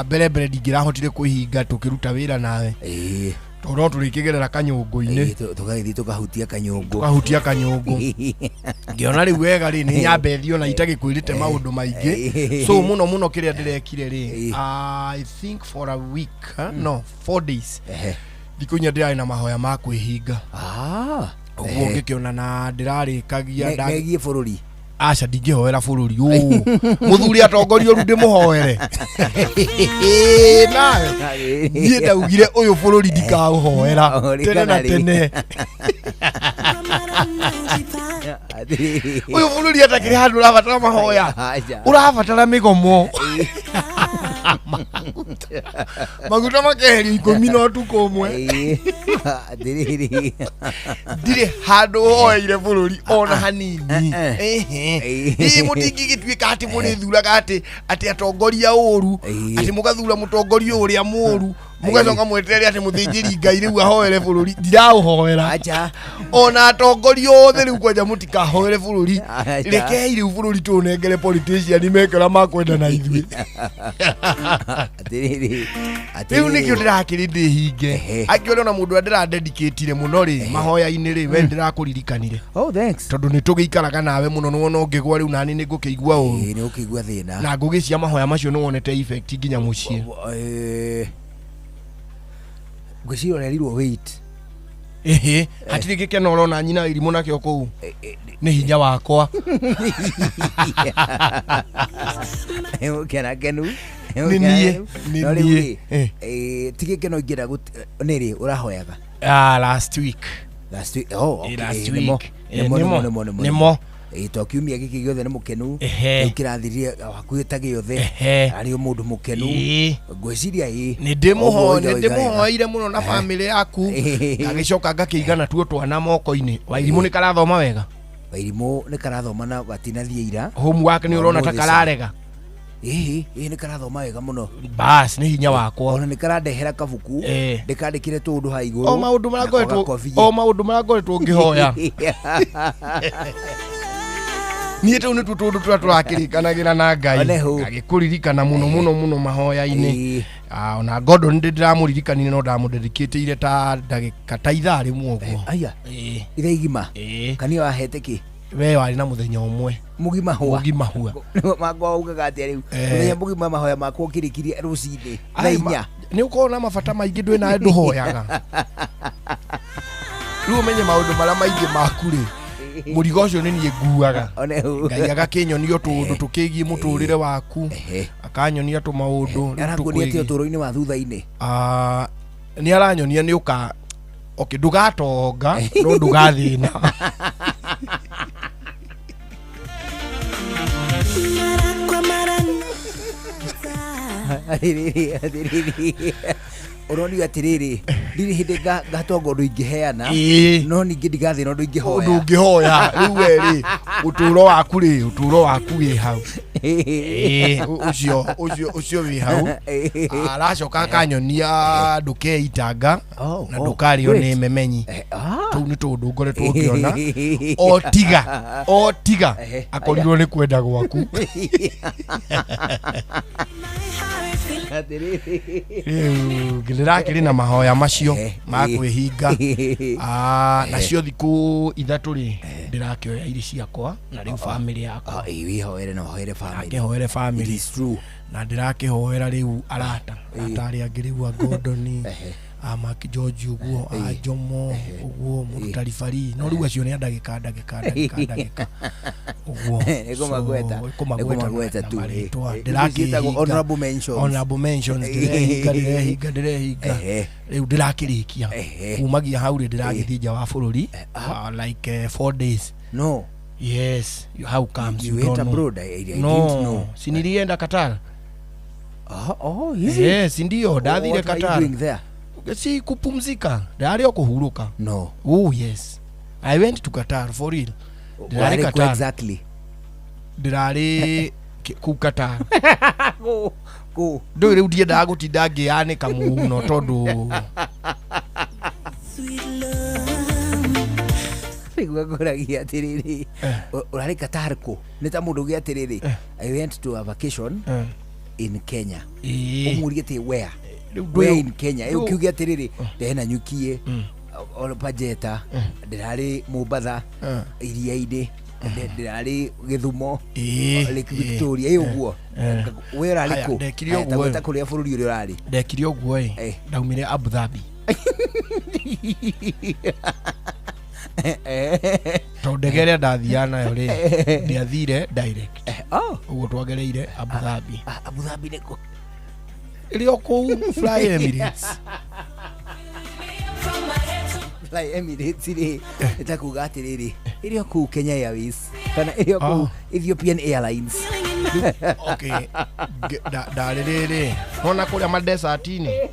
mbere ndingirahotire kuhinga tukiruta wira nawe toro turikigerera kanyungu-ini tugathi tukahutia kanyungu ngiona riu wega ri ni nyambethio na itagikwirite maundu maingi so muno kiria ndirekire ri I think for a week no 4 days ndikunya ndirai na mahoya ma kwihinga uguo ngikiona na ndirarikagia ndagie bururi aca ndingĩhoera bũrũri mũthuri atongoria ũru ndĩmũhoere nawe niĩ ndaugire ũyũ bũrũri ndikaũhoera tene na tene ũyũ bũrũri atakĩrĩ handũ ũrabatara mahoya ũrabatara mĩgomo maguta makeherio 10 no ũtukũ ũmwe ndirĩ handũ hoeire bũrũri ona hanini mutingigituika ati mũrĩthuraga ati atongoria ũru ati mũgathura mũtongoria ũrĩa mũru mũgacoka mweterere ati mũthĩnjĩri Ngai rĩu ahoere bũrũri ndiraũhoera acha ona atongoria othe rĩu kwanja mũtikahoere bũrũri rekei rĩu bũrũri tũnengere politician mekera makwenda na ithuĩ rĩu nĩkĩo ndĩrakĩrĩ ndĩhinge akĩona ona mũndũ ndĩradedicate mũno rĩ mahoya-inĩ rĩ we ndĩrakũririkanire thanks tondũ nĩtũgĩikaraga nawe mũno nĩwona ũngĩgwa rĩu nani nĩngũkĩigua ũru nĩ ũkĩigua thĩna na ngũgĩcia mahoya macio nĩwonete effect nginya mũciĩ ngwĩciria ũrerirwo weight hatirĩ gĩkeno ũrona nyina irimũ nakĩo kũu nĩ hinya wakwa kenakenu nĩ niĩ ti gĩkeno ingĩenda nĩrĩ ũrahoyaga last week nĩmo tokiumia gĩkĩ gĩothe nĩ mũkenu kĩrathirire wakuĩ ta gĩothe arĩ mũndũ mũkenu ngwĩciria nĩ ndĩmũhoire mũno na family yaku ngagĩcoka ngakĩigana tuo twana moko-inĩ Wairimũ nĩ karathoma wega Wairimũ nĩ karathoma na gatinathiĩ ira homework nĩ ũrona ta kararega nĩ karathoma wega mũno bas nĩ hinya wakwa ona nĩ karandehera kabuku ndĩkandĩkire tũndũ ha igũrũ o maũndũ marĩa ngoretwo ngĩhoya niĩ tũu nĩ tũndũ tũrĩa tũrakĩrĩkanagĩra na Ngai agĩkũririkana mũno mahoya-inĩ ona Gordon ndĩramũririkanire no ndamũdedicatĩire ta ndagĩka ta ithaa rĩmwe ũguo ithaa igima kanĩa wahete kĩ we warĩ na mũthenya ũmwe mũgima hua makwa ugaga atĩa rĩu mũthenya mũgima mahoya makwa ũkĩrĩkirie rũcinĩ thaa 4 nĩ ũkorwo na mabata maingĩ ndwĩ nawe ndũhoyaga rĩu ũmenye maũndũ marĩa maingĩ maku rĩ mũrigo ũcio nĩ niĩ nguaga Ngai agakĩnyonia tũũndũ tũkĩgiĩ mũtũrĩre waku akanyonia tũmaũndũ arakuonia atĩ ũtũũro-inĩ wa thutha-inĩ nĩ aranyonia nĩ ũka ndũgatonga no ndũgathĩna ũroni atiriri ndiri hindi ngatonga ũndũ ingĩheana no ningĩ ndigathĩna ũndũ ingĩhoya ndũngĩhoya rĩu rĩ ũtũũro waku wĩ hau ũcio wĩ hau aracoka akanyonia ndũkeitanga na ndũkarĩo nĩ memenyi tũu nĩ tũndũ ngoretwo ngĩona otiga akorirwo nĩ kwenda gwaku ndĩrakĩrĩ na mahoya macio ma kwĩhinga nacio thikũ ithatũ rĩ ndĩrakĩoya iri ciakwa na rĩu family yakwa wĩhoere na hoere family na ndĩrakĩhoera rĩu arata arĩa angĩ rĩu Gordon Mark George ũguo Jomo ũguo mũruta ribari no rĩu acio nĩ ndagĩka ũguo nĩkũmagweta tu ndĩrakĩhinga honorable mentions ndĩrehinga rĩu ndĩrakĩrĩkia kumagia hau rĩ ndĩragĩthiĩ nja wa bũrũri like 4 days no yes how comes you went abroad I didn't know sinilienda Qatar yes ndio ndathire Qatar si kupumzika ndarĩ kuhuruka no yes I went to Qatar for real ndarĩ Qatar exactly ndarĩ ku Qatar ndũĩ rĩu ndiendaga gũtinda ngĩanĩka mũno tondũ ngũragia atiriri urarĩ Qatar kũ nĩ ta mũndũ ũgĩ atiriri I went to a vacation in Kenya. Umurigete where in Kenya. Ukiugia atiriri ndena nyukie Pajeta ndirari Mombasa iria-ini ndirari Githumo Lake Victoria iguo we urari ku ta kuria bururi uri urari ndekire uguo ndaumire Abu Dhabi to ndegere ndathia nayo ri ndiathire direct uguo twagereire Abu Dhabi. Abu Dhabi niko irio ku Fly Emirates Fly Emirates ri itakuga atiriri irio ku Kenya Airways kana irio ku Ethiopian Airlines. Okay, ndarĩrĩrĩ nona kũrĩa madesert-inĩ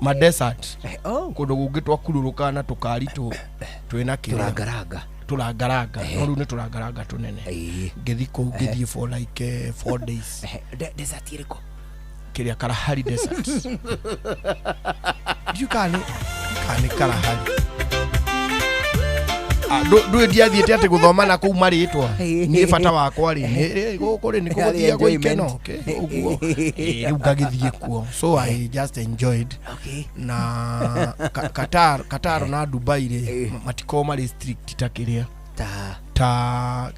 madesert kũndũ gũngĩ twakurũrũka na tũkari twĩna tũrangaranga no rĩu nĩ tũrangaranga tũnene ngĩthi kũu ngĩthiĩ for like 4 days. Desert ĩrĩkũ? Kĩrĩa Kalahari desert ndiũ kana Kalahari ndũĩ ndiathiĩte atĩ gũthoma na kũu marĩtwa nĩ bata wakwa rĩ gũkũ rĩ nĩ kũgũthia gwa ikeno ũguo rĩu ngagĩthiĩ kuo so I just enjoyed. Na Qatar na Dubai rĩ matiko marĩ strict ta kĩrĩa ta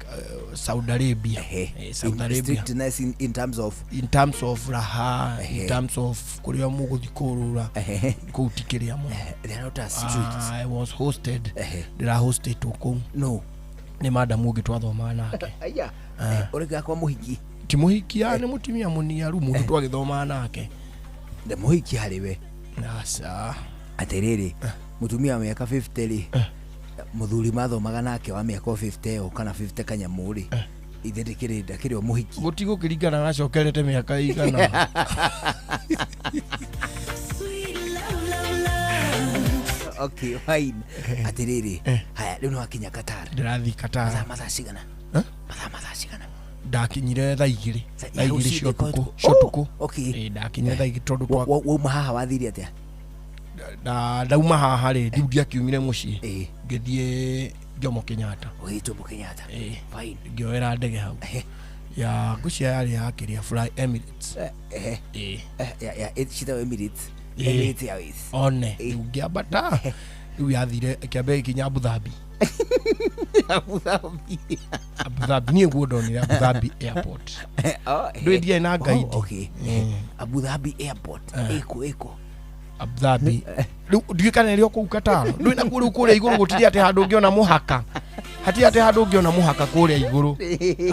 Saudi Arabia. Saudi Arabia strictness in terms of raha, in terms of kuria muguthi kurura ku tikiria mu. They are not as strict. I was hosted ndira hosted tuku no ni madam ugi twathoma nake aya urega kwa muhiki ti muhiki ni mutimia muniaru mundu twagithoma nake the muhiki hariwe nasa atiriri mutumia wa miaka 50 ri muthuri mathomaga nake wa miaka 50 kana 50 kanyamuri ithe ndikiri muhiki gutigo kiringana na cokerete miaka igana. Okay, fine. Atiriri haya riu no akinya Qatar ndirathi Qatar mathaa cigana ndakinyire thaa igiri cotuku. Okay, ndakinyire thaa igiri tondu wauma haha wathiri atia ndauma haha ri ndiu ndiakiumire mucii ngithie Jomo Kenyatta. Jomo Kenyatta fine ngioera ndege hau ya ngucia yari ya kiria Fly Emirates shita Emirates Airways one ngiambata riu yathire kiambe kinya Abu Dhabi niĩ guo ndonire Abu Dhabi airport ndwĩndie na guide. Abu Dhabi airport eko Abu Dhabi riu ndiĩ kana rĩo kũu Qatar ndwĩ na kũrĩa kũrĩa igũrũ gũtirĩ atĩ handũ ũngĩona mũhaka hatirĩ atĩ handũ ũngĩona mũhaka kũrĩa igũrũ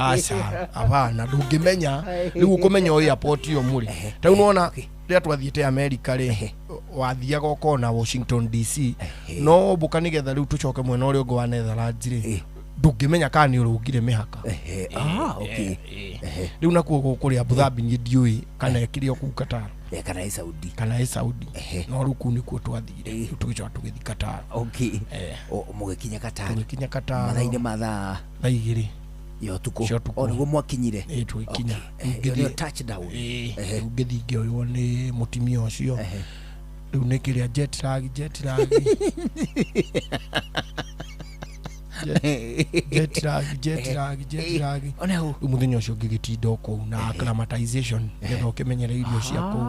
aca abana ndũngĩmenya rĩu ũkũmenya airport ĩyo mũrĩ rĩu nona rĩrĩa twathiĩte America rĩ wathiaga ũkona Washington DC no mbuka nĩgetha rĩu tũcoke mwena ũrĩa ũngĩ wa Netherlands rĩ ndũngĩmenya kana nĩ ũrũngire mĩhaka. Okay rĩu nakuo gũkũ Abu Dhabi niĩ ndiũĩ kana ekĩrĩ kũu Qatar kana Saudi no rĩu kũu nĩkuo twathire rĩu tũgĩcoka tũgĩthiĩ Qatar. Okay mũgĩkinya Qatar mathaa-inĩ mathaa igĩrĩ yo tuko nĩguo mwakinyire tũgĩkinya ngĩthiĩ touchdown ngĩthiĩ ngĩoywo nĩ mũtimia ũcio rĩu nĩ kĩrĩa jet lag muthenya ũcio ngĩgĩtinda kũu na acclimatization nĩgetha ũkĩmenyere irio cia kũu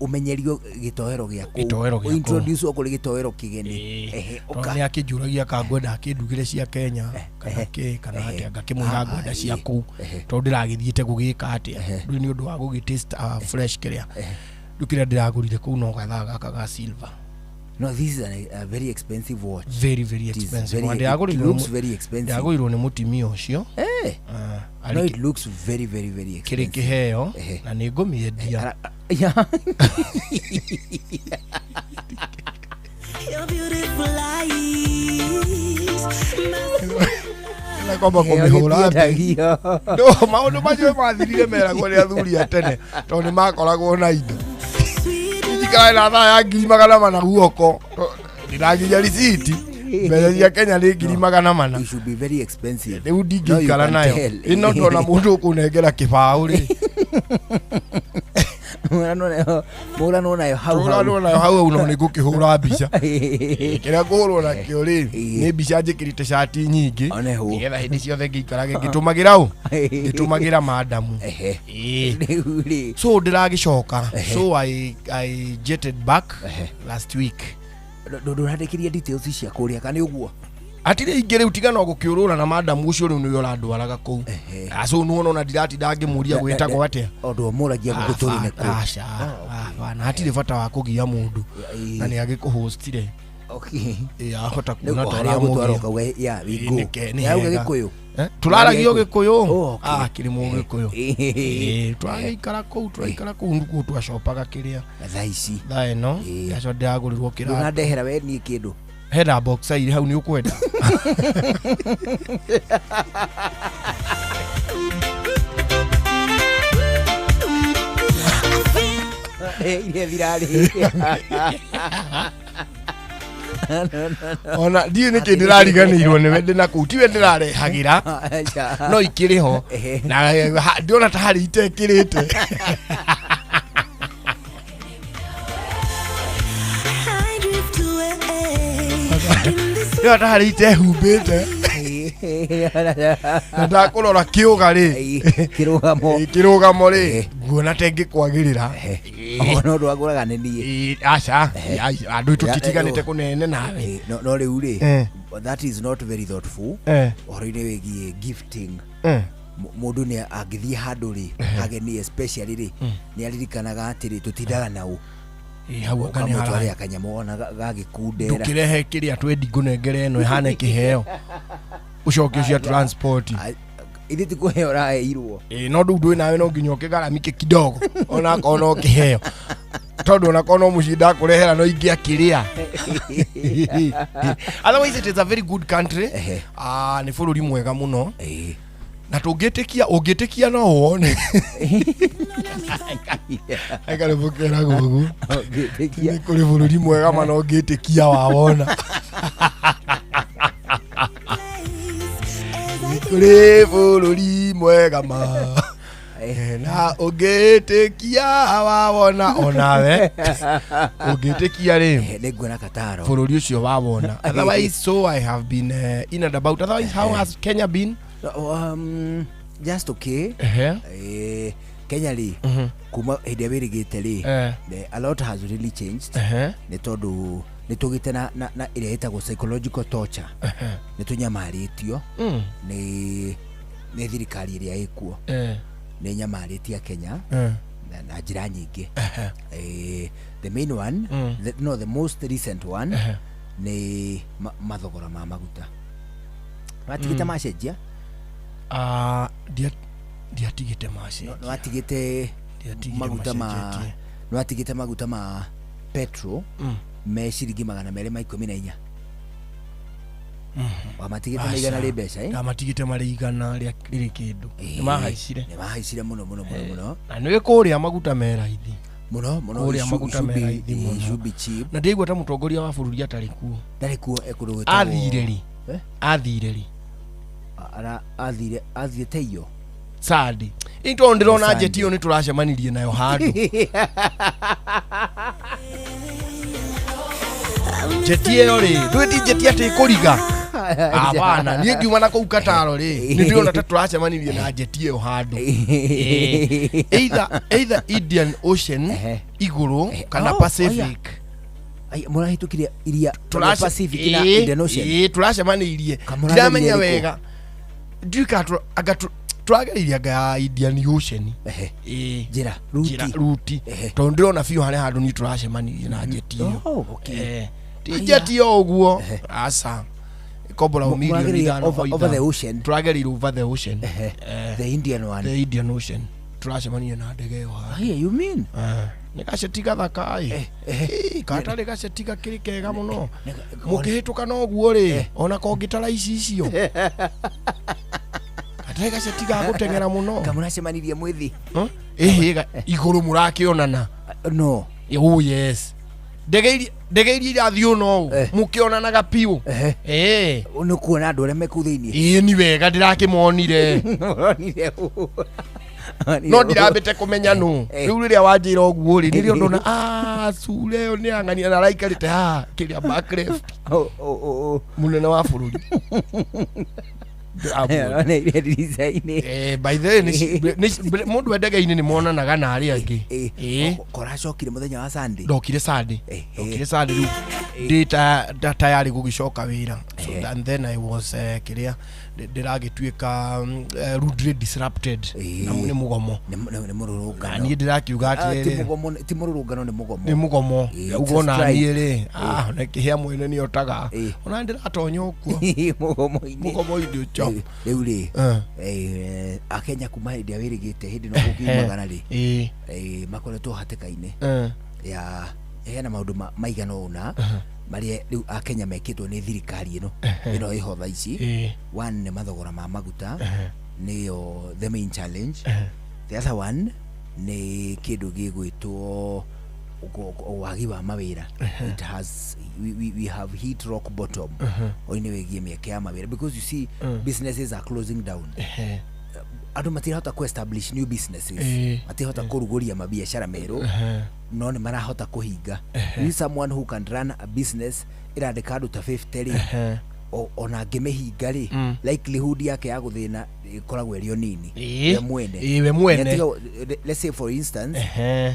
ũmenyerio gĩtoero gĩa kũu introduce kũrĩ gĩtoero kĩgeni nĩ akĩnjũragia kangwenda akĩndugĩre cia Kenya kana atĩa ngakĩmwĩra ngwenda cia kũu tondũ ndĩragĩthiĩte gũgĩka atĩa rĩu nĩ ũndũ wa gũgĩtaste fresh kĩrĩa rĩu kĩrĩa ndĩragũrire kũu no gathaa gaka ga silver. No, this is a very expensive watch. Very expensive. It looks very expensive. Ndagũrirwo nĩ mũtimia ũcio. No, it looks very expensive. Kĩrĩ kĩheo na nĩ ngũmĩendia. Your beautiful eyes. Na kwamba kũmĩhũra no maũndũ macio mathirire meragwo nĩ athuri a tene tondũ nĩ makoragwo na indo njikaraga na thaa ya 400 guoko ndĩragiria risiti mbere ya Kenya nĩ 400. It should be very expensive. Rĩu ndingĩikara nayo ĩno ndona mũndũ ũkũnengera kĩbaũ rĩ Murano nayo hau uno nä ngå kä hå ra mbica kä rä a ngå hå rwo nakio rä nä mbica njä kä rä te cati nyingä nä getha hä ndä ciothe ngä ikarage ngä tå magä ra ngä tå magä ra mandamu so ndä ragä coka so I jetted back last week ndå randä kä ria details cia kå rä a kana å guo atirä ingä rä u tiga no gå kä å rå ra na mandamu å cio rä u nä we å randwaraga kå u so nä wona ndiratinda ngä må ria gwä tagwo atä ondå må ragia gå tå rä ne na hatirä bata wa kå gia må ndå na nä agä kå hostire ahota kuona tå raragio gä kå yå kä rä må gä kå yå tå ragäikara kå u ndukuo twacopaga kä rä a thaa ä no aco ndä ragå rä rwo kä ra ndehera we niä kä ndå heda boxa irä hau nä å kwenda ona ndiä nä kä ndä rariganä irwo nä we ndä na kå u tiwe ndä rarehagä ra no ikä rä ho na ndäona ta harä itekä rä te ndäona ta harä itehumbä te na ndakå rora kä å ga rä kä rå gamo rä nguona tengä kwagä rä ra no ndå agå raga nä niä aca andå tå titiganä te kå nene nawe no rä u rä that is not very thoughtful å-inä wä giä gifting må ndå nä angä thiä handå rä ageni especially rä nä aririkanaga atä rä tå tindaga nau hau akamutware akanyamå ona gagä kundera ndå kä rehe kä rä a twendi ngå nengere ä no ĩhane kä heo å coke cia transport ithe ti kå heo raheirwo no ndå ndå nawe no nginya å kä garamike kidogo ona korwo no kä heo tondå ona korwo no må ciä ndakå rehera no ingä akä rä a otherwise it is a very good country nä bå rå ri mwega må no na ũngĩtĩkia no wone aikarĩ mũkera gugu nĩ kũrĩ bũrũri mwega ma no ũngĩtĩkia wawona nĩ kũrĩ bũrũri mwega ma na ũngĩtĩkia wawona onawe ũngĩtĩkia rĩ nĩnguona kataro bũrũri ũcio wawona otherwise so I have been in and about otherwise how has Kenya been just okay Kenya rĩ kuma hĩndĩ ĩrĩa wĩrĩgĩte rĩ a lot has really changed nĩ tondũ nĩ tũgĩte na ĩrĩa ĩtagwo psychological torture nĩ tũnyamarĩtio nĩ thirikari ĩrĩa ĩkuo nĩ nyamarĩtie Kenya na njĩra nyingĩ the main one the most recent one nĩ mathogora ma maguta matigĩte macenjia ndiatigĩte macenjia nĩwatigĩte maguta ma petrol me ciringi 214 wamatigĩte na igana rĩ mbeca ndamatigĩte marĩ igana rĩrĩ kĩndũ nĩmahaicire mũno na nĩ kũrĩa maguta me raithi mũno kũrĩa maguta me raithi mũno na ndĩigua ta mũtongoria wa bũrũri atarĩ kuo athire rĩ athiĩte iyo sadi ito ndĩrona njeti ĩyo nĩ tũracemanirie nayo handũ njeti ĩyo rĩ twĩti njeti atĩ kũriga abana niĩ ngiuma na kũu Kataro rĩ nĩ ndĩrona ta tũracemanirie na njeti ĩyo handũ either Indian Ocean igũrũ kana Pacific mũrahĩtũkire iria Pacific na Indian Ocean tũracemanirie ndiramenya wega ndika twagereirie anga Indian Ocean njĩra ruti tondũ ndĩrona biũ harĩa handũ nĩ tũracemanirie na njeti ĩyo njeti yo ũguo aca kombora million over the ocean twagereire over the ocean the Indian Ocean tũracemanirie na ndege ĩyo here you mean nĩ gaceti gathaka katarĩ gaceti gakĩrĩ kega mũno mũkĩhĩtũka no guo rĩ ona kongĩtara icio katarĩ gaceti gagũteng'era mũno kamũracemanirie mwĩthĩ igũrũ mũrakĩonana no oh yes ndege iria irathiĩ no mũkĩonanaga piũ nĩ kuona andũ arĩa me kũu thĩinĩ nĩ wega ndĩrakĩmonire no ndirambite kumenya nu riu riria wanjira oguo ri nirio ndona sura yo ni ang'ania na raikarite kiria back left munene wa bururi by the way mundu endege-ini ni monanaga na aria angi koracokire muthenya wa Sunday ndokire Sunday riu ndi tayari gugicoka wira so and then I was kiria ndiragituika rudely disrupted na ni mugomo ni mururungano ni ndirakiuga ati ti mururungano ni mugomo ugona ni ri na kihia mwene ni otaga ona ndiratonyo kuo mugomo ndio chop riu ri akenya kuma hindi ya wirigite hindi no gukimagana ri makoretwo hatikaine ya hena maundu maigana una maria riu akenya mekitwo ni thirikari ino iho tha ici one ni mathogora ma maguta niyo the main challenge the other one ni kindu gigwitwo wagi wa mawira it has we have hit rock bottom oine wegie mieke ya mawira because you see businesses are closing down andu matirahota ku establish new businesses matirahota kuruguria mabiashara meru no ni marahota kuhinga you someone who can run a business irandika andu ta 50 ri ona ngimehinga ri likelihood yake ya guthina ikoragwo iri nini we mwene let's say for instance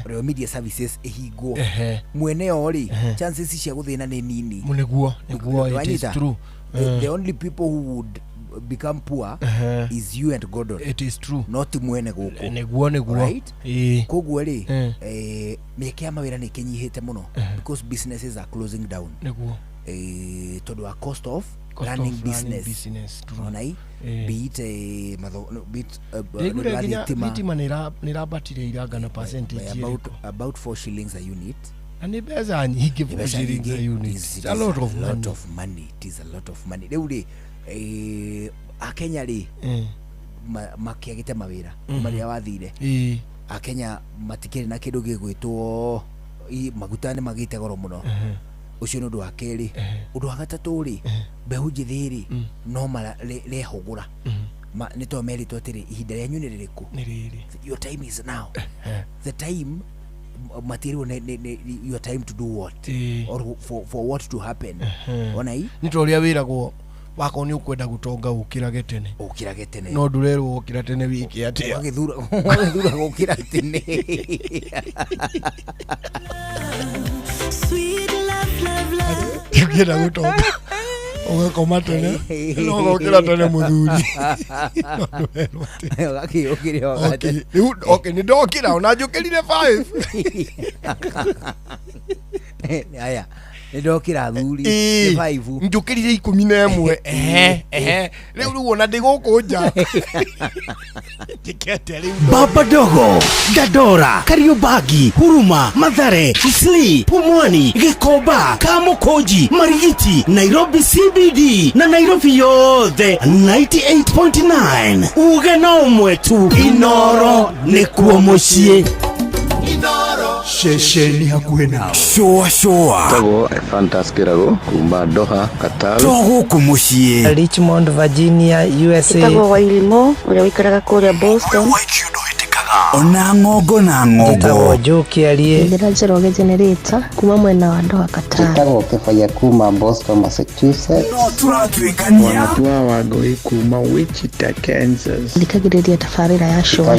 real media services ihingwo mwene ori chances cia guthina ni nini muniguo it is true the only people who would become poor is you and Gordon. It is true. Not mwene guku. Neguo right? Koguo ri mieke ya mawira ni kinyihite muno because businesses are closing down. Neguo to a cost of running business. Onai beat mitima nirabatire iragana percentage about 4 shillings a unit. And the beza nyingi 4 shillings a unit. It's a lot of money. It is a lot of money. Deure akenya ri makiagite mawira maria wathire akenya matikiri na kindu gigwitwo maguta ni magite goro muno ucio ndu wa keri undu wa gatatu ri behu njithiri no mara rehugura ni to merito atiri ihinda rya nyuni ririku your time is now the time material your time to do what or for what to happen onai ni to ria wiragwo wako ni ukwenda gutonga ukira getene no ndurerwo ukira tene wiki atia wagithura gukira tene sweet love ukira gutonga ugakoma tene no ukira tene muthuri okay ni ndokira unajukirire 5 aya ndokira thuri 5 njukirire 11 riu wona ndigukunja tikete riu Baba Dogo, Dadora, Kariobagi, Huruma, Mathare, Isli, Pumwani, Gikomba, Kamukonji, Marigiti, Nairobi CBD na Nairobi yothe 98.9 ugena umwe tu Inoro nikuo mucie shesheni hakuhe nao showa Tago Fantaskirago kumba Doha Qatar togo kumucie Richmond Virginia USA Tago Wailimo ule wikaraga kuria Boston ona ngogo na ngogo Joki alie Ndirajeroge generator kuma mwena wa Doha Qatar Tago Kefaya kuma Boston Massachusetts no turatwikania Tua Wagoi kuma Wichita Kansas ndikagiriria tafarira ya showa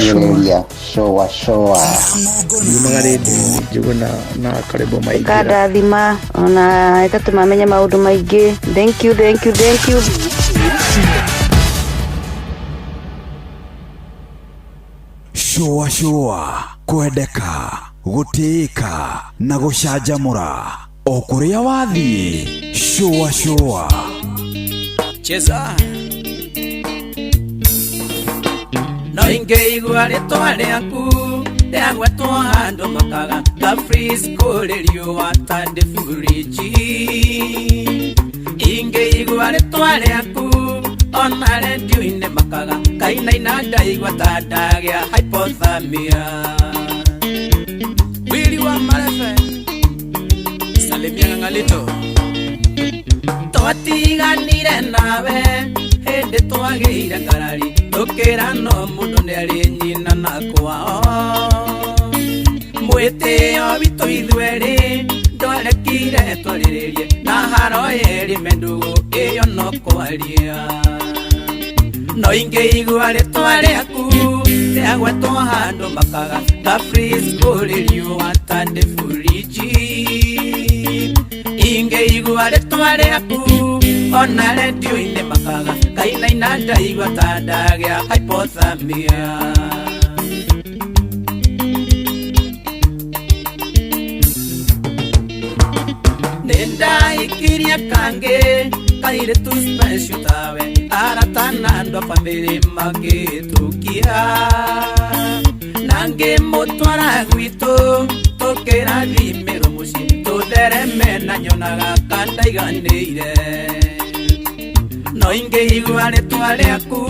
Magaridi juguna na karibu maigira kada thima ona ikatumamenya maundu maingi thank you showa kwendeka gutika na gucanjamura o kuria wathie showa cheza no ingeigua ritwa riaku riagwetwo handu makaga Frisco ririo atande furiji ingeigua ritwa riaku ona redio-ine makaga kainaina ndaigua ta ndagĩa hypothermia wili wa marefe salimia ng'alito twatiganire nawe ende twageire ngarari tukira no mundu ni ari nyina na kwao mwitio bitu ithweri ndwarekire twariririe na haro yeri mendugu iyo no kwaria no ingeigua ritwa riaku riagwetwo handu makaga gafriskuririo watande furiji ingeigua ritwa riaku ona redio-inĩ makaga kainaina ndaigua ta ndagĩa hypothermia nĩndaikirie kangĩ kairĩtu special tawe aratana andũ a bamĩrĩ magĩtũkia na ngĩmũtwara gwitũ tũkĩrathimĩrwo mũciĩ tũthereme na nyonaga kandaiganĩire no ingeigua ritwa riaku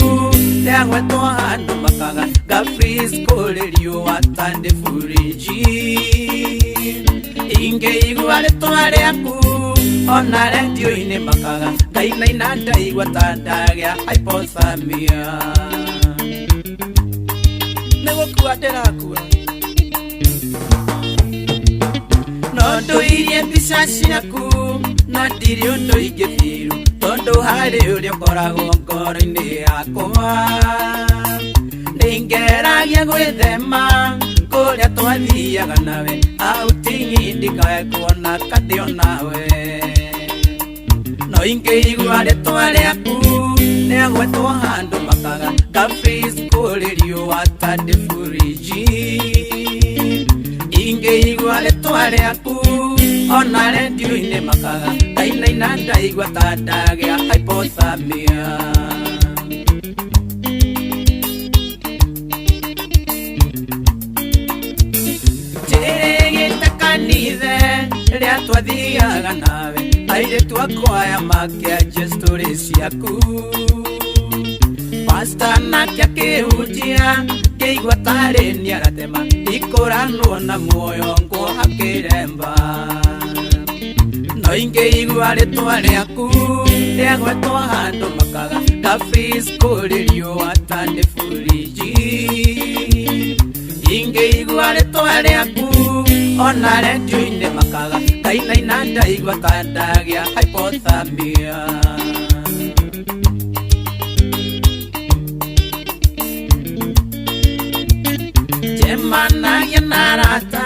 riagwetwo handu makaga gafriskuririo watande furiji ingeigua ritwa riaku ona redio-inĩ makaga kainaina ndaigua ta ndagĩa hypothermia nĩgũkua ndĩrakua no ndũirie mbica ciaku na ndirĩ ũndũ ingĩbiru tondu harĩ ũrĩa ũkoragwo ngoro-inĩ yakwa nĩngeragia gwĩthema kũrĩa twathiaga nawe autingi ndikae kuona kandĩ onawe no ingĩigua rĩtwa rĩaku rĩagwetwo handũ makaga gafriskuririo watande furiji ingĩigua rĩtwa rĩaku ona redio-inĩ makaga kainaina ndaigua ta ndagĩa hypothermia njĩrĩgĩte kanithe rĩrĩa twathiaga nawe airĩtu akwaya makĩanjia story ciaku pasta nake akĩhunjia ngĩigua tarĩ nĩaratema ikũranwo na muoyo ngwo akĩremba no ingĩigua rĩtwa rĩaku rĩagwetwo handũ makaga gafriskuririo watande furiji ingĩigua rĩtwa rĩaku ona redio-inĩ makaga kainaina ndaigua ta ndagĩa hypothermia njemanagia na arata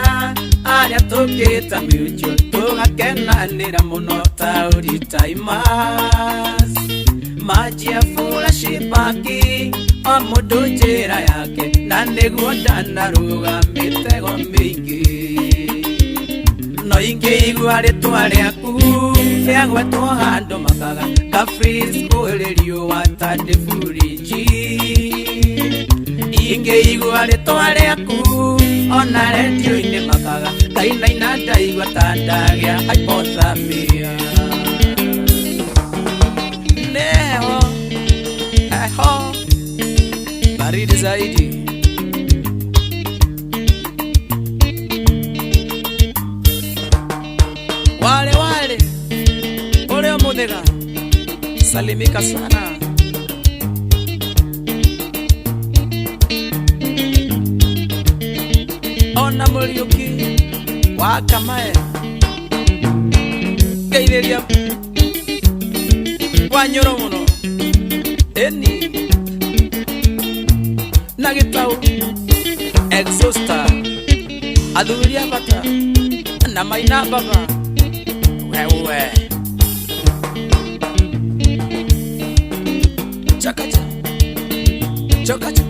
arĩa tũngĩta mutual tũgakenanĩra mũno ta ũritaimas manjia flashbaki o mũndũ njĩra yake na nĩguo ndanaruga mĩtego mĩingĩ no ingĩigua rĩtwa rĩaku rĩagwetwo handũ makaga gafriskuririo watande furiji ingĩigua rĩtwa rĩaku ona redio-inĩ makaga kainaina ndaigua ta ndagĩa hypothermia neho eho baridi zaidi wale ule mudega salimika sana ona Muriuki wakamae ngeitheria wanyoro muno eni na gitau exhauster athuria bata na maina baba wewe chakacha chakacha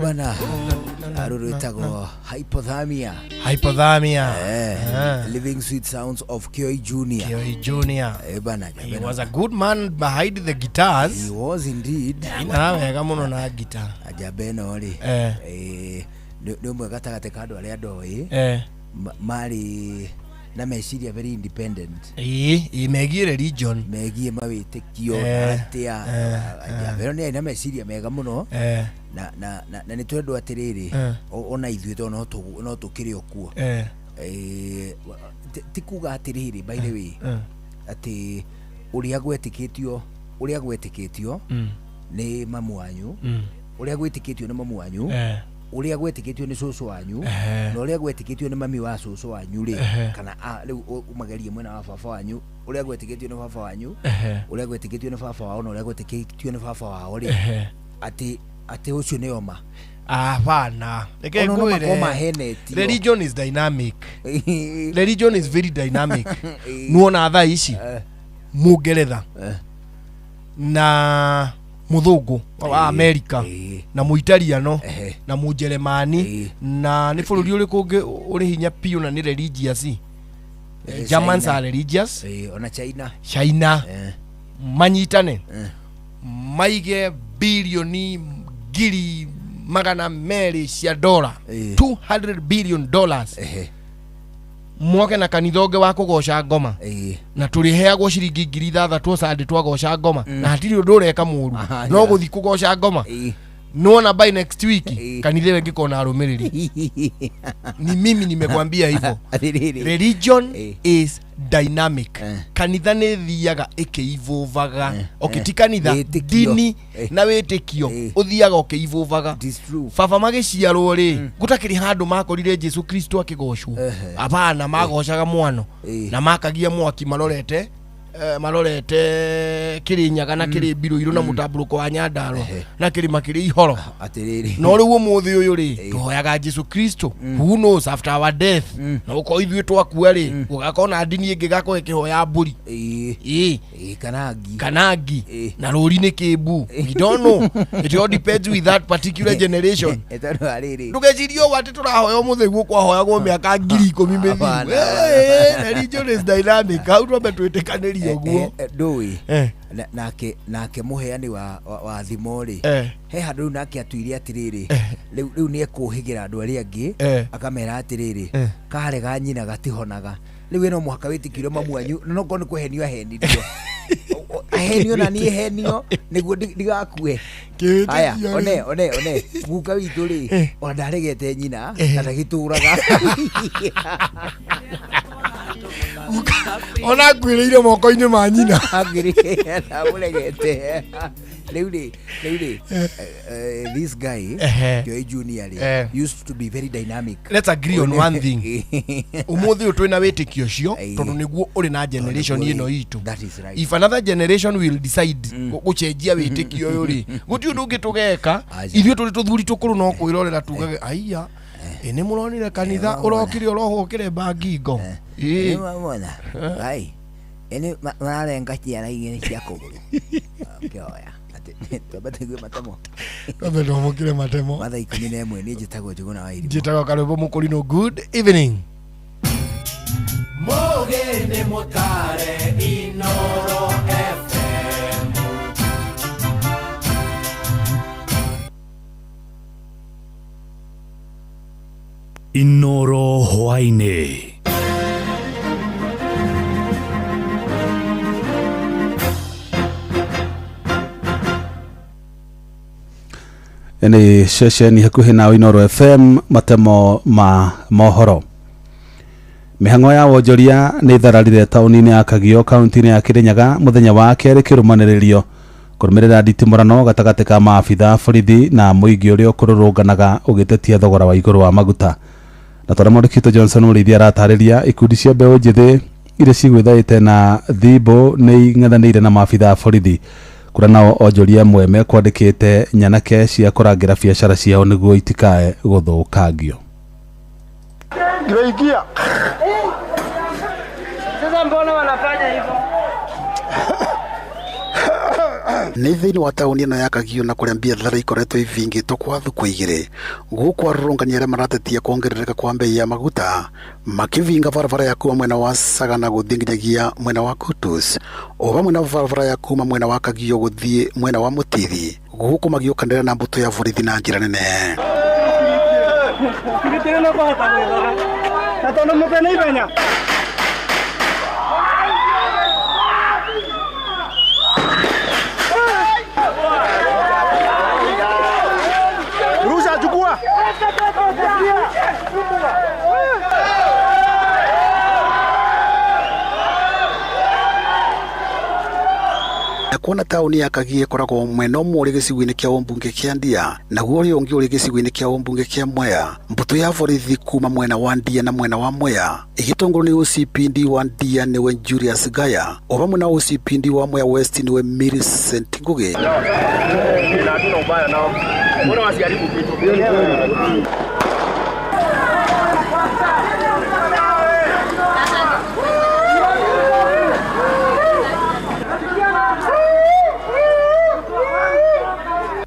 bana arurutagwo hypothermia living sweet sounds of Kioi Junior bana he was a good man behind the guitars. He was indeed wega muno na guitar ajabeno ri ndio mwegatagate kando aria ndoi mari na meciria very independent megie religion megie mawitikio atia ajabeno ni na meciria mega muno na nä twendwo atä rä rä ona ithuä to no tå kä rä o kuo ti kuga atä rä rä by the way atä å rä a gwetä kä tio nä mamu wanyu å rä a gwä tä kä tio nä mamu wanyu å rä a gwä tä kä tio nä cåcå wanyu na å rä a gwä tä kä tio nä mami wa cåcå wanyu rä kana rä u magerie mwena wa baba wanyu å rä a gwä tä kä tio nä baba wanyu å rä a gwä tä kä tio nä baba wao na å rä a gwä tä kä tio nä baba wao rä atä å cio nä oma hapana reke ngwire religion is dynamic religion is very dynamic nuona thaa ici Mungeretha na muthungu wa America na muitaliano na mujeremani na ni bururi uri kungi uri hinya piu na ni religious Germans are religious ona China manyitane maige bilioni giri magana meri cia dola $200 billion mwoke na kanithoge wa kugoca ngoma na turi heagwo ciringi 3,000 sandi twagoca ngoma na hatiri undu ureka muru no guthi kugoca ngoma nuona by next week kanithe wengi kona arumiriri ni mimi nimekwambia hivyo religion is dynamic kanitha ne thiaga ikeivuvaga okiti kanitha dini na wetekio uthiaga ukeivuvaga baba magiciarwo ri gutakiri handu makorire Jesu Kristo akigocwo abana magocaga mwano na makagia mwaki marorete kirinyaga na kiri biruiro na mutamburuko wa Nyandarua na kiri makiri ihoro atiriri no riu umuthi uyu ri tuhoyaga Jesu Kristo who knows after our death na uko ithuĩ twakua ri ugakona dini ingi gako ikihoya mburi kanagi na ruri ni kimbu we don't know it all depends with that particular generation ndugecirio wati turahoya umuthi guo kwahoyagwo miaka 10,000 religion is dynamic how do we twitikanĩria ndui nake muheani wa thimo ri he handu nake atuire atiriri riu ni ekuhigira andu aria angi akamera atiriri karega nyina gatihonaga riu no muhaka witikire mamu wanyu no ngo ni kuhenio ahenirio ahenio na ni henio niguo ndigakue haya one guka witu ri ona ndaregete nyina kana gituraga ona ngwiriire moko-ini ma nyina agirire na muregete Leudi, this guy, Joy Junior, used to be very dynamic. Let's agree on one thing. Umuthi utwina witikio cio tondu niguo uri na generation ino itu. If another generation will decide gucenjia witikio uyu ri, guti undu ungitugeka, ithuĩ turi tuthuri tukuru no kwirorera tugage aiya. Ene muronire kanitha urokire urohokire bangingo. Mwana. Ai. Ene mararenga ciana igĩrĩ cia kũgũrũ. Kĩoya. Twambe mukire matemo. Mathaa 11 nĩ njĩtagwo Njũgũna wa Irimũ. Njĩtagwo Karũbo Mũkũrinũ. Good evening. Mũgĩni mũtare Inooro FM. Inooro hwainĩ. Ni session hakuhi na Inooro FM matemo ma mohoro. Mihango ya wonjoria ni thararire tauni-ini ya Kagio kaunti-ini ya Kirinyaga muthenya wa keri kirumaniririo kurumirira nditimurano gatagati ka maabitha borithi na muingi uria ukururunganaga ugitetia thogora wa iguru wa maguta. Na tore Murikito Johnson urithia ratariria ikundi cia mbeu njithi iria cigwithaite na thibo ni ng'ethanire na maabitha borithi kura nao onjoria mweme kwandikite nyanake cia kurangira biacara ciao niguo itikae guthukangio. Ngireikia. Sasa mbona wanafanya hivyo? Nĩ thĩinĩ wa taũni ĩno ya Kagio na kũrĩa biathara ikoretwo ivingĩtwo kwa thikũ igĩrĩ gũkũ arũrũngani arĩa maratetia kuongerereka kwa bei ya maguta makivinga barabara ya kuma mwena wa Sagana gũthiĩ nginyagia mwena wa Kutus o hamwe na barabara ya kuma mwena wa Kagio gũthiĩ mwena wa Mutithi gũkũ magĩũkanĩrĩra na mbũtũ ya borithi na njĩra nene. kuona tauni ya Kagie koragwo mwena ũmwe ũrĩ gĩcigo-inĩ kĩa ũmbunge kĩa Ndia naguo ũrĩa ũngĩ ũrĩ gĩcigo-inĩ kĩa ũmbunge kĩa Mwea. Mbũtũ ya borithi kuma mwena wa Ndia na mwena wa Mwea igĩtongorio nĩ OCPD wa Ndia nĩwe Julius Gaya, o hamwe na OCPD wa Mwea West nĩwe Millicent Ngugi.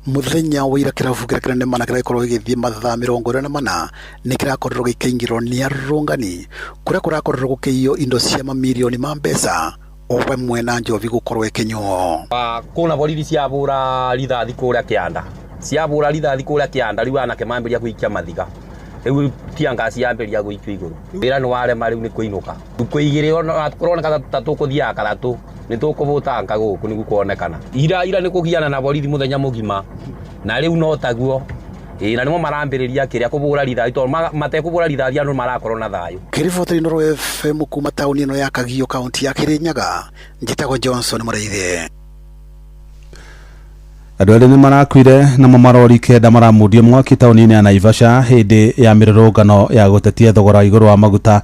Muthenya wa ira kiravu kira kira nemana kira ikorwo githie mathaa 24 ni kirakorwo gikaingirwo ni arungani kuria kurakorwo gukiyo indo cia mamilioni ma mbeca owe mwena njovi gukorwo ikinywo. Kuna borithi cia bura rithathi kuria kianda cia bura rithathi kuria kianda riu anake mambiria guikia mathiga riu tiangasi yambiria guikio iguru wira ni ware mari ni kuinuka tukuigire ona tukoroneka tatukuthia karatu ni tukubutanga guku ni gukuonekana ira ni kugiana na borithi muthenya mugima na riu no taguo na nimo marambiriria kiria kubura rithathi to matekubura rithathi andu marakorwo na thayu. Kiriboti Inooro FM kuma tauni ino ya Kagio kaunti ya Kirinyaga njitagwo Johnson Muraithe. Andũ erĩ nĩ marakuire na marori kenda maramundio mwaki tauni-inĩ ya Naivasha hĩndĩ ya mĩrũrũngano ya gũtetia thogora igũrũ wa maguta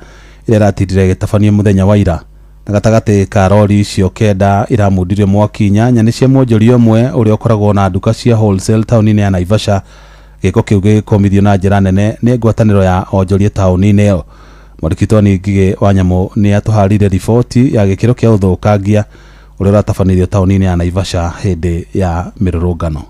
ĩrĩa ĩratindire gĩtabanio mũthenya wa ira. Na gatagatĩ ka rori icio kenda iramundirio mwaki 8 nĩ cia mwonjoria ũmwe ũrĩa ũkoragwo na nduka cia wholesale tauni-inĩ ya Naivasha. Gĩko kĩu gĩkomithio na njĩra nene nĩ ngwatanĩro ya onjoria tauni-inĩ ĩyo. Mũrigitani Ngigĩ wa Nyamũ nĩ atũharĩirie riboti ya gĩkĩro kĩa ũthũkangia ũrĩa ũratabanĩrio tauni-inĩ ya Naivasha hĩndĩ ya mĩrũrũngano.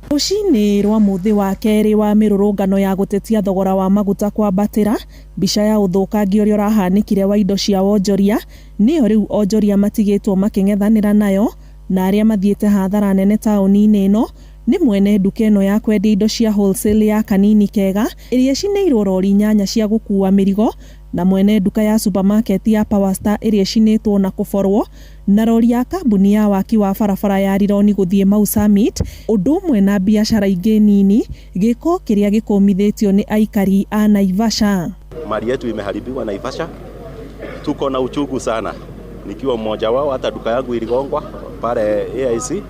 Rũcinĩ rwa mũthĩ wa kerĩ wa mĩrũrũngano ya gũtetia thogora wa maguta kwambatĩra, mbica ya ũthũkangia ũrĩa ũrahanĩkire wa indo cia wonjoria nĩyo rĩu onjoria matigĩtwo makĩng'ethanĩra nayo, na arĩa mathiĩte hathara nene tauni-inĩ ĩno nĩ mwene nduka ĩno ya kwendia indo cia wholesale ya Kanini Kega ĩrĩa cinĩirwo rori 8 cia gũkua mĩrigo, na mwene nduka ya supermarket ya Powerstar ĩrĩa cinĩtwo na kũborwo, na rori ya kambuni ya waki wa barabara ya Rironi gũthiĩ Mau Summit, ũndũ ũmwe na biashara ingĩ nini, gĩko kĩrĩa gĩkomithĩtio nĩ aikari a Naivasha. Mali yetu imeharibiwa Naivasha, tuko na uchungu sana, nikiwa mmoja wao. Hata duka yangu iligongwa pale AIC.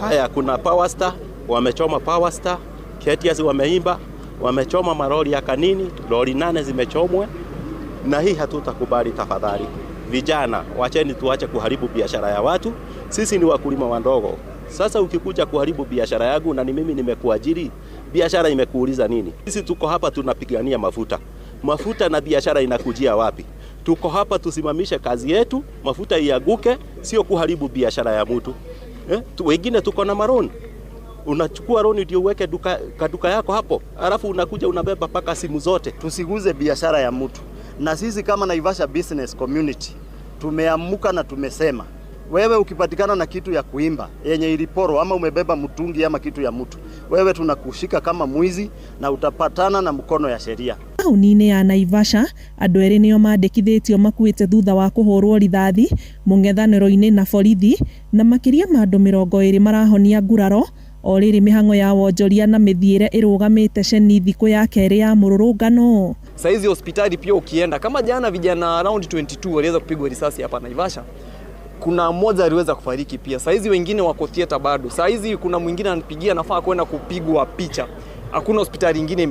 Haya, kuna Powerstar, wamechoma Powerstar, KTS wameimba, wamechoma maroli ya Kanini, lori 8 zimechomwe, na hii hatutakubali tafadhali. Vijana, wacheni tuache kuharibu biashara ya watu. Sisi ni wakulima wandogo. Sasa ukikuja kuharibu biashara yangu na ni mimi nimekuajiri, biashara imekuuliza nini? Sisi tuko hapa tunapigania mafuta. Mafuta na biashara inakujia wapi? Tuko hapa tusimamishe kazi yetu, mafuta iaguke, sio kuharibu biashara ya mtu. Wengine tuko na maroni. Unachukua roni ndio uweke duka yako hapo, alafu unakuja unabeba paka simu zote. Tusiguze biashara ya mtu. Na sisi kama Naivasha Business Community tumeamuka na tumesema, wewe ukipatikana na kitu ya kuimba yenye iliporo ama umebeba mtungi ama kitu ya mtu, wewe tunakushika kama mwizi na utapatana na mkono ya sheria. Tauni-inĩ ya Naivasha, andũ erĩ nĩo mandĩkithĩtio makuĩte thutha wa kũhũrwo rithathi mũng'ethanĩro-inĩ na borithi, na makĩria ma andũ 20 marahonia nguraro, o rĩrĩ mĩhang'o ya wonjoria na mĩthiĩre ĩrũgamĩte ceni thikũ ya kerĩ ya mũrũrũngano. Saizi hospitali pia ukienda, kama jana vijana around 22 waliweza kupigwa risasi hapa Naivasha. Kuna mmoja aliweza kufariki pia. Saizi wengine wako theater bado. Saizi kuna mwingine anapigia nafaa kwenda kupigwa picha. Hakuna hospitali nyingine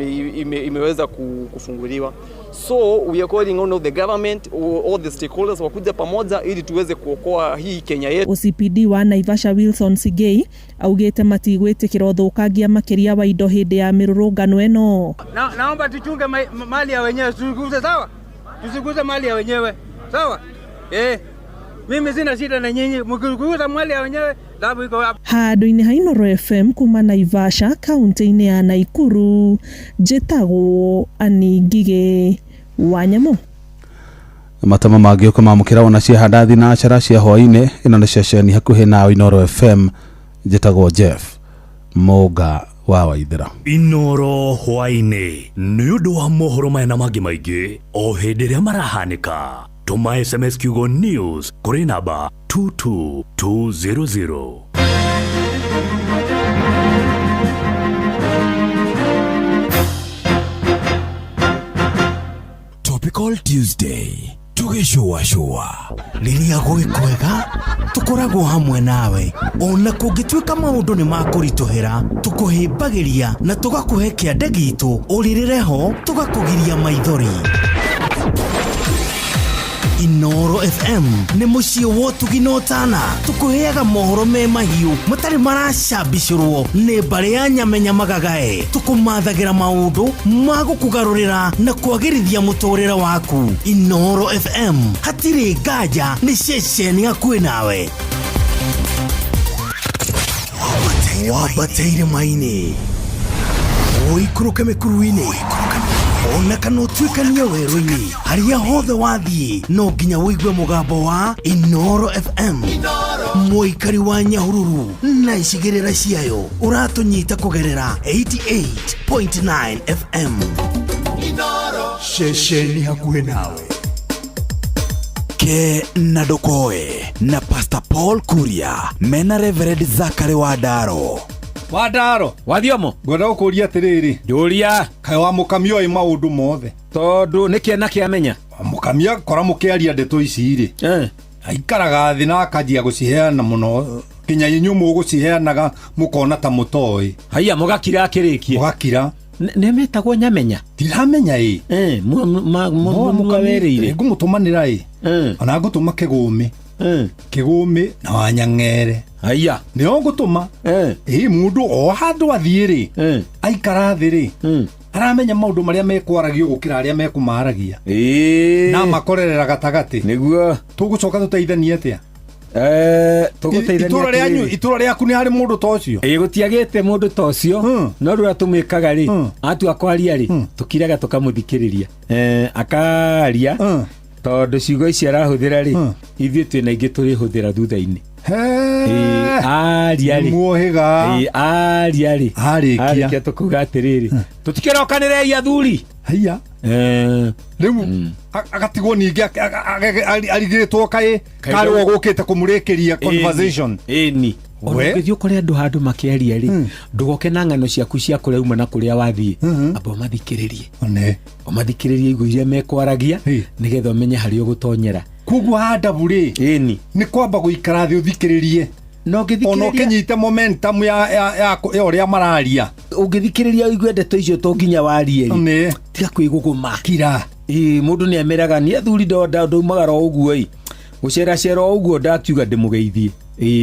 imeweza kufunguliwa. So we are calling on the government, all the stakeholders wakuja pamoja ili tuweze kuokoa hii Kenya yetu. OCPD wa Naivasha Wilson Sigei augĩte matigwĩtĩkĩra ũthũkangia makĩria wa indo hĩndĩ ya mĩrũrũngano ĩno. Naomba tuchunge mali ya wenyewe, tusiguze, sawa? Tusiguze mali ya wenyewe, sawa? Mimi sina shida na nyinyi, mkiguza mali ya wenyewe dabu iko hapa. Handũ-inĩ ha Inooro FM kuma Naivasha, kaunti-inĩ ya Naikuru, njĩtagwo Annie Ngigĩ wa Nyamũ. Matama mangĩ ũkamamũkĩra ona ciahanda thinacara cia hwaĩ-inĩ. Ĩno nĩ ceceni hakuhĩ na Inooro FM, njĩtagwo Jeff Mũnga wa Waithĩra. Inooro hwaĩ-inĩ nĩ ũndũ wa mohoro maya na mangĩ maingĩ o hĩndĩ ĩrĩa marahanĩka. Tuma SMS kiugo news kuri namba 22200. Topical Tuesday. Tugishua lilia kwega tukoragwo hamwe nawe ona kũngĩtuĩka maũndũ nĩ makũritũhĩra tũkũhĩmbagĩria na tũgakũhe kĩande gitũ ũrĩrĩre ho tũgakũgiria maithori. Inoro FM nĩ mũciĩ wa ũtugi na ũtana tũkũheaga mohoro me mahiũ matarĩ maracambicũrwo nĩ mbarĩ ya nyamenya magagae tũkũmathagĩra maũndũ ma gũkũgarũrĩra na kwagĩrithia mũtũrĩre waku. Inoro FM hatirĩ nganja nĩ ceceni hakuhĩ nawe. Wambateire maini ũikũrũke mĩkuru-inĩ ona kana ũtuĩkanie werũ-inĩ harĩa hothe wathiĩ no nginya wĩigue mũgambo wa Inoro FM. Mũikari wa Nyahururu na icigĩrĩra ciayo ũratũnyita kũgerera 88.9 FM. Ceceni hakuhĩ nawe. Ke na Ndokoe na Pastor Paul Kuria mena Reverend Zachary Wadaro. Wadaro wathiomo ngwenda gũkũria atĩrĩrĩ ndũria kaĩ wa mũkamia oĩ maũndũ mothe tondũ nĩkĩ na kĩamenya mũkamia kora mũkĩaria ndeto ici rĩ aikaraga thĩ na akanjia gũciheana mũno kinya inyuĩ mũgũciheanaga mũkona ta mũtoĩ haiya mũgakira akĩrĩkie mũgakira nĩmetagwo nyamenya ndiramenya mũkawerĩire ngũmũtũmanĩra ona ngũtũma kĩgũmĩ na Wanyang'ere haiya nĩo ngũtũma mũndũ o handũ athiĩ rĩ aikara thĩ rĩ aramenya maũndũ marĩa mekwaragio gũkĩra arĩa mekũmaragia na makorerera gatagatĩ nĩguo tũgũcoka tũteithanie atĩa itũra rĩaku nĩ harĩ mũndũ ta ũcio gũtiagĩte mũndũ ta ũcio no rĩrĩa tũmĩkaga rĩ atua kwaria rĩ tũkiraga tũkamũthikĩrĩria akaria tondũ ciugo ici arahũthĩra rĩ ithuĩ twĩna ingĩ tũrĩhũthĩra thutha-inĩ arĩkia tũkuga atĩrĩrĩ tũtikĩrokanĩre athuri haiya rĩu agatigwo ningĩ arigĩtwo kaĩ karĩo gũkĩte kũmũrĩkĩria conversation ĩni ũgĩthiĩ ũkore andũ handũ makĩaria rĩ ndũgoke na ng'ano ciaku cia kũrĩa uma na kũrĩa wathiĩ amba ũmathikĩrĩrie igũ iria mekwaragia nĩgetha ũmenye harĩa ũgũtonyera koguo handabu rĩ ĩni nĩ kwamba gũikara thĩ ũthikĩrĩrie no ũkĩnyite momentum ya ũrĩa mararia ũngĩthikĩrĩria ũigue ndeto icio to nginya warie rĩ tiga kwĩgũgũma kira mũndũ nĩ ameraga nĩ athuri ndaumagara o ũguo gũceracera o ũguo ndakiuga ndĩmũgeithie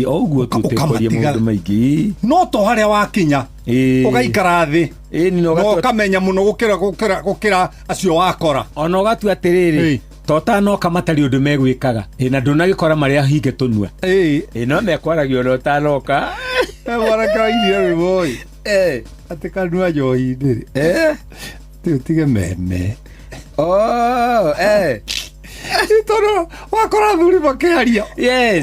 o ũguo tũtekoria maũndũ maingĩ no to harĩa wakinya ũgaikara thĩ no ũkamenya mũno gũkĩra acio wakora ona ũgatua atĩrĩrĩ totanoka matarĩ ũndũ megwĩkaga na ndũnagĩkora marĩa hinge tũnua no mekwaragia ona ũtanoka mwanaka iria rwĩmoi atĩ kanua njohi-inĩ rĩ tige meme tondũ wakora thuri makĩaria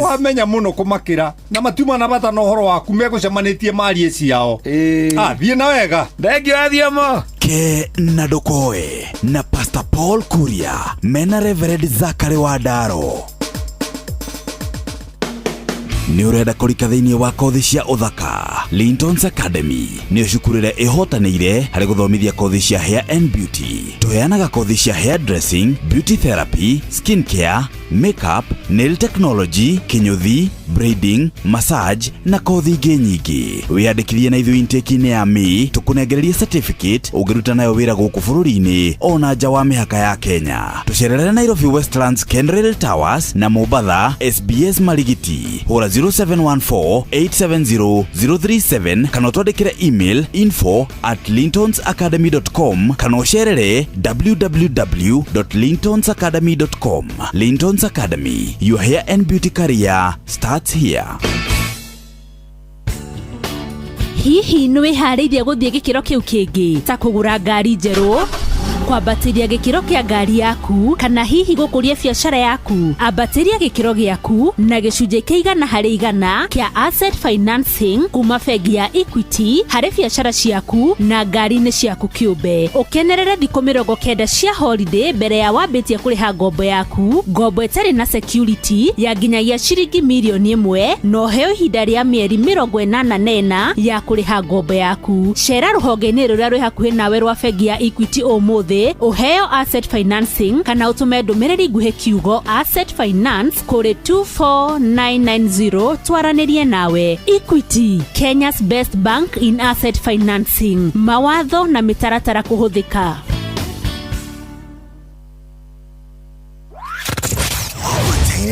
wamenya mũno kũmakĩra na matiuma na bata na ũhoro waku megũcemanĩtie marie ciao thiĩ na wega thengio athiomo. Ke na Ndokoe na Pastor Paul Kuria mena Reverend Zachary Wadaro. Nĩ ũrenda kũrika thĩinĩ wa kothi cia ũthaka Lintons Academy nĩ cukuru ĩrĩa ĩhotanĩire harĩ gũthomithia kothi cia hair and beauty. Tũheanaga kothi cia hair dressing, beauty therapy, skin care, makeup, nail technology, kinyuthi, braiding, massage na kothi ingĩ nyingĩ. Wĩyandĩkithie na ithuĩ intake-inĩ ya May tũkũnengereria certificate ũngĩruta nayo wĩra gũkũ bũrũri-inĩ ona nja wa mĩhaka ya Kenya. Tũcerere Nairobi Westlands Kenrail Towers na Mombasa SBS Marigiti. Hũra 0714-870-037 kana ũtwandĩkĩre email info@lintonsacademy.com kana ũcerere www.lintonsacademy.com. Lintons Academy, your hair and beauty career starts here. Hihi nĩ wĩharĩirie gũthiĩ gĩkĩro kĩu kĩngĩ ta kũgũra ngari njerũ, kwambatĩria gĩkĩro kĩa ngari yaku kana hihi gũkũria biacara yaku? Ambatĩria gĩkĩro gĩaku na gĩcunjĩ kĩa 100% kĩa asset financing kuma bengi ya Equity harĩ biacara ciaku na ngari-inĩ ciaku kĩũmbe. Ũkenerere thikũ 90 cia holiday mbere ya wambĩtie kũrĩha ngombo yaku, ngombo ĩtarĩ na security ya nginyagia ciringi mirioni 1 no heo ihinda rĩa mĩeri 84 ya kũrĩha ngombo yaku. Cera rũhonge-inĩ rũrĩa rwĩ hakuhĩ nawe rwa bengi ya Equity ũmũthĩ ingĩ uheo asset financing kana utume ndũmĩrĩri nguhĩ kiugo asset finance kũrĩ 24990 twaranĩrie nawe. Equity, Kenya's best bank in asset financing. Mawatho na mĩtaratara kũhũthĩka.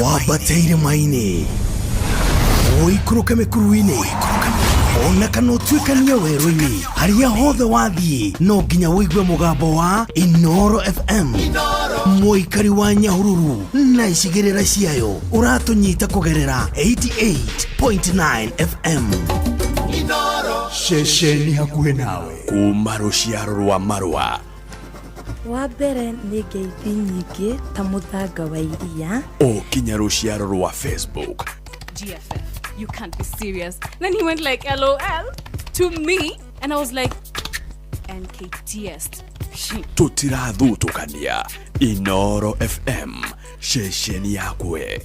Wabateire maini oikuruke mekuruini ona kana utuikania werũ-inĩ harĩa hothe wathiĩ no nginya wĩigue mũgambo wa Inoro FM. Mũikari wa Nyahururu na icigĩrĩra ciayo ũratũnyita kũgerera 88.9 FM. Ceceni hakuhĩ nawe kuma rũciaro rwa Marua. Wambere nĩ ngeithi nyingĩ ta mũthanga wa iria. Kinya rũciaro rwa Facebook. GFF, you can't be serious. Then he went like LOL to me and I was like NKTS. Tutirathutukania. Inoro FM, ceceni yakwe.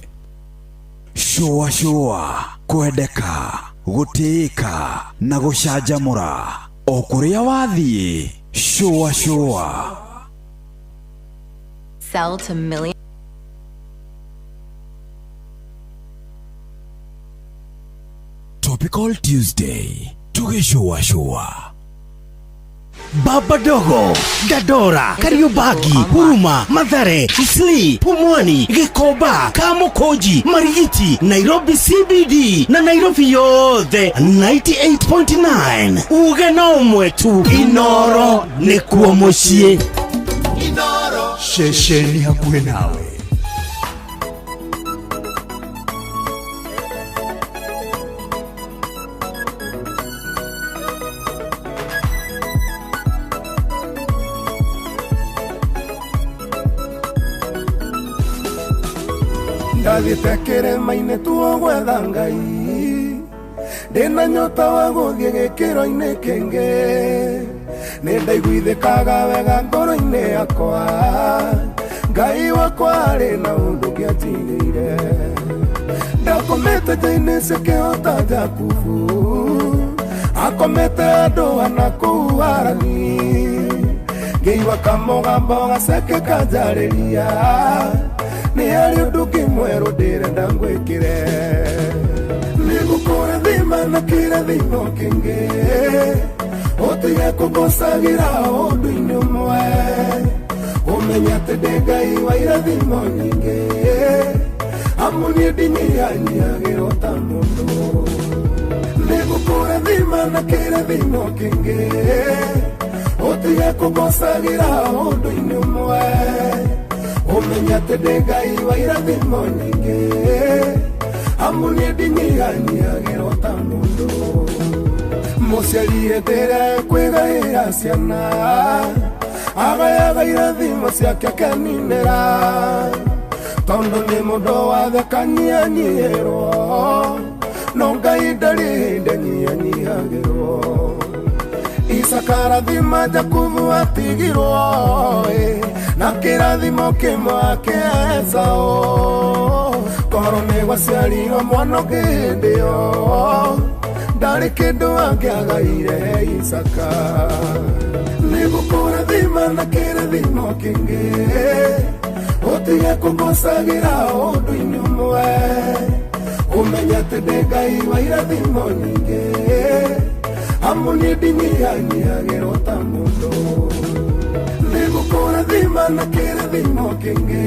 Shua kwendeka gũtĩĩka na gũcanjamũra o kũrĩa wathiĩ. Shua sell to millions. Topical Tuesday. Shua. Baba Dogo, Dadora, Kariobagi, Huruma, Mathare, Isli, Pumwani, Gikoba, Kamukoji, Marigiti, Nairobi CBD, na Nairobi yothe 98.9. Ugenomwe tu. Inoro nikuo muciĩ. Inoro ceceni hakuhĩ nawe. Ndathĩte kĩrĩma-inĩ tuogwetha Ngai, ndĩna nyota wa gũthiĩ gĩkĩro-inĩ kĩngĩ, nĩndaiguithĩkaga wega ngoro-inĩ yakwa, Ngai wakwa arĩ na ũndũ kĩanjigĩire. Ndakomete nja-inĩ cia kĩhota Jakubu, akomete andũ ana kũu Harani, ngĩigua kamũgambo gaceke kanjarĩria, nĩ harĩ ũndũ kĩmwerũ ndĩrenda ngwĩkĩre. Nĩngũkũrathima na kĩrathimo kĩngĩ, ũtige kũngocagĩra ũndũ-inĩ ũmwe, ũmenye atĩ ndĩ Ngai wa irathimo nyingĩ, amu niĩ ndinyihanyiagĩrwo ta mũndũ. Nĩngũkũrathima na kĩrathimo kĩngĩ, ũtige kũngocagĩra ũndũ-inĩ ũmwe, ũmenye atĩ ndĩ Ngai wa irathimo nyingĩ, amu niĩ ndinyihanyiagĩrwo ta mũndũ. Mũciari hĩndĩ ĩrĩa kwĩgaĩra ciana, agayaga irathimo ciake akaninĩra, tondũ nĩ mũndũ wothe kanyihanyiĩrwo, no Ngai ndarĩ hĩndĩ anyihanyiagĩrwo. Isaka arathima Jakubu atigirwo, na kĩrathimo kĩmwe akĩesaũ, korwo nĩ gwaciarirwo mwana ũngĩ hĩndĩ ĩyo, ndarĩ kĩndũ angĩagaire Isaka. Nĩngũkũrathima na kĩrathimo kĩngĩ, ũtige kũngocagĩra ũndũ-inĩ ũmwe, ũmenye atĩ ndĩ Ngai wa irathimo nyingĩ, amu niĩ ndinyihanyiagĩrwo ta mũndũ. Nĩngũkũrathima na kĩrathimo kĩngĩ,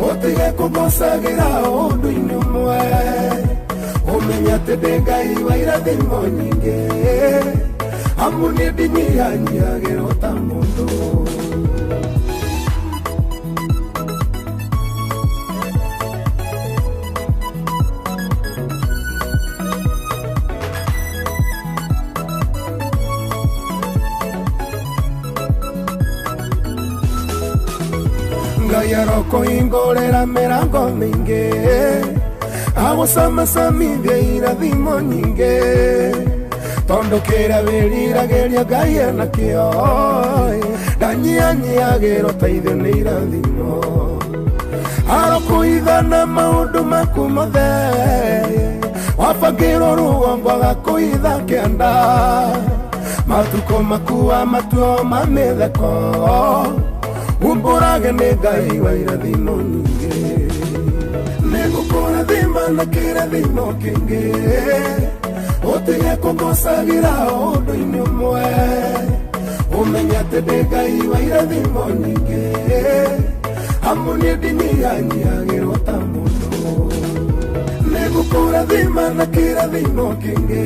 ũtige kũngocagĩra ũndũ-inĩ ũmwe, ũmenye atĩ ndĩ Ngai wa irathimo nyingĩ, amu niĩ ndinyihanyiagĩrwo ta mũndũ. Ngai arokũhingũrĩra mĩrango mĩingĩ, agũcamacamithia irathimo nyingĩ, tondũ kĩrĩa wĩriragĩria Ngai enakĩo, ndanyihanyiagĩrwo teithio nĩ irathimo. Arokũhithana maũndũ maku mothe, wabangĩrwo rũgongo agakũhitha kĩanda, matuko makuwa matuo mametheko umburage nĩ Ngai wa irathimo nyingĩ nĩgũkũrathima na kĩrathimo kĩngĩ ũtige kũngocagĩra ũndũ-inĩ ũmwe ũmenye atĩ ndĩ Ngai wa irathimo nyingĩ amu nĩ ndinyihanyiagĩrwo ta mũndũ nĩgũkũrathima na kĩrathimo kĩngĩ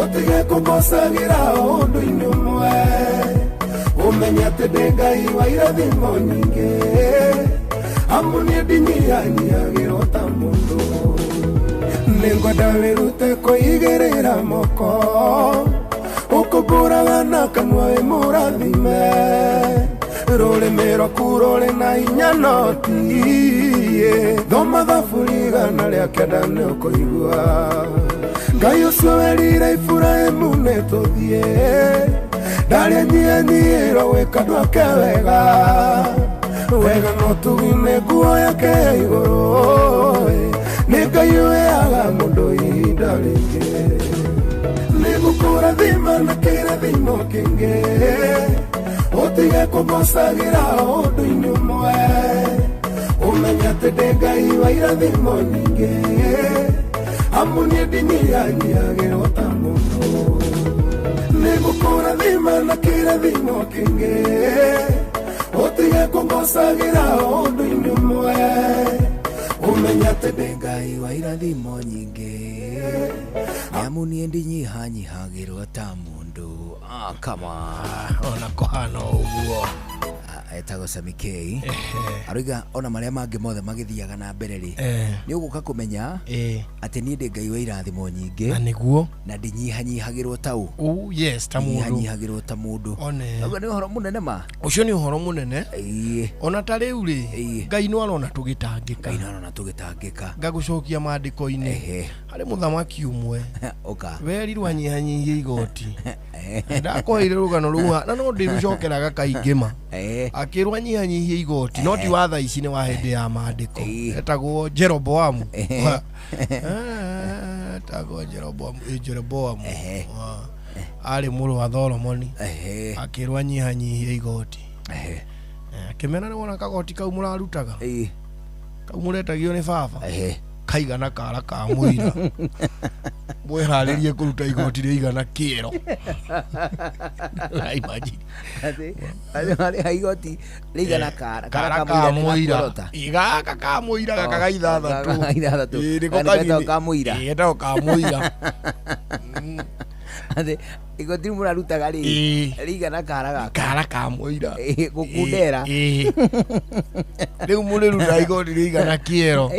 ũtige kũngocagĩra ũndũ-inĩ ũmwe ũmenye atĩ ndĩ Ngai wa irathimo nyingĩ amu nĩ ndinyihanyiagĩrwo ta mũndũ nĩngwenda wĩrute kũigĩrĩra moko ũkũmbũraga na kanua wĩ mũrathime rũrĩmĩ rwaku rũrĩ na hinya no ti thoma thabu rigana rĩa kenda nĩ ũkũigua Ngai ũcio werire Iburahĩmu nĩ tũthiĩ ndarĩa nyihanyiĩrwo gwĩka andũ ake wega no tugime nguo yake ya igũrũ nĩ Ngai ũheaga mũndũ ihinda rĩngĩ nĩgũkũrathima na kĩrathimo kĩngĩ ũtige kũngocagĩra ũndũ-inĩ ũmwe ũmenye atĩ ndĩ Ngai wa irathimo nyingĩ amu nĩ ndinyihanyiagĩrwo ta mũndũ nĩgũkũrathima na kĩrathimo kĩngĩ ũtige kũngocagĩra ũndũ-inĩ ũmwe ũmenye atĩ ndĩ Ngai wa irathimo nyingĩ amu nĩ ndinyihanyiagĩrwo ta mũndũ kama ona kũhana ũguo etagwo Sami K aroiga ona marĩa mangĩ mothe magĩthiaga na mbere rĩ nĩ ũgũka kũmenya atĩ niĩ ndĩ Ngai wa irathimo nyingĩ na nĩguo na ndinyihanyihagĩrwo ta ũ yes ta mũndũ ndinyihanyihagĩrwo ta mũndũ ũguo nĩ ũhoro mũnene ma ũcio nĩ ũhoro mũnene ona ta rĩu rĩ Ngai nĩ arona tũgĩtangĩka ngagũcokia maandĩko-inĩ harĩ mũthamaki ũmwe werirwo anyihanyihie igoti ndakoheire rũgano rũu na no ndĩrũcokeraga kaingĩ ma akĩrwo anyihanyihie igoti no ti wa thaa ici nĩ wa hĩndĩ ya maandĩko etagwo Jeroboamu Jeroboamu arĩ mũrũ wa Solomoni akĩrwo anyihanyihie igoti akĩmena nĩ wona kagoti kau mũrarutaga kau mũretagio nĩ baba kaigana kara ka mũira mwĩharĩrie kũruta igoti rĩigana kĩero imagine atĩ igoti rĩigana kara ka mũira igaka ka mũira gaka ga ithathatũ nĩko ka mũira getagwo ka mũira atĩ igoti mũrarutaga rĩigana kara ka mũira gũkundera rĩu mũrĩruta igoti rĩigana kĩero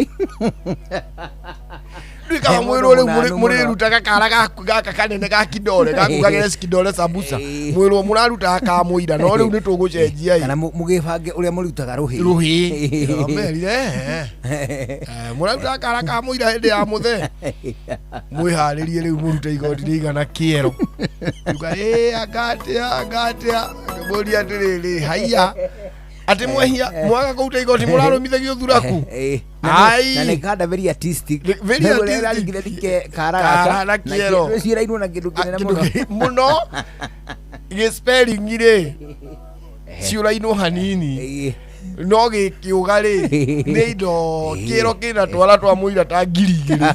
Rĩu mwĩrwo rĩu mũrĩrutaga kara gaka kanene ga kidole gakugagĩre kidole sambusa mwĩrwo mũraruta ka mũira no rĩu nĩ tũgũcenjia kana mũgĩbange ũrĩa mũrutaga rũhĩ mũraruta kara ka mũira hĩndĩ ya mũthee mwĩharĩrie rĩu mũrute igoti rĩigana kĩero uga agatia mũria atĩrĩrĩ haiya ati mwehia mwaga kũruta igoti mũrarũmithagio thuraku na nĩkanda very artistic kara na kĩero ciĩrainwo na kĩndũ kĩnene mũno gĩ-spelling rĩ ciũrainwo hanini no gĩkĩũga rĩ nĩ indo kĩero kĩna twara twa mũira ta ngiri igĩrĩ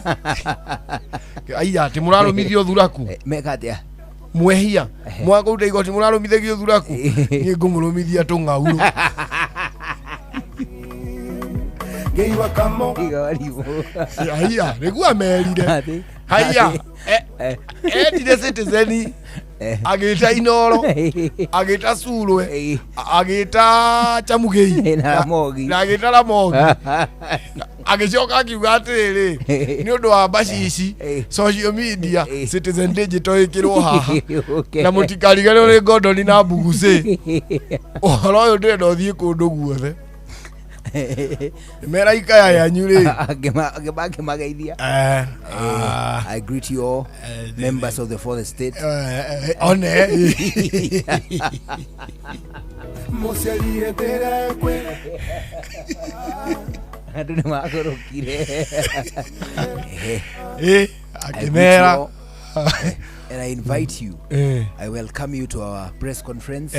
aiya atĩ mũrarũmithio thuraku meka atĩa mwehia mwaga kũruta igoti mũrarũmithagio thuraku niĩ ngũmũrũmithia tũng'aurũ ngeiwa kamo haiya nĩguo amerire haiya etire Citizen agĩta Inoro agĩta Sulwe agĩta Chamugei na agĩta Ramogi agĩcoka akiuga atĩrĩrĩ nĩ ũndũ wa mbacici social media Citizen Digital ĩkĩrwo haha na mũtikariganĩrwo nĩ Gordon na Mbugusĩ ũhoro ũyũ ndĩrenda ũthiĩ kũndũ guothe mera ikaya yanyu rĩ angĩmageithia I greet you all members of the fourth estate one mũciarire ndĩra kwe andũ nĩ magũrũkire akĩmera And I invite you. I welcome you to our press conference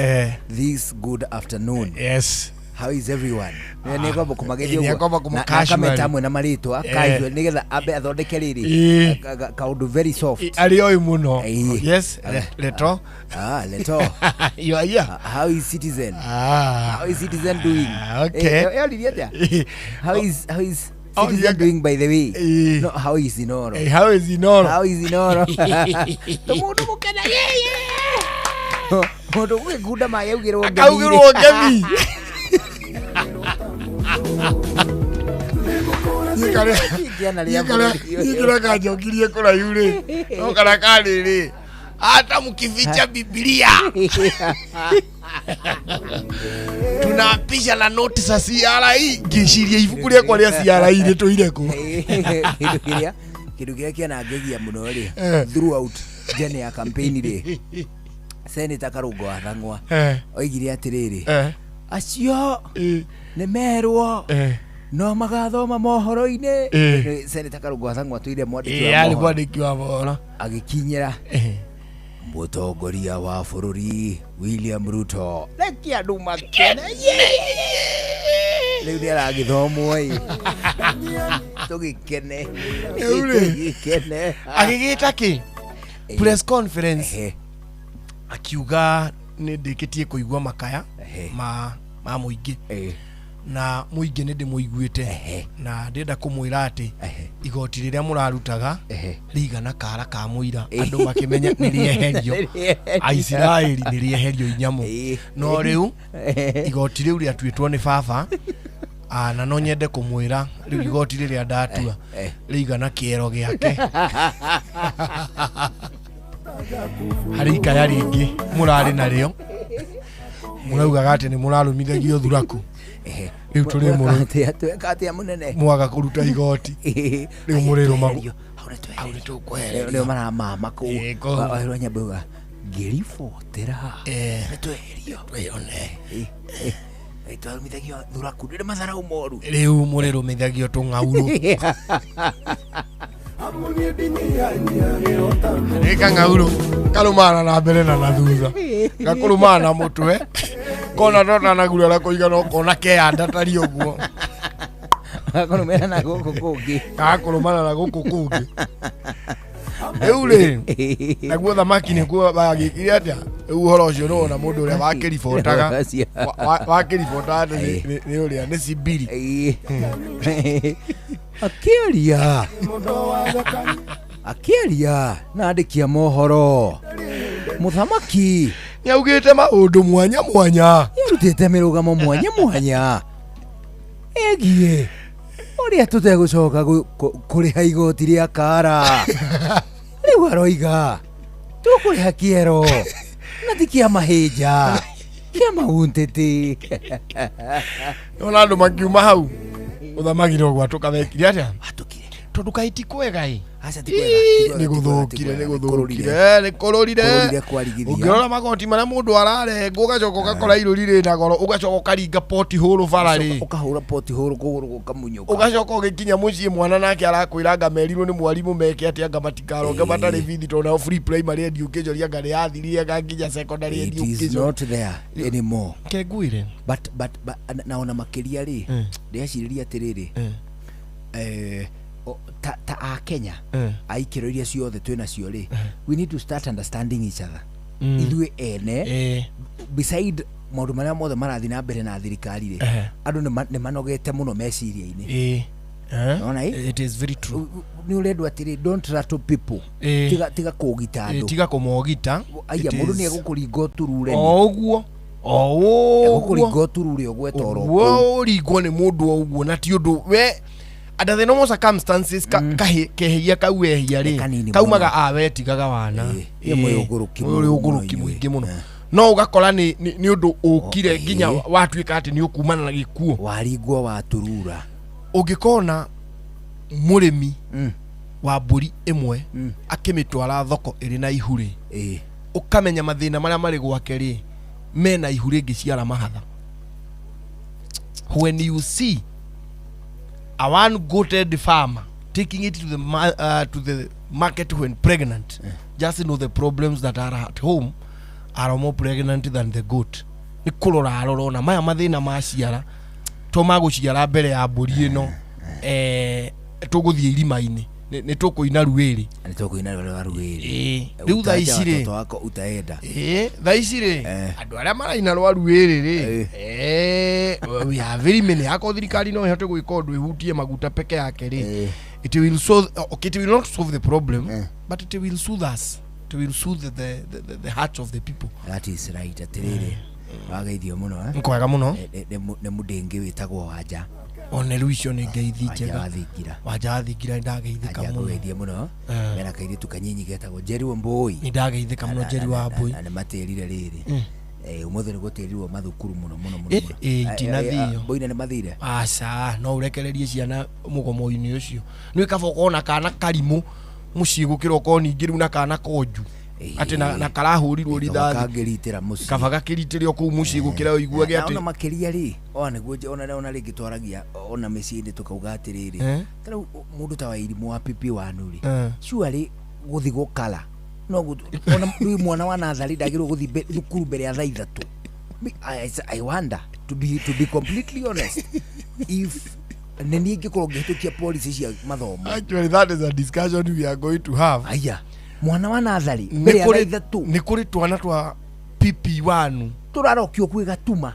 this good afternoon. Yes. How is everyone? Niko Nakametamu na marĩtwa casual nigetha ambe athondeke rĩrĩ kaundu very soft. Alioi muno. Yes. Leto. Leto. You are here. How is Citizen? How is Citizen doing? Okay. How is Citizen doing, by the way? No, how is Inoro? How is Inoro? How is Inoro? Mundu mukena mundu gukunda mayaugirwo ngemi. Akaugirwo ngemi. Nikara kajokirie kura yule. Okara kalele. Hata mkificha Biblia. Tunapisha na notice za CRI gishiria ibuku ria kwa ria CRI ri tuireko. Kidu kia na gegia muno ri throughout journey ya campaign ri. Senator Karungo Athang'wa oigire atiriri acio nĩ merwo no magathoma mohoro-inĩ. Senator Karungo Athang'wa tuire mwandĩki wa mohoro agĩkinyĩra mũtongoria wa bũrũri William Ruto reke andũ makene rĩu nĩ aragĩthomwo tũgĩkene agĩgĩta kĩ press conference akiuga nĩ ndĩkĩtie kũigua makaya ma mũingĩ na mũingĩ nĩ ndĩmũiguĩte na ndĩrenda kũmwĩra atĩ igoti rĩrĩa mũrarutaga rĩigana kara ka mũira andũ makĩmenya nĩ rĩeherio Aisiraeli nĩ rĩeherio inyamũ no rĩu igoti rĩu rĩatuĩtwo nĩ baba na no nyende kũmwĩra rĩu igoti rĩrĩa ndatua rĩigana kĩero gĩake hari ikaya rĩngĩ mũrarĩ narĩo mũraugaga atĩ nĩ mũrarũmithagio thuraku rĩu tũrĩ mũrũ mwaga kũruta igoti rĩu mũrĩrũmagu hau nĩ tũkwehererio nĩo maramama kũu ahĩrwo nyambauga ngĩribotera nĩtweherio twĩone twarũmithagio thuraku nĩ matharau moru rĩu mũrĩrũmithagio tũng'aurũ Nika ng'aurũ karũmana na mbere na thutha gakũrũmana na mũtwe kona tota na gura la kũigana ũkona kĩanda tari ũguo gakũrũmana na gũkũ kũngĩ rĩu rĩ naguo thamaki nĩkuo bagĩkire atĩa rĩu ũhoro ũcio no na mũndũ ũrĩa wakĩribotaga nĩ ũrĩa nĩ Sibiri akĩaria na andĩki a mohoro mũthamaki nĩaugĩte maũndũ mwanya mwanya nĩarutĩte mĩrũgamo mwanya mwanya ĩgiĩ ũrĩa tũtegũcoka kũrĩha igoti rĩa kara rĩu aroiga tũkũrĩha kĩero na ti kĩa mahĩnja kĩa mauntĩtĩ ona andũ makiuma hau ũthamagire ũgwa tũkabekire atĩa tondũ kaiti kwega nĩ gũthũkire ũngĩrora magoti marĩa mũndũ ararengwo ũgacoka ũgakora irũri rĩna goro ũgacoka ũkaringa potihũrũ bara ũkahũra potihũrũ kũgũrũ gũkamunyũka ũgacoka ũgĩkinya mũciĩ mwana nake arakwĩra anga merirwo nĩ mwarimũ meke atĩ anga matikaronge matarĩ bithi tondũ free primary education anga nĩ yathirire anga nginya secondary education. It is not there anymore. Kengwire but naona makĩria rĩ ndĩreciria atĩrĩrĩ ta a Kenya aikĩro iria ciothe twĩnacio rĩ we need to start understanding each other ithuĩ ene beside maũndũ marĩa mothe marathiĩ na mbere na thirikari rĩ andũ nĩ manogete mũno meciria-inĩ it is very true nĩ ũrendwo atĩrĩ don't rattle people tiga kũgita andũ tiga kũmogita aya mũndũ nĩ egũkũringa ũturure ũguo egũkũringa ũturure ũgweta oro ũringwo nĩ mũndũ ũguo na ti ũndũ we under the normal circumstances kehia kauehia rĩ kaumaga awetigaga wana ũyũ ũgũrũki mũingĩ mũno no ugakora nĩ ũndũ ũkire nginya watuĩka atĩ nĩ ũkumana na gĩkuo waringwo waturura ũngĩkona mũrĩmi wa mbũri ĩmwe akĩmĩtwara thoko ĩrĩ na ihurĩ ũkamenya mathĩna marĩa marĩ gwake rĩ mena ihurĩ ngĩciara mahatha. When you see a one-goated farmer taking it to the market when pregnant. Just know the problems that are at home are more pregnant than the goat. Ni kulora arorona maya mathina maciara to maguciara mbere ya mburi ino tuguthie irima-ini ni tukuina ruiri riu tha ici ri tha ici ri andu aria maraina rwa ruiri ri we have very many ako thirikari no ihote gwika undu ihutie maguta peke yake ri it will solve it will not solve the problem but it will soothe us, it will soothe the hearts of the people. That is right. Atiriri wageithio muno nkwega muno ne mudenge witagwo Wanja one Lucio ni ngeithi njega Wanja athingira ndageithika muno ageithia muno mena kairi tukanyinyi getagwo Jerry Wambui ni ndageithika muno Jerry Wambui na matirire riri umothe ni gutirwo mathukuru muno itinathio boina ni mathire aca no urekererie ciana mugomo-ini ucio ni kaboko na kana karimu mucii gukira ko ningi riu na kana konju ati na karahurirwo rithathi kageritira mucii kabaga kiritirio ku mucii gukira iguage ati ona makiria ri ona guo ona ringi twaragia ona micii-ini tukauga atiriri tara mundu ta Wairimu wa pipi wanuri surely guthi gukala no ona mwana wa nathari ndagirwo guthi thukuru mbere ya thaa 3. I wonder to be completely honest if neni ngikorwo ngihitukia policy cia mathomo. Actually that is a discussion we are going to have. Aya mwana wa nathari mbere ya thaa 3 ni kuri twana twa PP1 turarokio kwi gatuma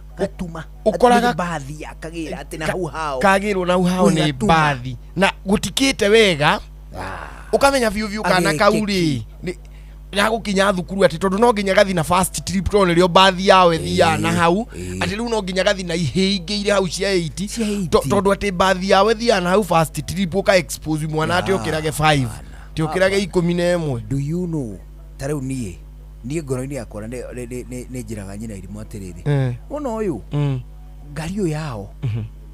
ukoraga bathi akagira ati na hau hao kagirwo na hau hao ni bathi na gutikite wega ukamenya viu kana kauri ya gukinya thukuru ati tondu no nginya gathi na fast trip to rio bathi yawe thia na hau ati riu no nginya gathi na ihingeire hau cia 8 tondu ati bathi yawe thia na hau fast trip uka expose mwana ati okirage 5 ti okirage 11. Do you know tarau nie ngoro-ini yakwa ne njiraga nyina Irimu atiriri ona uyu ngari yao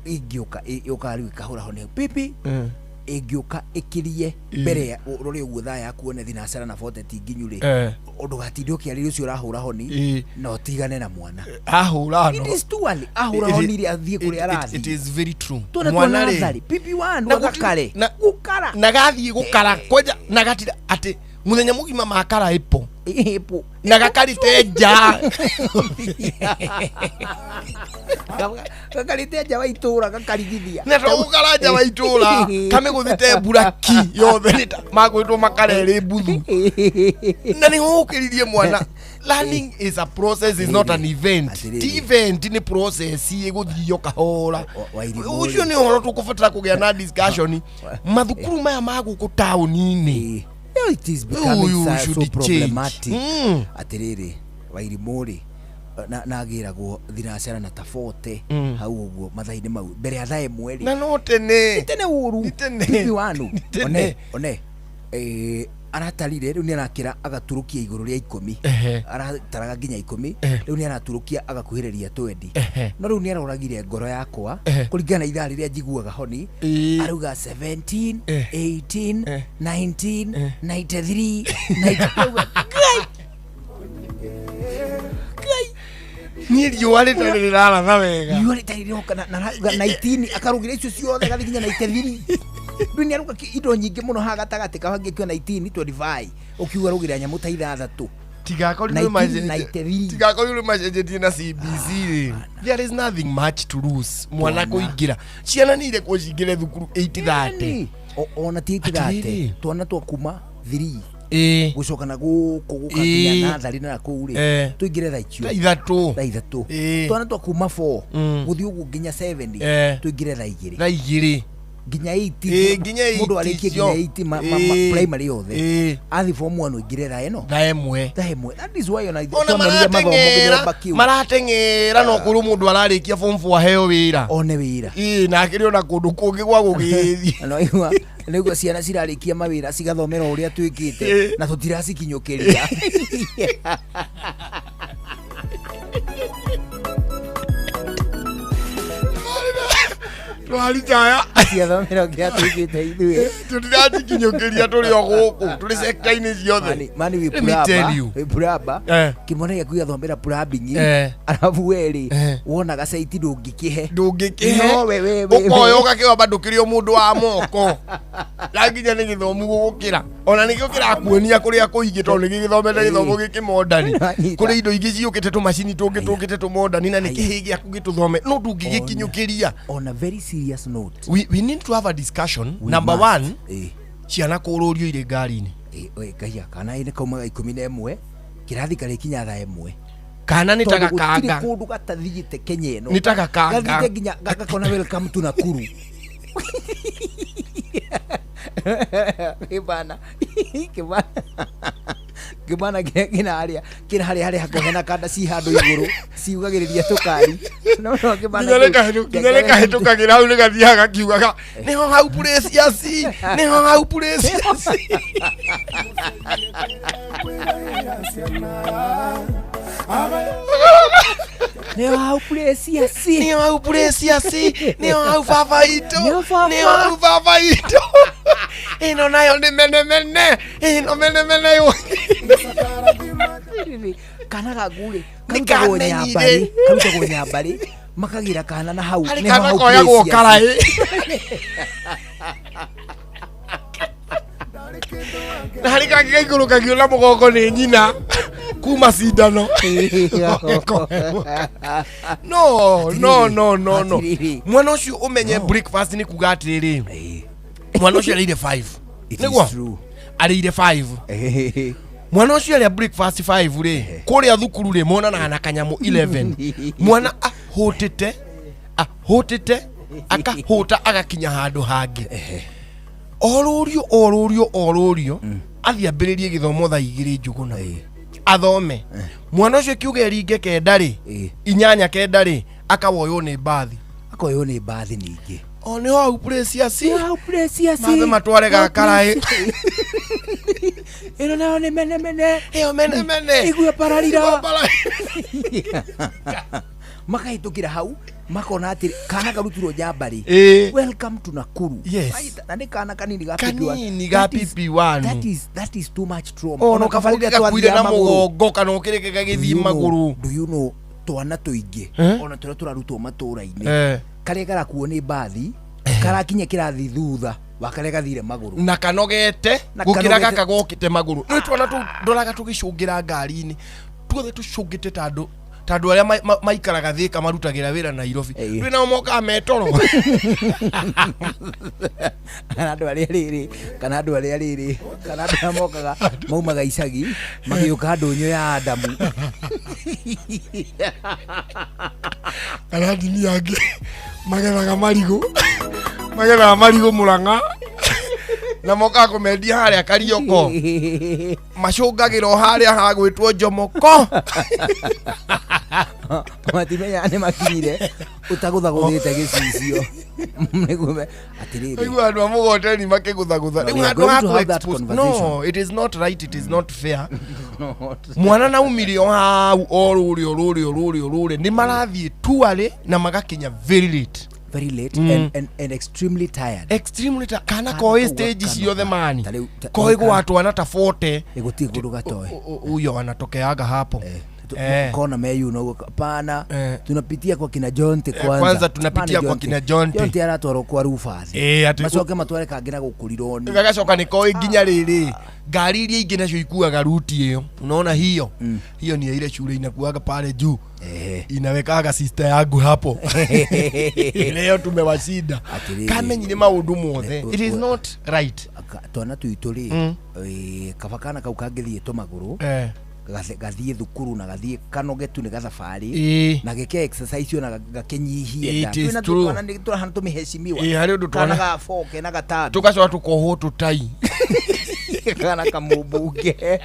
ingioka riu ikahura ho ne pipi ingioka ikirie mbere ya rori uguo thaa yaku one thinacara na 40 nginyuri undu gatinde ukiarire ucio urahura honi no tigane na mwana ahura no it is too early ahura honi ri athie kuri arathi. It is very true mwana ri pipi wandu gakare gukara na gathie gukara koja na gatira ati muthenya mugima makara ipo na gakarite nja gakarite nja wa itura gakarigithia na tugukara nja wa itura kame guthite buraki yothe nita magwitwo makarere buthu na ni gukiririe mwana. Learning is a process, is not an event. Event ni process iguthio kahora ucio ni horo tukubatara kugia na discussion mathukuru maya maguku tauni-ini. It is becoming so problematic. Atiriri Wairimu ri na agiragwo thinacara na ta 40 hau uguo mathaini mau mbere ya thaa 1 ri na no tene uru pipi wanu one aratarire riu ni arakira agaturukia iguru ria 10 arataraga nginya 10 riu ni araturukia agakuhiriria 20 no riu ni aroragire ngoro yakwa kuringana ithaa riria njiguaga honi aruga 17 18 19 93 90 ni riua ritarirara wega riua ritaririoka na 19 akarugire icio ciothe gathi nginya 93 riu ni aruga indo nyingi muno ha gatagati kahangi kio 19 25 ukiuga rugira nyamu ta 6 tigakorirwe macenjetie na CBC ri there is nothing much to lose mwana kuingira ciana ni ile kucingire thukuru 8:30 ona ti 8:30 twana twa kuma 3 gucoka na guku gukakinya nathari na kuu ri tuingire thaa icio thaa 3 twana twa kuma 4 guthi ugu nginya 7 tuingire thaa 2 nginya 8 mundu arikie nginya 8 primary yothe athi form 1 ingire thaa eno thaa 1 that is why ona thomaniria mathomo nginya bakiu maratengera no kuru mundu ararikia form 4 heo wira one wira na akiri ona kundu kungi gwa gugithi no igwa niguo ciana cirarikia mawira cigathomera uria twikite na tutiracikinyukiria twari jaya cia thomero kia tuigite ithuĩ tutirajikinyokeria turi o guku turi sector-ini ciothe mani we puraba kimone gĩaku gĩathomera plumbing arabu weri wona gacaiti ndũngĩkĩhe no wewe ukoyo ũgakĩoba ndũkĩrĩ mũndũ wa moko ranginya nĩ gĩthomu gũgũkĩra ona nĩkĩo kĩrakuonia kũrĩa kũigĩtwo nĩ gĩthomete gĩthomo gĩkĩ modern kũrĩ indo ingĩ ciũkĩte tũmacini tũngĩte tũmodern na nĩkĩhĩ gĩaku gĩtũthome no ndũngĩgĩkinyũkĩria. On a very serious note, we need to have a discussion. Number one, ciana kũrũrio irĩ ngari-inĩ. Gaiya kana ine kaumaga 11 kirathi kare kinya thaa 1 kana nĩ ta gakanga kũndũ gatathiĩte Kenya ĩno nĩ ta gakanga gathĩte nginya gakona welcome to Nakuru kibana kina harĩa hakohena kanda ci handũ igũrũ ciugagĩrĩria tũkari no kibana kinareka hetũkagĩra hau nĩ gathiaga kiugaga nĩho hau precious nĩho hau precious nĩho hau precious nĩho hau precious nĩho hau favorito nĩho hau favorito ĩno nayo nĩ mene ĩno mene yo kana gagure karutagwo nyambari makagira kana na hau nĩ hau kana koyagwo karaĩ na harĩ kangĩ gaikũrũkagio na mũgongo nĩ nyina kuma cindano no mwana ũcio ũmenye breakfast nĩ kuga atĩrĩrĩ mwana ũcio arĩire 5 nĩguo arĩire 5 mwana ũcio arĩa breakfast 5 rĩ kũrĩa thukuru rĩ monanaga na kanyamũ 11 mwana ahũtĩte akahũta agakinya handũ hangĩ orũrio athiĩ ambĩrĩrie gĩthomo thaa 2 njũgũna athome mwana ũcio kiuge ringe kenda rĩ 8 kenda rĩ akawoywo nĩ mbathi ningĩ o nĩ hau precious mabe matware gakaraĩ ĩno nayo nĩ mene ĩyo mene igwe pararira makahĩtũkĩra hau makona atĩ kana karutirwo nyambari welcome to Nakuru na nĩ kana kanini ga PP1 that is too much trauma ono kabarĩre gakuire na mũgongo kana ũkĩrĩke gagĩthiĩ magũrũ do you know twana tũingĩ ona tũrĩa tũrarutwo matũũra-inĩ karĩa karakuo nĩ mbathi karakinya kĩrathi thutha wakarĩa gathire magũrũ na kanogete gũkĩra gaka gokĩte magũrũ nĩ twana tũndoraga tũgĩcũngĩra ngari-inĩ tuothe tũcũngĩte tandũ arĩa maikaraga Thĩka marutagĩra wĩra Nairobi rĩu nao mokaga metoro kana andũ arĩa mokaga maumaga icagi magĩũka ndũnyũ ya Adamu kana ndini yangĩ magethaga marigũ Mũrang'a na mokaga kũmendia harĩa Karioko macũngagĩra o harĩa hagwĩtwo Njomoko matimenya nĩ makinyire ũtagũthagũthĩte gĩcicio nĩguo atĩrĩrĩ rĩu andũ a mũgoteni makĩgũthagũtha rĩu andũ ha expose no it is not right, it is not fair mwana na umire o hau o rũrĩ nĩ marathiĩ tuarĩ na magakinya very late and extremely tired kana koĩ stage ciothe mani koĩ gwatwana ta 40 gũtirĩ kũndũ gatoe huyo anatokeaga hapo kona meyu no pana tunapitia kwa kina Jonte kwanza tunapitia kwa kina Jonte aratwarwo kwa Rufus macoke matware kangira gũkũrirwo ni gagacoka nĩ koĩ nginya rĩrĩ ngari iria ingĩ nacio ikuaga ruti ĩyo unaona hiyo ni ile shule inakuaga pale juu inawekaga sister yangu hapo leo tumewashinda kamenyire maundu mothe it is not right twana tuituri kabakana kau kangĩthiĩ magũrũ gathiĩ thukuru na gathiĩ kanogetu nĩ gathabarĩ na gĩke exercise na gakenyihie nda twana nĩ tũrahana tũmĩhecimiwa harĩ ũndũ twana gaboke na gatabi tugacoka tukohwo tũtai kana kamũmbunge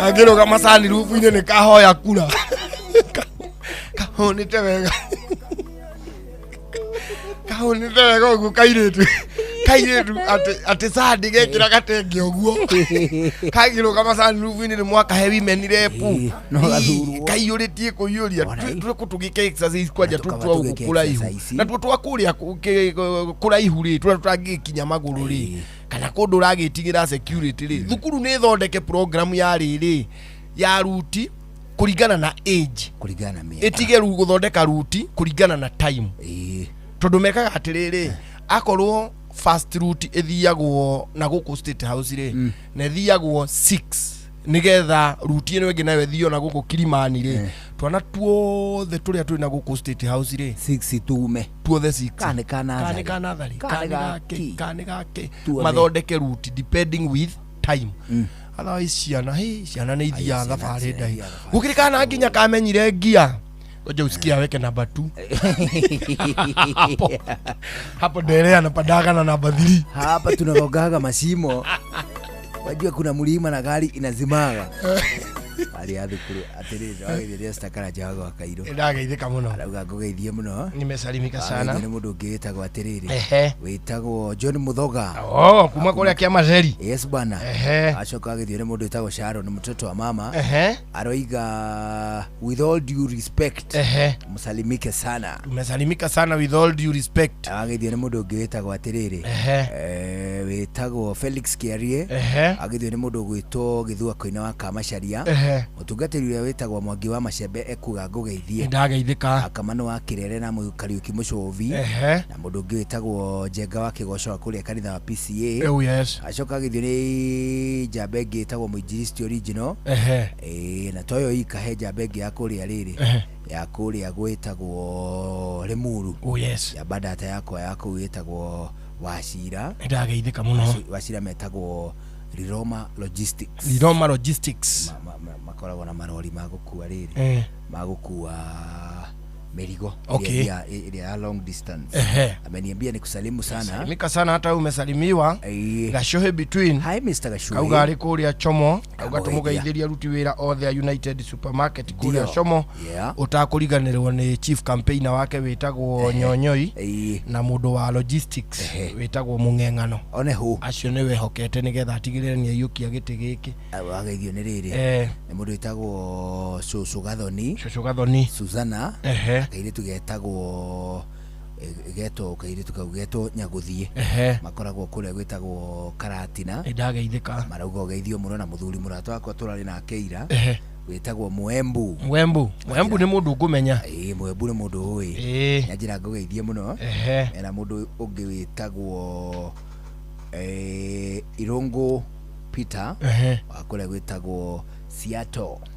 agĩrũga macani rubu-inĩ nĩ kahoya kura kahũnĩte wega ũguo kairĩtu kairetu ati sandi gekira gatenge uguo kagiro kama sunroof ni mwaka heavy men repu kaiyuritie kuyuria tukutugike exercise kwaja tutwa ukula ihu na tutwa kuria kula ihu ri tutagikinya maguru ri kana kundu ragitigira security ri thukuru ni thondeke program ya riri ya ruti kuringana na age kuringana na miaka etige guthondeka ruti kuringana na time tondu mekaga atiriri akorwo fast route ethiagwo na guku State House ri na ethiagwo 6 nigetha ruti eno ingi nayo ethio na guku Kilimani ri twana tuothe turia turi na guku State House ri 6 tume tuothe 6 kana kane gake mathondeke route depending with time otherwise ciana ni ithia thabari ndai gukirikana nginya kamenyire ngia oje usikia weke namba 2 hapo ndelea napadaga na namba 3 hapa tunarogaga mashimo wajua kuna mlima na gari inazimaga ali adukuru atereza wagithia stakara jago wakairo ndageithika muno arauga ngogeithie muno nimesalimika sana ni mundu ngitagwo atiriri witagwo John Muthoga kuma kuria kia Mazeri yes bwana acoka agithio ni mundu witagwo Sharon mtoto wa mama aroiga with all due respect musalimike sana umesalimika sana with all due respect agithio ni mundu ngitagwo atiriri witagwo Felix Kiarie agithio ni mundu gwitwo Githua Koina wa Kamasharia utungatiri uria witagwo Mwangi wa Macembe ekuga ngogeithie ndageithika akamano wa Kirere na Kariuki Mucovi na mundu ungi witagwo Njenga wa Kigoco wa kuria kanitha wa PCA acoka githio ni Njambe ngitagwo Muinjilisti original na toyo ikahe Njambe ya kuria riri ya kuria gwitagwo Limuru ya badata yako witagwo Wacira ndageithika muno Wacira metagwo Riroma Logistics makoragwo na marori magukua riri magukua merigo ya long distance ameniambia nikusalimu sana salimika sana hata umesalimiwa Gashohe between hi Mr. Gashohe auga ari kuria Chomo auga tumugeithiria ruti wira othe United Supermarket kuria Chomo utakuriganirwo ni chief campaigner wake witagwo Nyonyoi na mundu wa logistics witagwo Mung'eng'ano onehu acio niwe hokete nigetha atigirire ni ayukia giti giki ageithio ni riri ni mundu witagwo Shushu Gathoni Susana kairitu getagwo kairitu kaugetwo Nyaguthie makoragwo kuria gwitagwo Karatina ndageithika marauga ugeithio muno na muthuri murata wakwa turari na Keira witagwo Mwembu ni mundu ngumenya Mwembu ni mundu ui njira ngogeithie muno na mundu ungi witagwo Irungu Peter akuria gwitagwo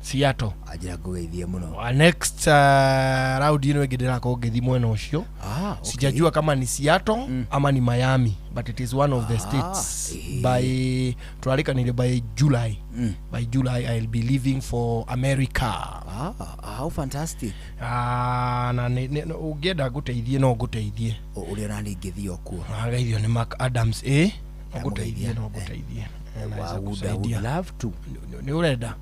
Seattle ajira ngogeithie muno next round ino ngidira ko ngithi mwena ucio sijajua kama ni Seattle ama ni Miami but it is one of the states by turalikanire by July I'll be leaving for America how fantastic na ungenda guteithie no guteithie uri nani ngithio kuo agaithio ni Mark Adams guteithie would love to ni urenda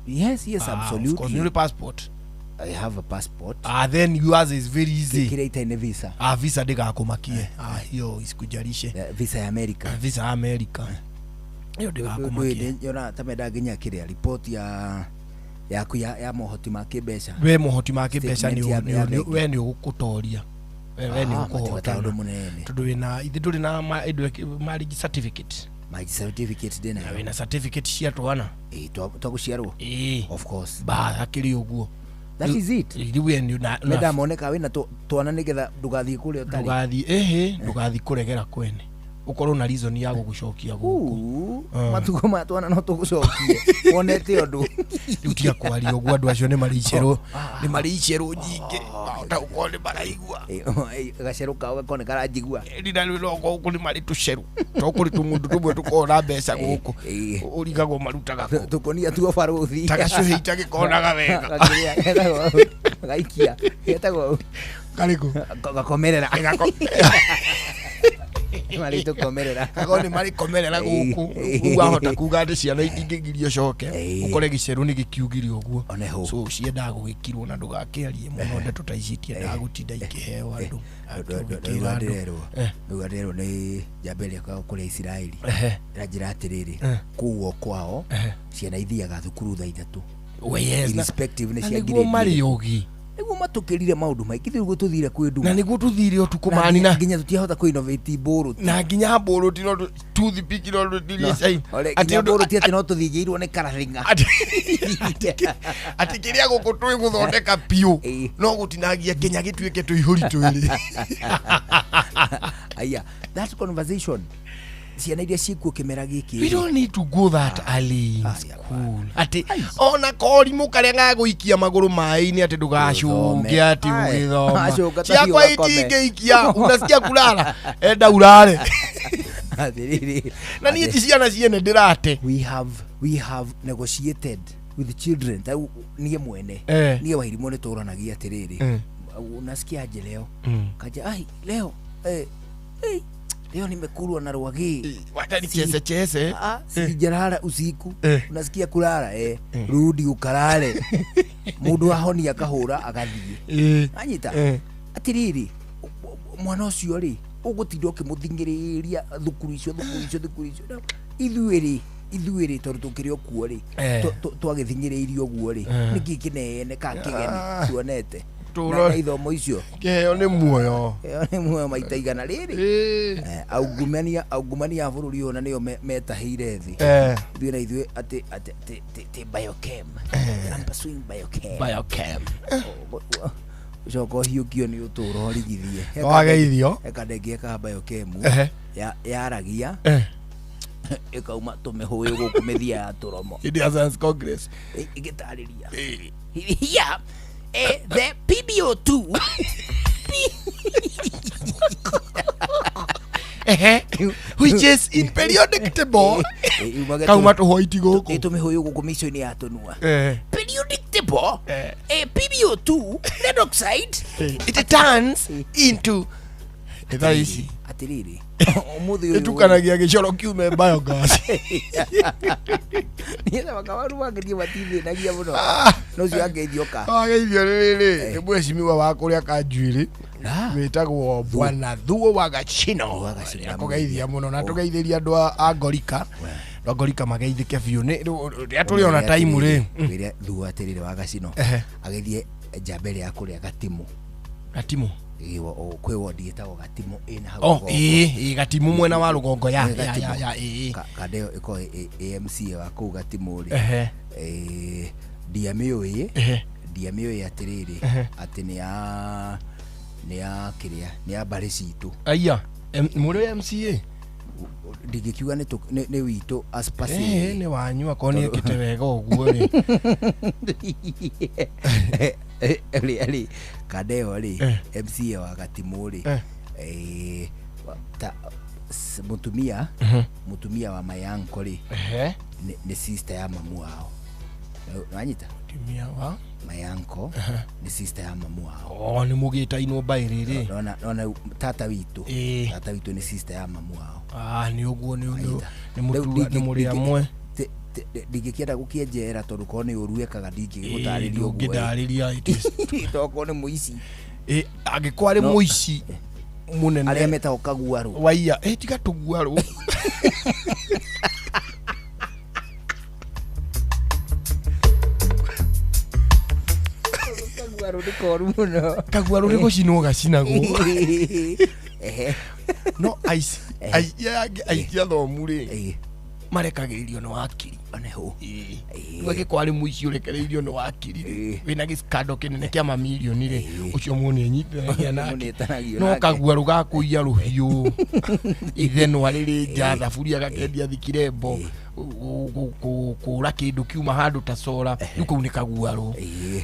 yes absolutely of course your passport I have a passport then yours is very easy kireta ine visa visa ndigakumakie hiyo isikujarishe visa ya America hiyo ndigakumakie yona tameda ginya kiria report ya mohoti makibesha we mohoti makibesha ni we ni ugukutoria we ni ukuhota tondu wina ithinduri na marriage certificate dena wina certificate cia twana twaguciarwo of course akiri uguo that is it riwe ni na ndamoneka wina twana nigetha ndugathie kuria utari ndugathie kuregera kwene ukorwo na reason ya gugucokia guku matugo matwana no tugucokie wonete undu utia kwari uguo andu acio ni maricerwo nyingi ta uko ni maraigua gaceruka ugakone karajigua ndina no guku ni mari tuceru to kuri tumundu tumwe tukona mbeca guku urigagwo marutaga tukonia tuo baruthi tagacuhe itagikonaga wega gaikia etagwo kariku gakomerera mari tukomerera ago ni mari komerera guku wahota kuga ati ciana ingĩgirio coke ukore giceru ni gikiugirio uguo so ciendaga gugikirwo na ndugakiarie muno ndeto ta ici tiendaga gutinda ikiheo andu ndugarero ni jambere kwa kule Israeli rajira atiriri kuwo kwao ciana ithiaga thukuru thaa 3 irrespective ni cia ngiri mari yogi niguo matukirire maundu maingi niguo tuthire kwindu na niguo tuthire utukumani na nginya tutiahota ku innovate boru na nginya boru tino toothpick no dirie sai ati boru ti ati no tuthigeirwo ni karathinga ati kiria guku twi guthondeka piu no gutinagia Kenya gituike tuihuri twiri aya that conversation ciana iria ciikuo kimera giki we don't need to go that early in school ati ona korimu karia ngaguikia maguru mai-ini ati ndugacunge ati ugithoma ciakwa itingeikia unasikia kulala enda ulale na niĩ ti ciana ciene ndirate we have negotiated with the children niĩ mwene niĩ Wairimu nĩ tũranagia atiriri unasikiaje leo kaja ai leo leo nimekulwa na rwagi wacha nicheze sijarara usiku unasikia kulala rudi ukalale mundu ahoni akahura agathie anyita atiriri mwana ucio ri ugutinda ukimuthingiria thukuru icio ithuiri tondu tukirio kuo ri twagithingiriirio guo ri niki kinene ka kigeni tuonete na ithomo icio keo ni muoyo maita igana riri augumania bururi ona niyo metahire thi thie na ithue ati biochem I'm pursuing biochem Joko hiukio ni uturo rigithie wageithio ekadegie ka biochem ya ragia ekauma tumehoyo gukumithia ya turomo India Science Congress igitariria yeah the PBO2 which is in periodic table kauma tuhoiti guku itumihoyo guku mission ya tunua periodic table PBO2 lead oxide it turns into edaisi atiriri etukanagia gicoro kiume biogas nienda wakawaru wagerie matinde nagia muno no cio ageithioka ageithio riri ni mweshimiwa wa kuria kanjuiri witagwo Bwana Thuo wa Gachino akugeithia muno na tugeithiria andu a Ngorika mageithike biu ni aturi ona time ri wiria Thuo atirire wa Gachino ageithie jambere ya kuria Gatimu kwe wodi etagwo Gatimu ina hau Gatimu mwena wa rugongo ya kadeo iko AMC wa ku Gatimu ri Diamio atiriri ati ni kiria ni ya bari citu aya muri MCA ndigikiuga ni witu aspasi ni wanyu akoni kite wega uguo ri kadeo ri MCA wa Gatimu ri mutumia wa mayanko ri ni sister ya mamu wao nanyita mutumia wa mayanko ni sister ya mamu wao ni mugita ino bairiri nona tata witu ni sister ya mamu wao ni uguo ni mutu ni muri amwe ndigikienda gukienjera tondu ko ni uruekaga ndingigutariria uguo ngidariria toko ni muici agikwari muici munene aria metagwo Kaguaru waiya tiga tuguaru Kaguaru ni gucinwo gacinagwo no ice ya thomu ri marekagiririo ni wakiri oneho weke kwari muici urekereirio ni wakiri wina giskado kinene kia mamilioni ri ucio muoni enyitanagia nake no Kaguaru gakuia ruhiu ithe no ariri nja thaburia gakendia thikirembo kura kindu kiuma handu ta sora riku ni Kaguaru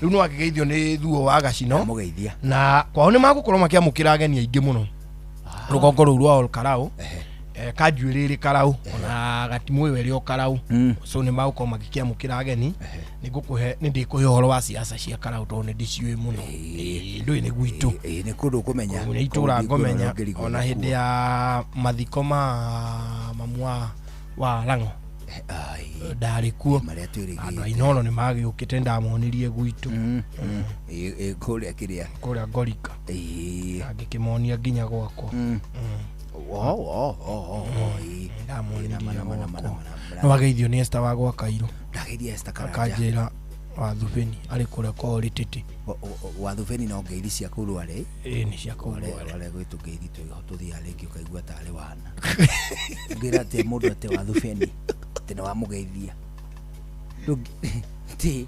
riu no ageithio ni Thuo wa Gachino na kwao ni magukorwo makiamukira ageni aingi muno rugongo ruu rwa Olkarau kanjuĩrĩrĩ karau ona gatimũ wĩrĩ o karau so nĩ magũkorwo magĩkĩamũkĩra ageni nĩ ndĩkũhe ũhoro wa ciaca cia karau tondũ nĩ ndĩciũĩ mũno ndũĩ nĩ gwitũ nĩ kũndũ kũmenya nĩ itũra ngũmenya ona hĩndĩ ya mathiko ma mamu wa Lang'o ndarĩ kuo andũ ainono nĩ magĩũkĩte ndamonirie gwitũ kũrĩa kĩrĩa kũrĩa Ngorika agĩkĩmonia nginya gwakwa Wageithio ni Esther wa gwa Kairo. Ndageithia Esther Karanja. Kanjira wa Thubeni ari kure kwa Rititi. Wa Thubeni no ngeithi cia kurware. Ni cia kurware. Wale gwitu ngeithi tuthi alengi ukaigua tare wana. Ngira te mundu ate wa Thubeni. Tena wa mugeithia. Ti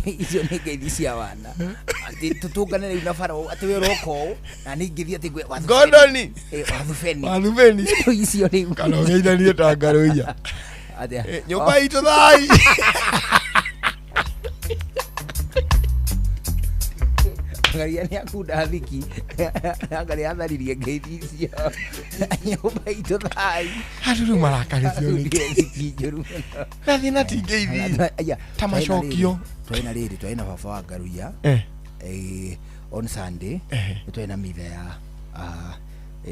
icio nĩ ngeithi cia wana. Ati tutungane na faro ati we roko na ni ngeithi ati wa Gordoni. Wa Thubeni. Wa Thubeni. Icio ni kana ngeithania ta ngaroia. Ati nyumba itu thai. Angalia ni akuda thiki. Angalia atharirie ngeithi cia nyumba itu thai. Haruru marakaricio ni thiki njuru. Nathi na ti ngeithi. Tamacokio. Twaina baba wa Ngaruia. On Sunday twaina mitha ya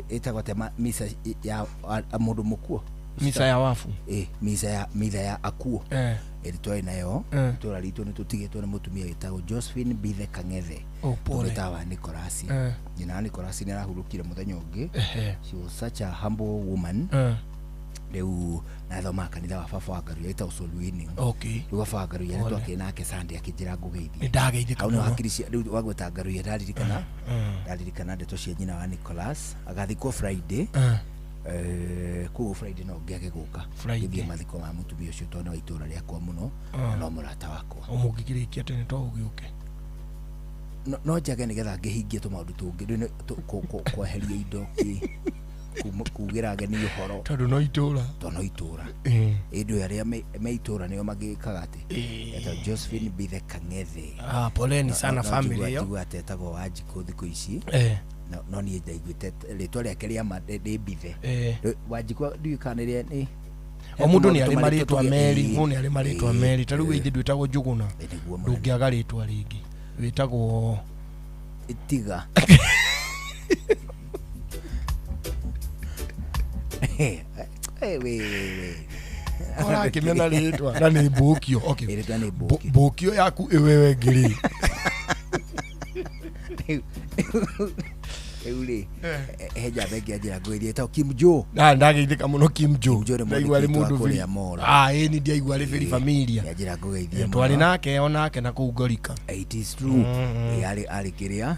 etagwo tema misa ya mundu mukuo. Misa ya wafu. Mitha ya akuo. Twaina yo tura ritu ni tutigitwo ni mutumia witagwo Josephine Bithe Kang'ethe. Witawa Nicholas. Nyina Nicholas ni arahurukire muthenya ungi. She was such a humble woman. Leu na thoma kanitha wa baba wa Ngaruia ita usoluini. Okay. Rwa baba Ngaruia ni twake nake Sunday akijira ngugeithia. Ndageithika muno. Akirisia riu wagweta Ngaruia ndaririkana ndeto cia nyina wa Nicholas agathikwo Friday. Ku Friday no ngiage guka. Githie mathiko ma mutumia ucio twana wa itura riakwa muno no murata wakwa. Umugikirikia tene to ugiuke. No njage nigetha ngihingie tumaundu tungi ndu kweheria indo kugira ageni uhoro tondu no itura indu aria me itura nio magikaga ati eta Josephine Bithe Kang'ethe. Poleni sana family yo atetagwo Wanjiku thiku ici no ni ndaiguite ritwa riake ria Made Bithe Wanjiku ndiukanire ni o mundu ni ari maritwa Meri ni ari maritwa Meri ta riu ithe ndwitagwo Njuguna ndungiaga ritwa ringi witagwo Itiga. Ora kimena ritwa na ni Bukio. Okay. Bukio yaku ewewe ngiri. Eule heja begi ajira gwiri eta Kim Jo. Ndageithika muno Kim Jo. Ndaigua ari mundu vili. Ni ndaigua ari vili familia. Ajira gwithia. Twari nake onake na ku Ngorika. It is true. Ali kiria.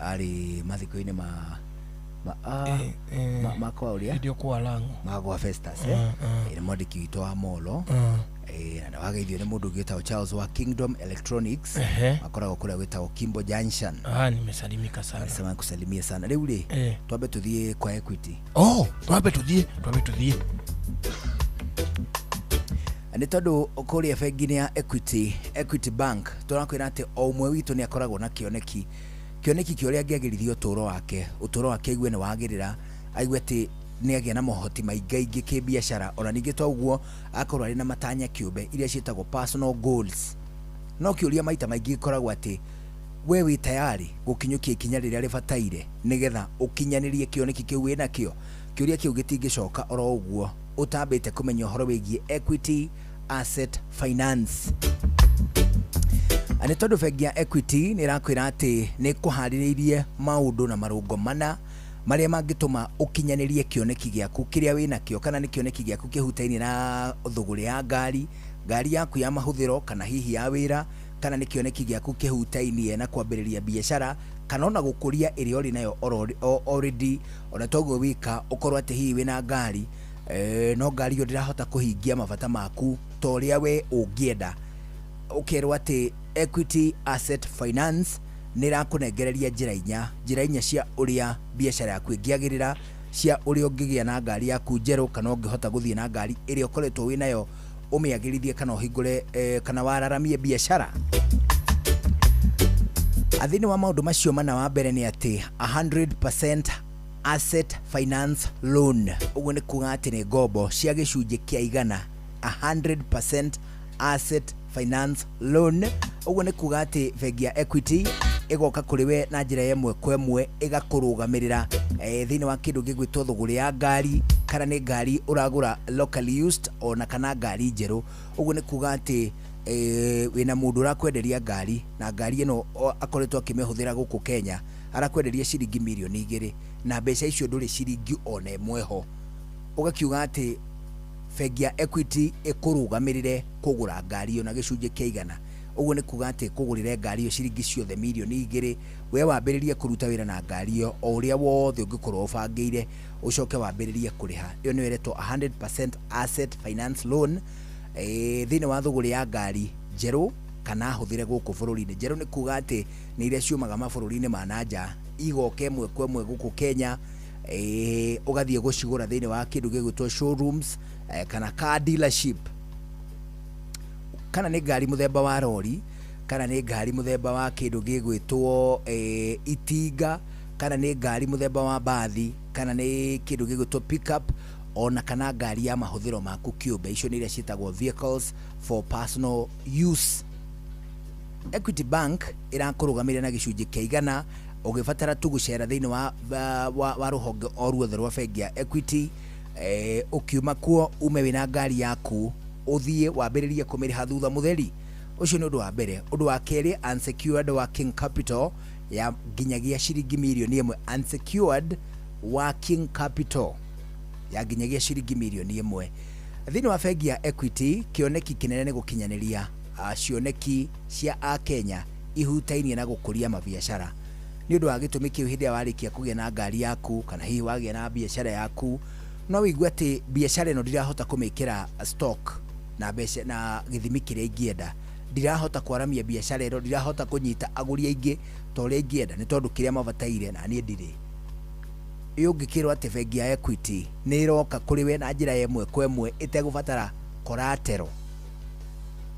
Ali mathiko-ini makwa uria ndio kwa Lang'o magwa Festus ina modiki witwa Molo na wageithio ni mundu gitao Charles wa Kingdom Electronics akoragwo kuria gwitao Kimbo Junction. Nimesalimika sana. Nasema kusalimia sana riu ri twambe tuthie kwa Equity. Twambe tuthie ani tondu kuria bengi ya Equity Bank turakwira ati o umwe witu ni akoragwo na kioneki kiuria ngiagirithio uturo wake igwe ni wagirira aigwe ati ni agia na mohoti maingaingi kibiashara ona ningi twaguo akorwo ari na matanya kiumbe iria cietagwo personal goals no kiuria maita maingi koragwo ati we wi tayari gukinyukia ikinya riria ribataire nigetha ukinyanirie kioneki kiu wina kio kiuria kiu gitingicoka oro uguo utambite kumenya horo wigie Equity Asset Finance. Ani tondu bengi ya Equity ni rakwira ati ni kuhaririirie maundu na marungo mana maria mangituma ukinyanirie kioneki giaku kiria wina kio kana ni kioneki giaku kihutaini na thuguri ya ngari yaku ya mahuthiro kana hihi ya wira kana ni kioneki giaku kihutaini na kwambiriria biashara kana ona gukuria iri ori nayo already ona togo wika ukorwo ati hihi wina ngari no ngari yo ndirahota kuhingia mabata maku toria we ungienda ukerwa ati Equity Asset Finance nira kunengereria njira inya cia uria biashara yaku ingiagirira cia uria ungigia na ngari yaku njeru kana ungihota guthie na ngari iria ukoretwo winayo umiagirithie kana uhingure kana wararamie biashara. Athini wa maundu macio mana wa mbere ni ati 100% asset finance loan. Uguo ni kuga ati ni ngombo cia gicunji kia igana 100% asset finance loan. Uguo ni kuga ati bengi ya Equity igoka kuri we na njira yemwe kwemwe igakurugamirira thiini wa kindu gigwitwo thuguri ya ngari, kana ni ngari uragura locally used ona kana ngari njeru. Uguo ni kuga ati wina mundu urakwenderia ngari na ngari ino akoretwo akimihuthira guku Kenya, arakwenderia ciringi milioni 2 na mbeca icio nduri ciringi ona imwe ho, ugakiuga ati bengi ya Equity ikurugamirire kugura ngari yo na gicunji kia igana. Uguo ni kuga ati kugurire ngari yo ciringi ciothe milioni 2, we wambiririe kuruta wira na ngari yo o uria wothe ungikorwo ubangire ucoke wambiririe kuriha. Iyo ni weretwo 100% asset finance loan thiini wa thuguri ya ngari njeru kana huthire guku bururi-ini. Njeru ni kuga ati ni iria ciumaga mabũrũri-inĩ ma nanja igoke mwe kwemwe guku Kenya, ugathie gucigura thiini wa kindu gigwitwo showrooms kana car dealership, kana ni ngari muthemba wa rori, kana ni ngari muthemba wa kindu gigwitwo itinga, kana ni ngari muthemba wa bathi, kana ni kindu gigwitwo pickup, ona kana ngari ya mahuthiro maku kiumbe. Icio ni iria cietagwo vehicles for personal use. Equity Bank irakurugamirira na gicunji kia igana. Ugibatara tu gucera thiini wa ruhonge o ruothe rwa bengi ya Equity, ukiuma kuo ume wina ngari yaku uthie wambiririe kumiriha thutha mutheri. Ucio ni undu wa mbere. Undu wa keri, unsecured working capital ya nginyagia ciringi milioni 1. Unsecured working capital ya nginyagia ciringi milioni 1 thiini wa bengi ya Equity. Kioneki kinene ni gukinyaniria cioneki cia a Kenya ihutainie na gukuria mabiashara. Ni undu wa gitumi kiu hindi ya warikia kugia na ngari yaku kana hihi wagia na biashara yaku, no wigue ati biashara ino ndirahota kumikira stock na mbeca na githimi kiria ingienda, ndirahota kwaramia biashara ino, ndirahota kunyita aguri aingi toria ingienda ni tondu kiria mabataire na nie ndiri. Iyo ngikirwa ati bengi ya Equity ni iroka kuri we na njira yemwe kwemwe itegubatara collateral,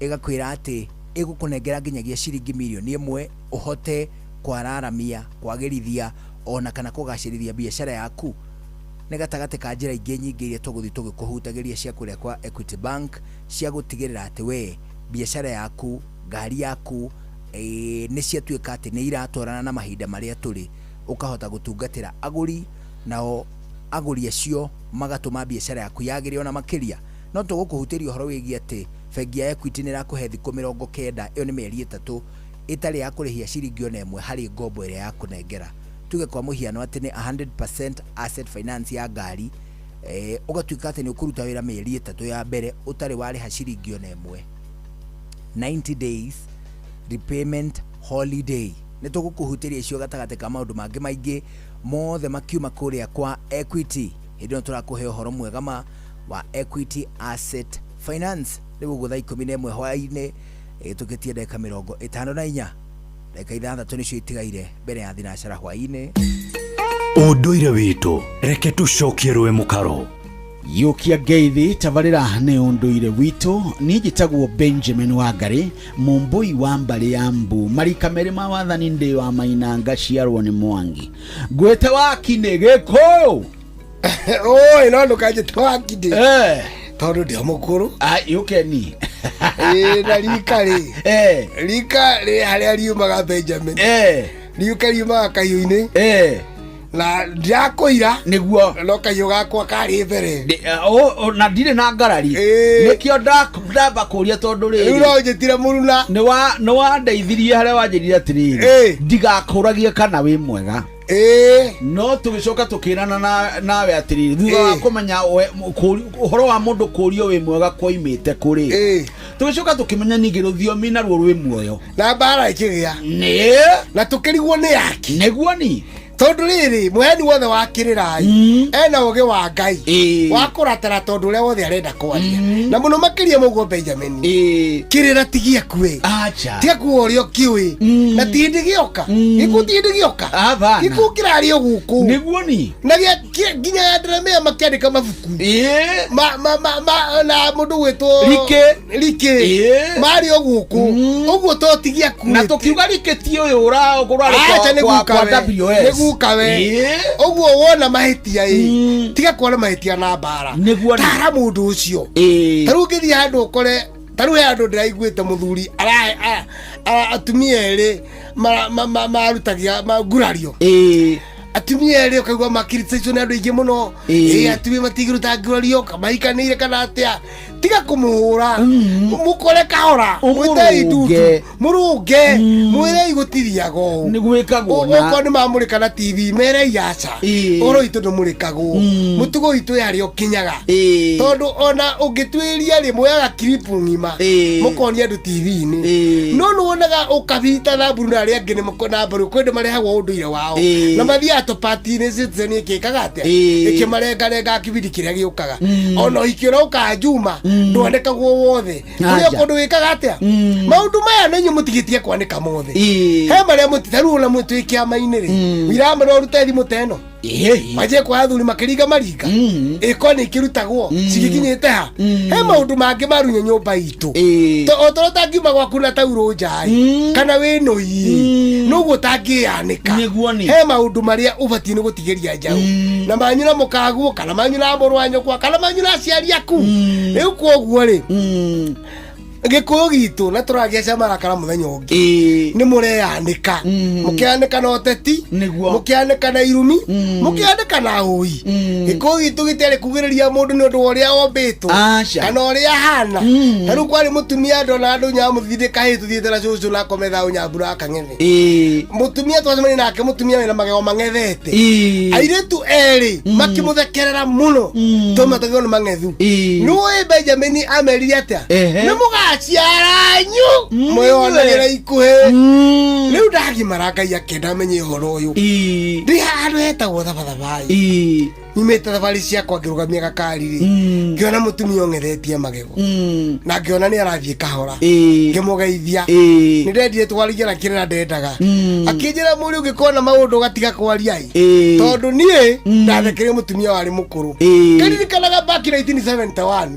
igakwira ati igukunengera nginyagia ciringi milioni 1 uhote kwararamia, kwagirithia ona kana kugacirithia biashara yaku. Ni gatagati ka njira ingi nyingi iria tuguthi tugikuhutagiria cia kuria kwa Equity Bank cia gutigirira ati we biashara yaku, ngari yaku ni ciatuika ati ni iratwarana na mahinda maria turi, ukahota gutungatira aguri nao aguri acio magatuma biashara yaku yagire ona makiria. No tugukuhutiria horo wigi ati bengi ya Equity ni rakuhe thiku 90, iyo ni mieri 3 itari ya kurihia ciringi ona 1 hari ngombo iria yakunengera. Tuge kwa muhiano ati ni 100% asset finance ya ngari, ugatuika ati ni ukuruta wira mieri 3 ya mbere utari wariha ciringi ona 1. 90 days repayment holiday ni tugukuhutiria icio gatagati ka maundu mangi maingi mothe makiuma kuria kwa Equity. Hindi no turakuhe uhoro mwega ma wa Equity asset finance. Riu gutha 11 hwaini tukitie ndeka 54 ndeka 6 nicio itigaire mbere ya thinacara hwaini. Unduire witu reke tucokie rwe mukaro yukia ngeithi tabarira ni unduire witu. Ni njitagwo Benjamin Wangari, mumbui wa mbari ya Mbu, marika meri ma wathani ndi wa Mainanga ciarwo ni Mwangi. Gwete waki ni giko oi no ndukaje twaki ndi tondu ndi mukuru yukeni na rika ri haria riumaga Benjamin rika riumaga kahiu-ini na ndiakoira niguo no kahiu gakwa kari mbere na ndire na ngarari nikio ndamba kuria tondu ri no njitire muruna ni wa ndeithirie haria wanjirire atiriri ndigakuragie kana wi mwega no tugicoka tukirana nawe atiriri thutha wa kumenya uhoro wa mundu kurio wi mwega koimite kuri tugicoka tukimenya ningi ruthiomi na ruo rwi muoyo na bara ikigia na tukirigwo ni yaki niguo ni tondu riri muheni wothe wakirirai ena ugi wa Ngai wa kuratara tondu ria wothe arenda kwaria na muno makiria mugo Benjamin kirira tigia kwe acha tiga kuorio kiwi na tindi gioka ikutindi gioka ikukirari oguku niguo ni na ginya ndremea makiandika mabuku na mundu wetwo like mari oguku uguo to tigia kwe na tukiuga like ti uyu ura kwa WS gukawe oguo wona mahitia tiga kuona mahitia na bara tara mundu ucio taru ngithi handu ukore taru handu ndiraiguite muthuri atumia eri marutagia magurario atumia eri ukaigua makiritio ni andu aingi muno atumia matigiruta ngurario kamahikanire kana atia tiga kumuhura mukore kahora mwite itutu murunge mwire igutiriago ni gwikagwo uko ni mamurika na TV mere yacha oro itu ndumurikagwo mutugo itu yari okinyaga tondu ona ungitwiria rimwe ya clipu ngima mukonia ndu TV ni no wonaga ukabita na buru na ria ngene mukona buru kwende marehagwo unduire wao na mathia to party ni citizen ikikaga atia ikimarenga kibidi kiria giukaga ona ikiro ukajuma ndwandikagwo wothe uria kundu wikaga atia maundu maya nenyu mutigitie kwanika mothe he maria mutitaru na mwitu ikiama-ini ri wirama no rute thimu teno maje kwa athuri makiriga maringa iko ni kirutagwo cigikinyite ha he maundu mangi marunye nyumba itu to otoro tangiuma gwaku na tauro njai kana we noi nuguo tangianika he maundu maria ubatie ni gutigiria njau na manyu na mukaguo kana manyu na morwanyo kwa kana manyu na ciari aku riu koguo ri gikuyu gitu na turagia camara kana muthenya ungi ni mureanika mukianika na oteti mukianika na irumi mukianika na hui gikuyu gitu gitari kugiriria mundu ni undu uria ombitwo kana uria hana taru kwari mutumia ndona andu nyamuthithie kahitu thiete na cucu na kometha unyambura akang'ethe mutumia twacemania nake mutumia wina magego mang'ethete airitu eri makimuthekerera muno tomatagio ni mang'ethu nui Benjamin amerire atia ni ciaranyu mwionagire ikuhe riu ndagimara Ngai akenda menye horo uyu ndi handu hetagwo thabathabai nimete thabari ciakwa ngirugamia gakari ri ngiona mutumia ong'ethetie magego na ngiona ni arathie kahora ngimugeithia ni ndendire twarigie na kirena ndendaga akinjira muri ungikona maundu gatiga kwaria tondu nie ndathekire mutumia wari mukuru kiririkanaga back 1971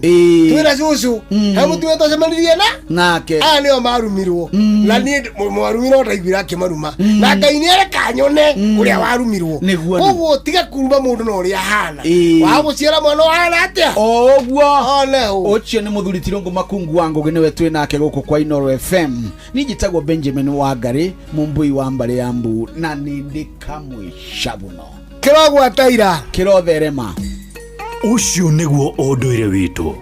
twira cucu he mutumia twacemanirie nake nio marumirwo na ni mwarumirwo ndaiguire akimaruma na Ngai ni areka nyone uria warumirwo koguo tiga kuruma mundu no uria hana wa guciara mwana hana atia oguo ucio ni muthuri Tirungu Makungu wangu gnewe twi nake guku kwa Inoro FM ni njitagwo Benjamin Wangari mumbui wa mbari ya mbu na ni ndikamwishabuno kirogwa taira kirotherema ucio niguo unduire witu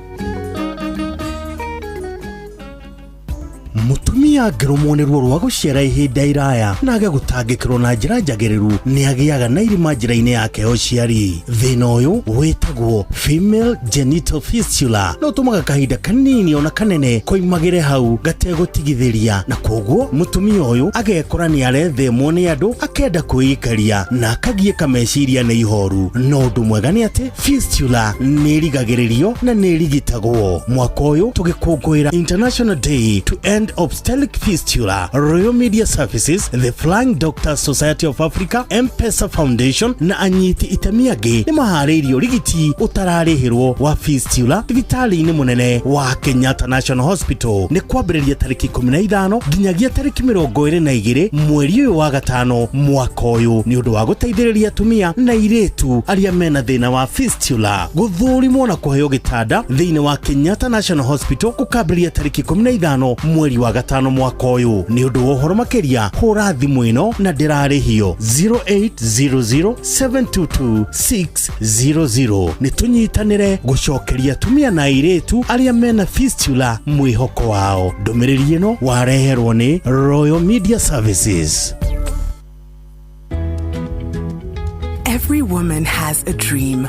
mutumia ngirumwo ni ruo rwa guciara ihinda iraya nage gutangikirwo na njira njagiriru ni agiaga na irima njira-ini yake uciari thina uyu witagwo female genital fistula no tumaga kahinda kanini ona kanene koimagire hau gategutigithiria na koguo mutumia uyu agekora ni arethemwo ni andu akenda kuikaria na akagieka meciria na ihoru no undu mwega ni ati fistula ni rigagiririo na ni rigitagwo mwaka uyu tugikungwira International Day to End Obstetric Fistula. Royal Media Services, the Flying Doctors Society of Africa, M-Pesa Foundation na anyiti itamiage ni maharirio rigiti utararihirwo wa fistula thibitari-ini munene wa Kenyatta National Hospital ni kwambiriria tariki 15 nginyagia tariki 22 mweri uyu wa gatano mwaka uyu ni undu wa guteithiriria atumia na iritu aria mena thina wa fistula guthurimwo na kuheo gitanda thiini wa Kenyatta National Hospital gukambiriria tariki 15 mweri wa gatano mwaka uyu ni undu wa uhoro makiria hura thimu ino na ndirarihio 0800722600 ni tunyitanire gucokeria atumia na iritu aria mena fistula mwihoko wao ndumiriri ino wareherwo ni Royal Media Services. Every woman has a dream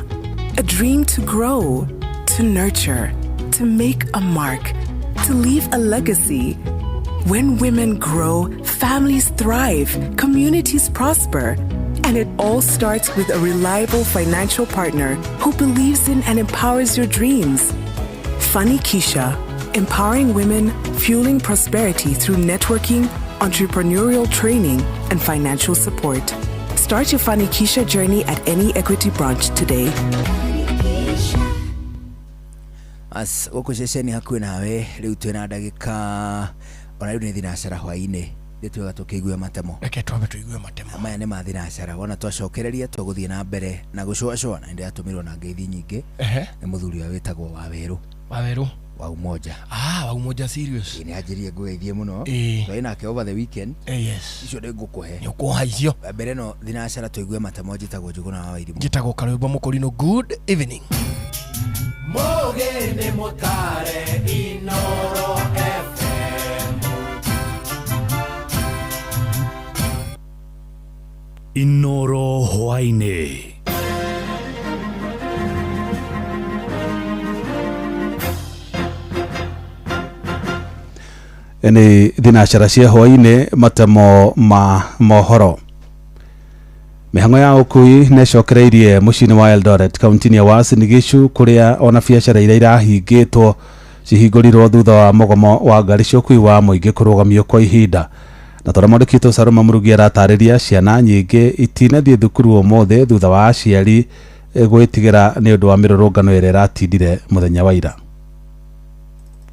to grow, to nurture, to make a mark, to leave a legacy. When women grow, families thrive, communities prosper, and it all starts with a reliable financial partner who believes in and empowers your dreams. Funny Keisha, empowering women, fueling prosperity through networking, entrepreneurial training, and financial support. Start your Funny Keisha journey at any Equity branch today. As goko ceceni hakuhi nawe riu twina ndagika ona riu ni thinacara hwaini Nditwega tukiigua matemo. Reke twambe tuigue matemo. Maya nĩ mathinacara wona twacokereria tũgũthiĩ na mbere na gũcũacũa na ndio atũmirwo na ngeithi nyingĩ. Nĩ mũthuri wa wĩtagwo Waweru. Wa Umoja. Wa Umoja serious. Ni ajirie ngũgeithie mũno. Twaĩ nake over the weekend. Yes. Icio nĩ ngũkũhe. Nĩũkũha icio. Mbere no thinacara tũigue matemo njĩtagwo Njũgũna wa Wairimũ. Njĩtagwo Karũimbo Mũkũrinũ. Good evening. Mogene Motare Inoro FM. Inoro hwainĩ. Nĩ thinacara cia hwainĩ matemo ma mohoro. Mĩhang'o ya ũkui nĩcokereirie mũciĩ-inĩ wa Eldoret kaunti-inĩ ya Uasin Gishu kũrĩa ona biacara iria irahingĩtwo cihingũrirwo thutha wa mũgomo wa ngari cia ũkui wa mũingĩ kũrũgamio kwa ihinda. Na tondũ mwandĩki Saloma Murugi aratarĩria ciana nyingĩ itinathiĩ thukuru ũmũthĩ thutha wa aciari gwĩtigĩra nĩ ũndũ wa mĩrũrũngano ĩrĩa ĩratindire mũthenya wa ira.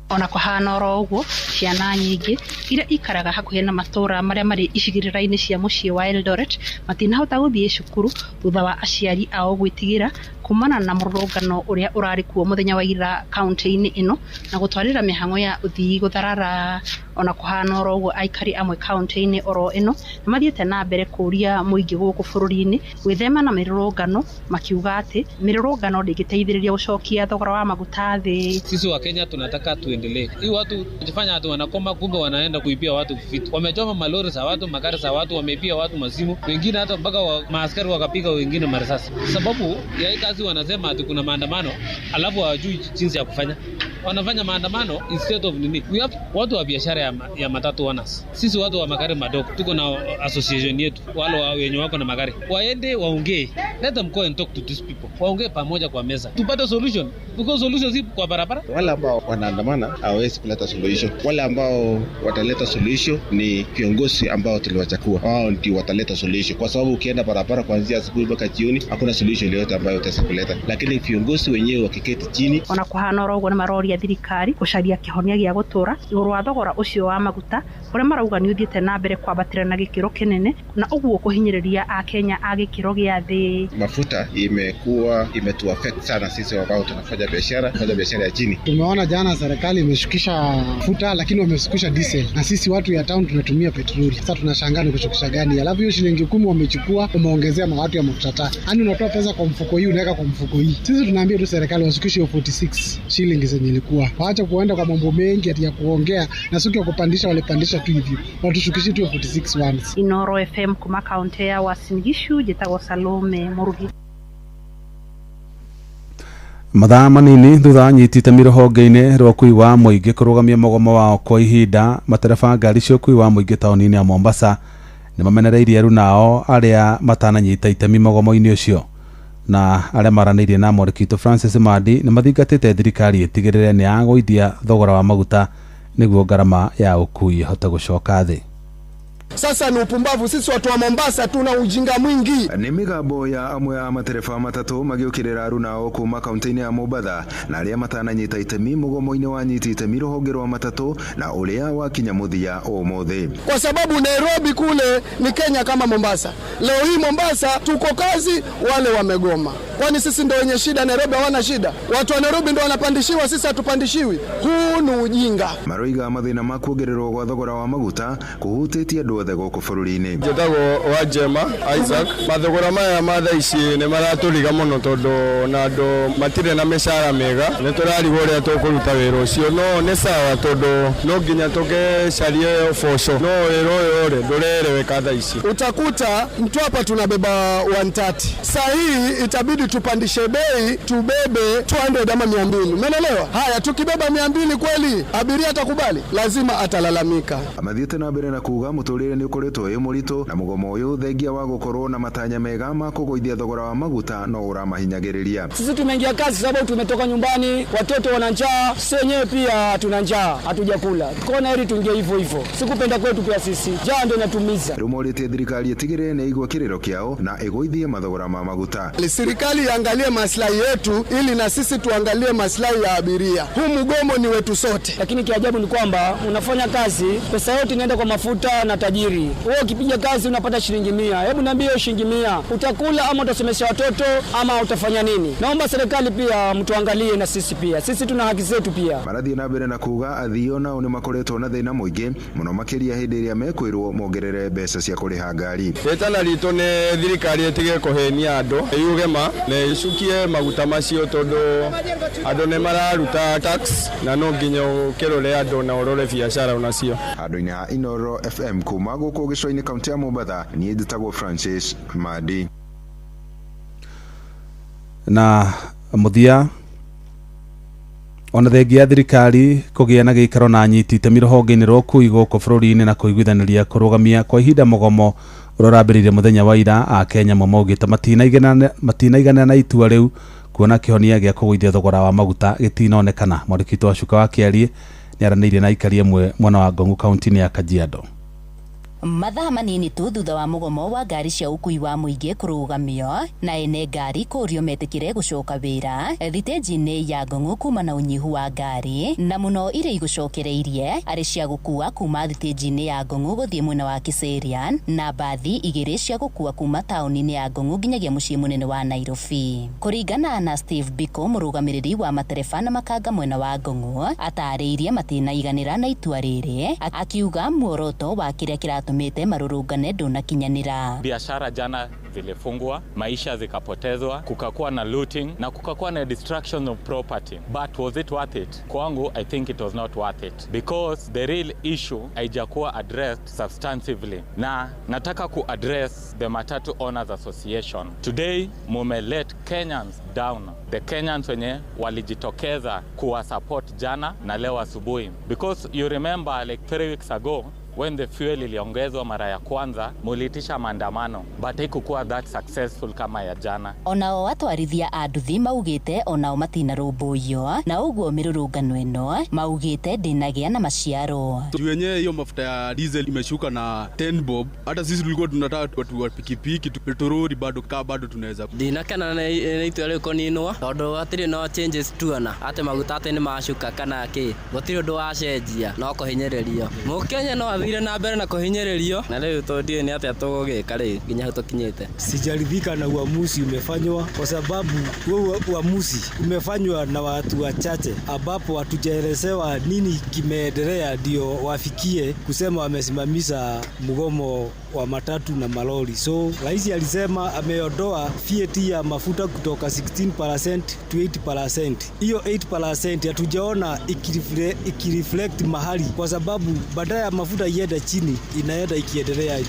Ona kũhana oro ũguo ciana nyingĩ iria ikaraga hakuhĩ na matũra marĩa marĩ icigĩrĩra-inĩ cia mũciĩ wa Eldoret matinahota gũthiĩ cukuru thutha wa aciari ao gwĩtigĩra kumana na mũrũrũngano ũrĩa ũrarĩ kuo mũthenya wa ira kaunti-inĩ ĩno na gũtwarĩra mĩhang'o ya ũthii gũtharara. Ona kũhana oro ũguo aikari amwe kaunti-inĩ oro ĩno nĩmathiĩte na mbere kũria mũingĩ gũkũ bũrũri-inĩ gwĩthema na mĩrũrũngano makiuga atĩ mĩrũrũngano ndĩngĩteithĩrĩria gũcokia thogora wa maguta thĩ. Sisi wa Kenya tunataka tuendelee. Hii watu kujifanya watu wanakoma, kumbe wanaenda kuibia watu vitu. Wamechoma malori za watu, magari za watu, wameibia watu masimu. Wengine hata mpaka maaskari wakapiga wengine marisasi. Sababu ya hii kazi wanasema ati kuna maandamano, alafu hawajui jinsi ya kufanya. Wanafanya maandamano instead of nini. We have watu wa biashara ya matatu owners. Sisi watu wa magari madogo tuko na association yetu. Wale wenye wako na magari waende waongee. Let them go and talk to these people. Waongee pamoja kwa meza. Tupate solution. Because solution si kwa barabara. Wale ambao wanaandamana hawezi kuleta solution. Wale ambao wataleta solution ni viongozi ambao tuliwachagua. Wao ndio wataleta solution. Kwa sababu ukienda barabara kuanzia asubuhi mpaka jioni hakuna solution yoyote ambayo utaweza kuleta. Lakini viongozi wenyewe wakiketi chini. Ona kũhana oro ũguo nĩ maroria thirikari gũcaria kĩhonia gĩa gũtũra igũrũ wa thogora ũcio wa maguta ũrĩa marauga nĩ ũthiĩte na mbere kwambatĩra na gĩkĩro kĩnene na ũguo kũhinyĩrĩria Akenya a gĩkĩro gĩa thĩ. Mafuta imetu affect sana sisi ambao tunafanya biashara ya chini. Tumeona jana serikali imeshukisha mafuta lakini wameshukisha diesel na sisi watu ya town tunatumia petroli. Sasa tunashangaa ni kushukisha gani? Alafu hiyo shilingi 10 wamechukua wameongezea watu ya mafuta. Yaani unatoa pesa kwa mfuko hii unaweka kwa mfuko hii. Sisi tunaambia tu serikali washukishe 46 shilingi zenye ilikuwa. Waacha kuenda kwa mambo mengi ati ya kuongea na siku ya kupandisha walipandisha tu hivyo. Watushukishie tu 46 once. Inoro FM kuma kaunti ya Uasin Gishu njĩtagwo Salome Murugi. Mathaa manini thutha anyitĩte rũhonge-inĩ rwa ũkui wa mũingĩ kũrũgamia mũgomo wao kwa ihinda, matereba ngari cia ũkui wa mũingĩ taũni-inĩ ya Mombasa nĩ mamenereirie rĩu nao arĩa matananyita itemi mũgomo-inĩ ũcio. Na arĩa maranĩirie na mwandĩki Francis Madi nĩ mathingatĩte thirikari ĩtigĩrĩre nĩ yagũithia thogora wa maguta nĩguo ngarama ya ũkui ĩhote gũcoka thĩ. Sasa ni upumbavu, sisi watu wa Mombasa tuna ujinga mwingi. Ni migambo ya amwe ya matereba matatu magiukirira runa kuma kaunti-inĩ ya Mombasa na arĩa matananyita itemi mũgomo-inĩ wa nyiti itemi rũhonge rwa matatu na ũrĩa wakinya mũthia ũmũthĩ. Kwa sababu Nairobi kule ni Kenya kama Mombasa. Leo hii Mombasa tuko kazi, wale wamegoma. Kwani sisi ndio wenye shida, Nairobi hawana shida? Watu wa Nairobi ndio wanapandishiwa, sisi hatupandishiwi. Huu ni ujinga. Maroiga mathĩna ma kuongererwo kwa thogora wa maguta kuhutĩtie andũ othe gũkũ bũrũri-inĩ. Njĩtagwo Wajema Isaac. Mathogora maya ma thaa ici nĩ maratũriga mũno tondũ na andũ matirĩ na mĩcara mĩega. Nĩ tũrarigwo ũrĩa tũkũruta wĩra ũcio, no nĩ sawa tondũ no nginya tũgĩcarie ũboco, no wĩra ũyũ ndũrereweka thaa ici. Utakuta mtu hapa tunabeba 130. Saa hii itabidi tupandishe bei, tubebe 200 ama 200. Umeelewa? Haya, tukibeba 200 kweli abiria atakubali? Lazima atalalamika. Amathiĩte na mbere na kuuga mũtũrĩre nĩ ũkoretwo wĩ mũritũ na mũgomo ũyũ thengia wa gũkorwo na matanya mega ma kũgũithia thogora wa maguta no ũramahinyagĩrĩria. Sisi tumeingia kazi sababu tumetoka nyumbani, watoto wana njaa, sisi wenyewe pia tuna njaa, hatujakula. Kona heri tuingie hivyo hivyo. Sikupenda kwetu pia sisi. Njaa ndio inatumiza. Rumorĩtie thirikari ĩtigĩrĩre nĩ igwa kĩrĩro kĩao na ĩgũithie mathogora ma maguta. Serikali iangalie maslahi yetu ili na sisi tuangalie maslahi ya abiria. Huu mgomo ni wetu sote. Lakini kiajabu ni kwamba unafanya kazi, pesa yote inaenda kwa mafuta na tajiri. Wewe ukipiga kazi unapata shilingi 100. Hebu niambie hiyo shilingi 100 utakula ama utasomesha watoto ama utafanya nini? Naomba serikali pia mtuangalie na sisi pia. Sisi tuna haki zetu pia. Marathi na mbere na kuga athio nao ni makoretwo na thina muingi muno makiria hindi iria mekwirwo mongerere mbeca cia kuriha ngari. Retana rito ne thirikari etige kuhenia andu yuge ma ne icukie maguta macio tondu andu ne mararuta tax na no nginya ukirore andu na urore biashara unacio. Andu-ini ha Inoro FM kuma guku gicoini kaunti ya Mombasa ni njitagwo Francis Madi. Na muthia ona thengia thirikari kugia na giikaro na nyiti itemi ruhonge-ini rwa ukui guku bururi-ini na kuiguithaniria kurugamia kwa ihinda mugomo urorambiririe muthenya wa ira a Kenya maugite matinaigana na itua riu kuona kihonia gia kugwithia thogora wa maguta gitinonekana. Mwandiki wa Shuka wa Kiarie ni aranirie na ikari imwe mwena wa Gongu kaunti-ini ya Kajiado. Mathaa manini tu thutha wa mugomo wa ngari cia ukui wa muingi kurugamio na ene ngari kurio metikire gucoka wira thiteji-ini ya Gongu kuma na unyihu wa ngari na muno ire igucokereirie ari cia gukua kuma thiteji-ini ya Gongu guthie mwena wa Kiserian na bathi igiri cia gukua kuma tauni-ini ya Gongu nginyagia mucii munene wa Nairobi. Kuringana na Steve Biko murugamiriri wa matereba na makanga mwena wa Gongu atariirie matinaiganira na itua riri akiuga muoroto wa kiria kiratumite marurungane ndunakinyanira. Biashara jana zilifungwa, maisha zikapotezwa, kukakuwa na looting na kukakuwa na destruction of property. But was it worth it? Kwangu, I think it was not worth it because the real issue haijakuwa addressed substantively. Na nataka address the Matatu Owners Association. Today mume let Kenyans down. The Kenyans wenye walijitokeza kuwa support jana na leo asubuhi. Because you remember like 3 weeks ago when the fuel iliongezwa mara ya kwanza mulitisha maandamano but haikuwa that successful kama ya jana. Onao atwarithia anduthi maugite onao matina rumbuyo na uguo mirurungano eno maugite ndinagia na maciaro. Wenyewe hiyo mafuta ya diesel imeshuka na 10 bob. Hata sisi tulikuwa tunataka watu wa pikipiki turudi bado tunaweza. Ndinakana na itua rĩu koninwa tondu atiri no changes tuona ate maguta ate ni mashuka kana ki gutiri undu wa cenjia no kuhinyererio mukenya no athire na mbere na kuhinyererio na leo tondie ni ate tugugika ri nginya tukinyite. Sijaridhika na uamuzi umefanywa kwa sababu huo uamuzi umefanywa na watu wachache ambapo hatujaelezewa nini kimeendelea ndio wafikie kusema wamesimamisha mgomo wa matatu na malori. So rais alisema ameondoa VAT ya mafuta kutoka 16% to 8%. Hiyo 8% hatujaona ikireflect mahali kwa sababu badala ya mafuta iende chini inaenda ikiendelea juu.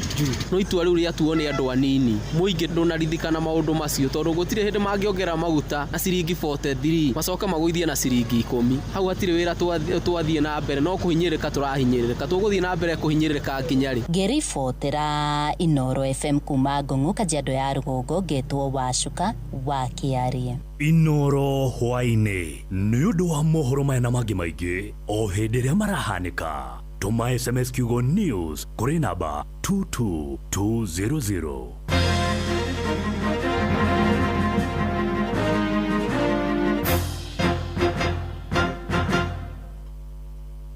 No itua riu riatuone andu anini muingi ndunarithika na maundu macio tondu gutire hindi mangiongera maguta na ciringi 43 macoka maguithie na ciringi 10. Hau atire wira twathie na mbere no kuhinyirika turahinyirika tuguthie na mbere kuhinyirika kinyari. Geri Fotera Inoro FM kuma Gongu Kajiado ya Rugongo getwo wa Shuka wa Kiarie. Inoro hwaine ni undu wa mohoro maya na mangi maingi o hindi ria marahanika. Tuma SMS kiugo news kuri namba 22200.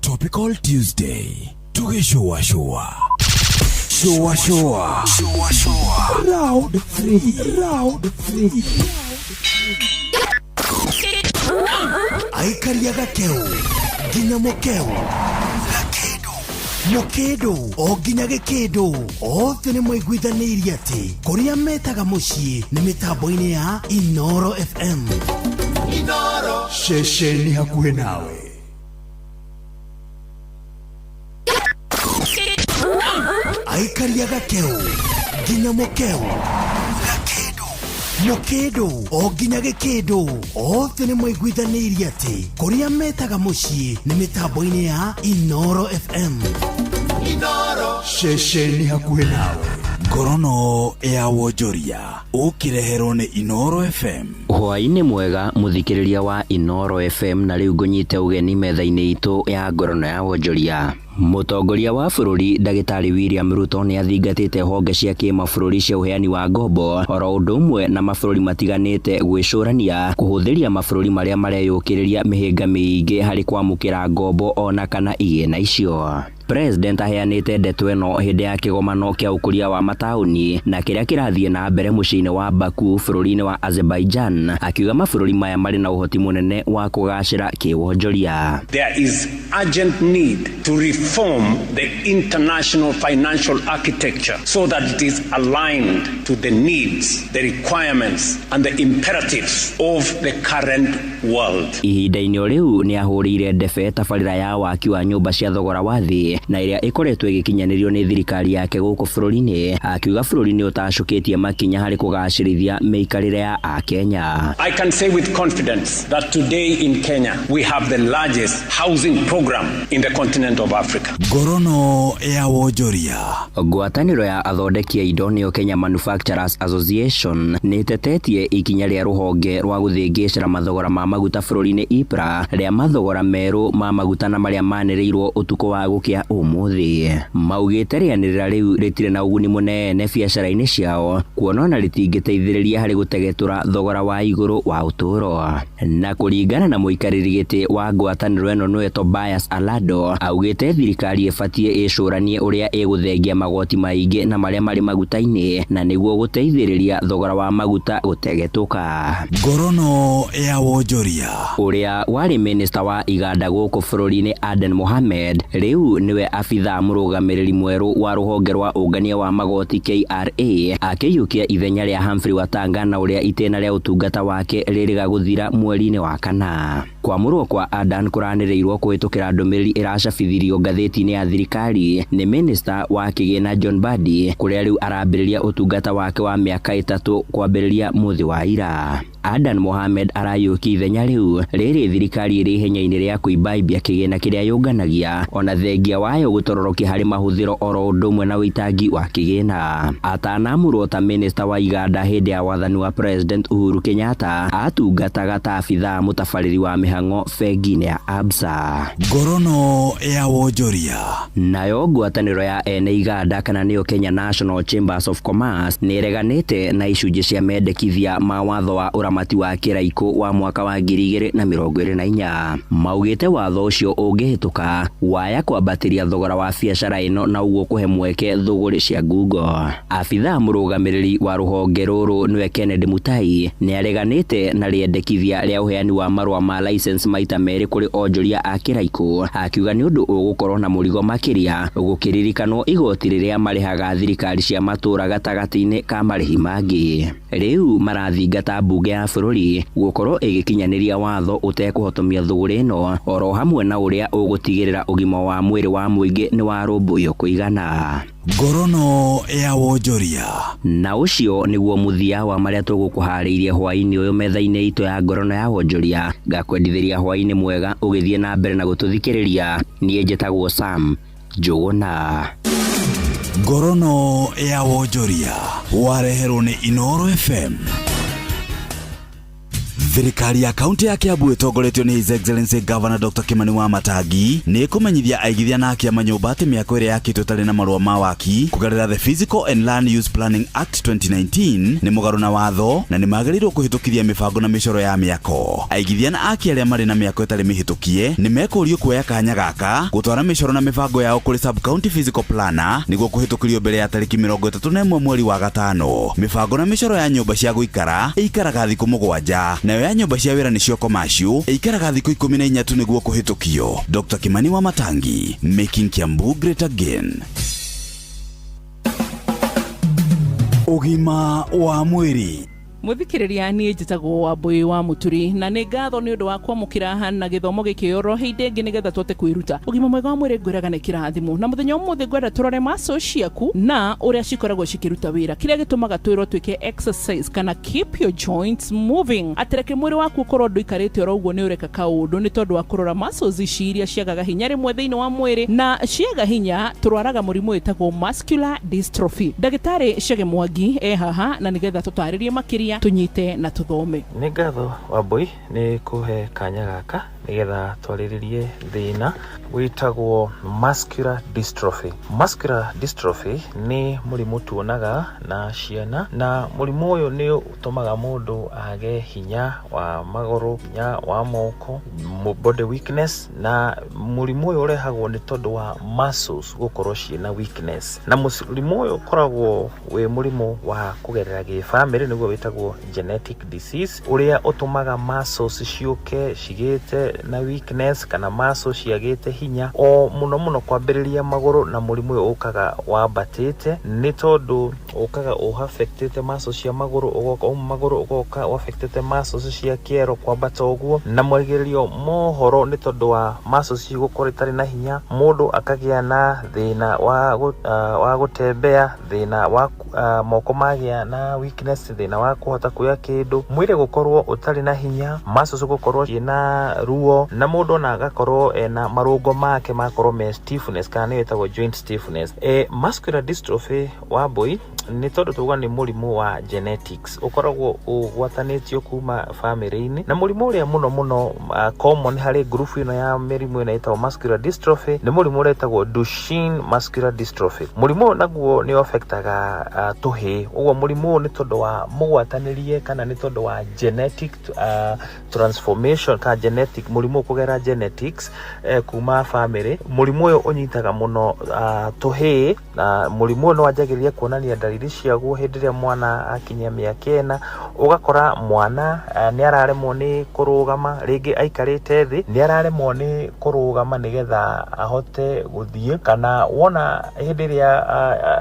Topical Tuesday. Showa. Round 3. Aikariaga keu ginya mokeu Mokedo o ginya gekedo othe ni mwaiguithanirie ati kuria metaga mucii ni mitambo-ini ya Inoro FM. Inoro shesheni hakuhe nawe. Aikariaga keu ginya mokeu Mokedo o ginya gekedo othe ni mwaiguithanirie ati kuria metaga mucii ni mitambo-ini ya Inoro FM. Inoro shesheni hakuhe nawe. Ngorono ya wonjoria ukireherwo ni Inoro FM. Hwaini mwega muthikiriria wa Inoro FM na riu ngunyite ugeni metha-ini itu ya ngorono ya wonjoria. Mutongoria wa bururi Ndagitari William Ruto ni athingatite honge cia kimabũrũri cia uheani wa ngombo oro undu umwe na mabũrũri matiganite gwicurania kuhuthiria mabũrũri maria mareyukiriria mihinga miingi hari kwamukira ngombo ona kana igena icio. President aheanite ndeto ĩno hĩndĩ ya kĩgomano kĩa ũkũria wa mataũni na kĩrĩa kĩrathiĩ na mbere mũciĩ-inĩ wa Baku bũrũri-inĩ wa Azerbaijan, akiuga mabũrũri maya marĩ na ũhoti mũnene wa kũgacĩra kĩwonjoria. There is urgent need to reform the international financial architecture so that it is aligned to the needs, the requirements and the imperatives of the current world. Ihinda-inĩ rĩu nĩ ahũrĩire ndebe tabarĩra ya waki wa nyũmba cia thogora wa thĩ na ĩrĩa ĩkoretwo ĩgĩkinyanĩrio nĩ thirikari yake gũkũ bũrũri-inĩ, akiuga bũrũri nĩ ũtacũkĩtie makinya harĩ kũgacĩrithia mĩikarĩre ya Akenya. I can say with confidence that today in Kenya we have the largest housing program in the continent of Africa. Ngorono ya wonjoria. Ngwatanĩro ya athondeki a indo nĩyo Kenya Manufacturers Association nĩ ĩtetetie ikinya rĩa rũhonge rwa gũthĩngĩcĩra mathogora ma maguta bũrũri-inĩ IPRA rĩa mathogora merũ ma maguta na marĩa manĩrĩirwo ũtukũ wa gũkĩa ũmũthĩ. Maugĩte rĩanĩrĩra rĩu rĩtirĩ na ũguni mũnene biacara-inĩ ciao, kuona ona rĩtingĩteithĩrĩria harĩ gũtegetura thogora wa igũrũ wa ũtũũro. Na kũringana na mũikarĩri gĩtĩ wa ngwatanĩro ĩno nĩwe Tobias Alado, augĩte thirikari ĩbatiĩ ĩcũranie ũrĩa ĩgũthengia magoti maingĩ na marĩa marĩ maguta-inĩ na nĩguo gũteithĩrĩria thogora wa maguta gũtegetũka. Ngorono ya wonjoria. Ũrĩa warĩ minista wa iganda gũkũ bũrũri-inĩ Aden Mohamed rĩu nĩwe abitha mũrũgamĩrĩri mwerũ wa rũhonge rwa ũngania wa magoti KRA, akĩiyũkia ithenya rĩa Humphrey Watanga na ũrĩa itĩna rĩa ũtungata wake rĩrĩga gũthira mweri-inĩ wa kana. Kwamũrwo kwa Adan kũranĩrĩirwo kũhĩtũkĩra ndũmĩrĩri ĩracabithirio ngathĩti-inĩ ya thirikari nĩ minista wa kĩgĩna John Mbadi, kũrĩa rĩu arambĩrĩria ũtungata wake wa mĩaka 3 kwambĩrĩria mũthĩ wa ira. Adan Mohamed arayũkia ithenya rĩu rĩrĩ thirikari ĩrĩ ihenya-inĩ rĩa kũimbaimbia kĩgĩna kĩrĩa yũnganagia ona thengia wayo gũtororokia harĩ mahũthĩro oro ũndũ ũmwe na wĩitangi wa kĩgĩna. Atanamũrwo ta minista wa iganda hĩndĩ ya wathani wa President Uhuru Kenyatta, atungataga ta abitha mũtabarĩri wa mĩhang'o bengi-inĩ ya Absa. Ngorono ya wonjoria. Nayo ngwatanĩro ya ene iganda kana nĩyo Kenya National Chambers of Commerce nĩ ĩreganĩte na icunjĩ cia mendekithia ma watho wa ũramati wa kĩraiko wa mwaka wa 2024. Maugĩte watho ũcio ũngĩhĩtũka waya kwambatĩria thogora wa biacara ĩno na ũguo kũhe mweke thũgũrĩ cia Google. Abitha mũrũgamĩrĩri wa rũhonge rũrũ nĩwe Kennedy Mutai nĩ areganĩte na rĩendekithia rĩa ũheani wa marũa ma license maita merĩ kũrĩ onjoria a kĩraiko, akiuga nĩ ũndũ ũgũkorwo na mũrigo makĩria gũkĩririkanwo igoti rĩrĩa marĩhaga thirikari cia matũũra gatagatĩ-inĩ ka marĩhi mangĩ. Rĩu marathingata mbunge ya bũrũri gũkorwo ĩgĩkinyanĩria watho ũtekũhotomia thũgũrĩ ĩno oro hamwe na ũrĩa ũgũtigĩrĩra ũgima wa mwĩrĩ wa mũingĩ nĩ warũmbũiyo kũigana. Ngorono ya wonjoria. Na ũcio nĩguo mũthia wa marĩa tũgũkũharĩirie hwaĩ-inĩ ũyũ metha-inĩ itũ ya ngorono ya wonjoria. Ngakwendithĩria hwaĩ-inĩ mwega ũgĩthiĩ na mbere na gũtũthikĩrĩria. Niĩ njĩtagwo Sam Njũgũna. Ngorono ya wonjoria wareherwo nĩ Inooro FM. Thirikari ya kaunti ya Kiambu ĩtongoretio nĩ His Excellency Governor Dr. Kimani Wamatangi nĩ ĩkũmenyithia aigithia na akia manyũmba atĩ mĩako ĩrĩa yakĩtwo ĩtarĩ na marũa ma waki kũgerera the Physical and Land Use Planning Act 2019 nĩ mũgarũ na watho na nĩ magĩrĩirwo kũhĩtũkithia mĩbango na mĩcoro ya mĩako. Aigithia na akia arĩa marĩ na mĩako ĩtarĩ mĩhĩtũkie nĩ mekũrio kuoya kanya gaka gũtwara mĩcoro na mĩbango yao kũrĩ Sub County Physical Planner nĩguo kũhĩtũkĩrio mbere ya tarĩki 31 mweri wa gatano. Mĩbango na mĩcoro ya nyũmba cia gũikara ĩikaraga thikũ 7 nayo ya nyũmba cia wĩra nĩcio commercial ĩikaraga thikũ 14 tu nĩguo kũhĩtũkio. Dr. Kimani Wamatangi, making Kiambu great again. Ũgima wa mwĩrĩ. Muthikiriria ni njitagwo Wambui wa Muturi na nĩ ngatho nĩ ũndũ wa kwamũkĩra na gĩthomo gĩkĩ oroheire ĩngĩ nĩgetha tũhote kwĩruta ũgima mwega wa mwĩrĩ ngwĩraga nĩ kĩrathimo na mũthenya ũmũthĩ ngwenda tũrore muscle ciaku na ũrĩa cikoragwo cikĩruta wĩra kĩrĩa gĩtũmaga twĩrwo twĩke exercise kana keep your joints moving atereke mwĩrĩ waku ũkorwo ndũikarĩte oro ũguo nĩ ũreka kaũndũ nĩ tondũ wa kũrora muscles ici iria ciagaga hinya rĩmwe thĩinĩ wa mwĩrĩ na ciaga hinya tũrwaraga mũrimũ wĩtagwo muscular dystrophy. Ndagĩtarĩ Chege Mwangi haha na nĩgetha tũtarĩrie makĩria tunyite na tuthome. Nĩ ngatho Wambui nĩ kũhe kanya gaka nigetha twariririe thina witagwo muscular dystrophy. Muscular dystrophy ni murimu tuonaga na ciana, na murimu uyu ni utumaga mundu age hinya wa maguru, hinya wa moko, body weakness, na murimu uyu urehagwo ni tondu wa muscles gukorwo ciina weakness. Na murimu uyu ukoragwo wi murimu wa kugerera gi family niguo witagwo genetic disease, uria utumaga muscles ciuke cigite na weakness kana muscles ciagite hinya o muno kwambiriria maguru, na murimu uyu ukaga wambatite ni tondu ukaga affectete muscles cia maguru, ugoka maguru ugoka affectete muscles cia kiero kwambata uguo, na mwegererio mohoro ni tondu wa muscles cigukora itari na hinya, mundu akagia na thina wa gutembea, thina wa moko magia na weakness, thina wa kuhota kuya kindu, mwire gukorwo utari na hinya, muscles gukorwo ina ruo, na mundu na agakorwo ena marungo make makorwo me stiffness kana wetagwo joint stiffness. Muscular dystrophy wa boy ni tondu tuga ni murimu wa genetics ukoragwo ugwatanitio kuma family-ini, na murimu uria muno common hari group ino ya mirimu ina itagwo muscular dystrophy ni murimu uria itagwo Duchenne muscular dystrophy. Murimu naguo ni affectaga tuhi, uguo murimu ni tondu wa mugwatanirie kana ni tondu wa genetic transformation ka genetic, murimu kugera genetics kuma family. Murimu uyu unyitaga muno tuhi, na murimu no wanjagiria kuonania dalili ciaguo hindi ria mwana akinyia miaka 4, ugakora mwana ni araremwo ni kurugama, ringi aikarite thi ni araremwo ni kurugama nigetha ahote guthie, kana wona hindi ria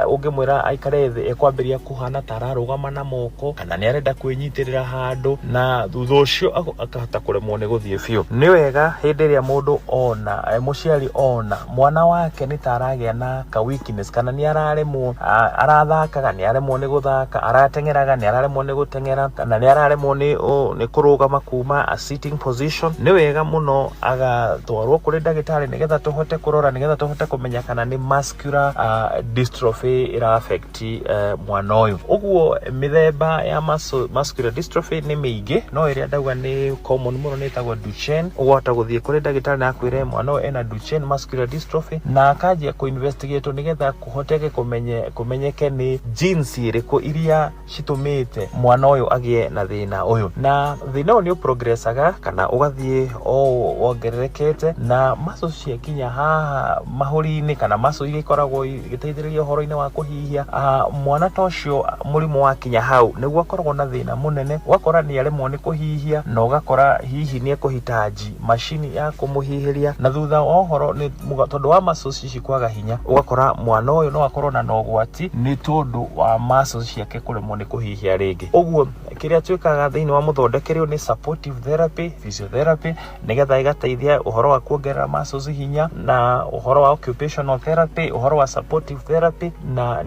ungimwira aikare thi ekwambiria kuhana tararugama na moko, kana ni arenda kwinyitirira handu, na thutha ucio akahota kuremwo ni guthie biu. Ni wega hindi ria mundu ona muciari ona mwana wake ni taragia na ka weakness, kana ni araremwo arathaka, ni araremwo ni guthaka, aratengeraga ni araremwo ni gutengera, kana ni araremwo ni kurugama kuma a sitting position, ni wega muno agatwarwo kuri ndagitari nigetha tuhote kurora, nigetha tuhote kumenya kana ni muscular dystrophy ira affect mwana uyu. Uguo mithemba ya muscular dystrophy ni mingi, no iria ndauga ni common muno ni tagwo Duchenne. Ugota guthie kuri ndagitari na akwire mwana uyu ena Duchenne muscular dystrophy, na akajia ku investigate nigetha kuhoteke kumenyeke ni genes iriku iria citumite mwana uyu agie na thina uyu, na thina uyu ni progressaga kana ugathie wongererekete, na muscles ciakinya haha mahuri-ini kana muscles iria ikoragwo igiteithiriria uhoro-ini wa kuhihia, mwana tocio murimu wakinya hau niguo akoragwo na thina munene, ugakora ni aremwo ni kuhihia, na ugakora hihi ni ekuhitaji machine ya kumuhihiria, na thutha wa uhoro ni tondu wa muscles cikwaga hinya, ugakora mwana uyu no akorwo na nogwati ni tondu wa muscles ciake kuremwo ni kuhihia ringi. Uguo kiria twikaga thiini wa muthondekeri ni supportive therapy, physiotherapy, nigetha igateithia uhoro wa kuongerera muscles hinya, na uhoro wa occupational therapy, uhoro wa supportive therapy, na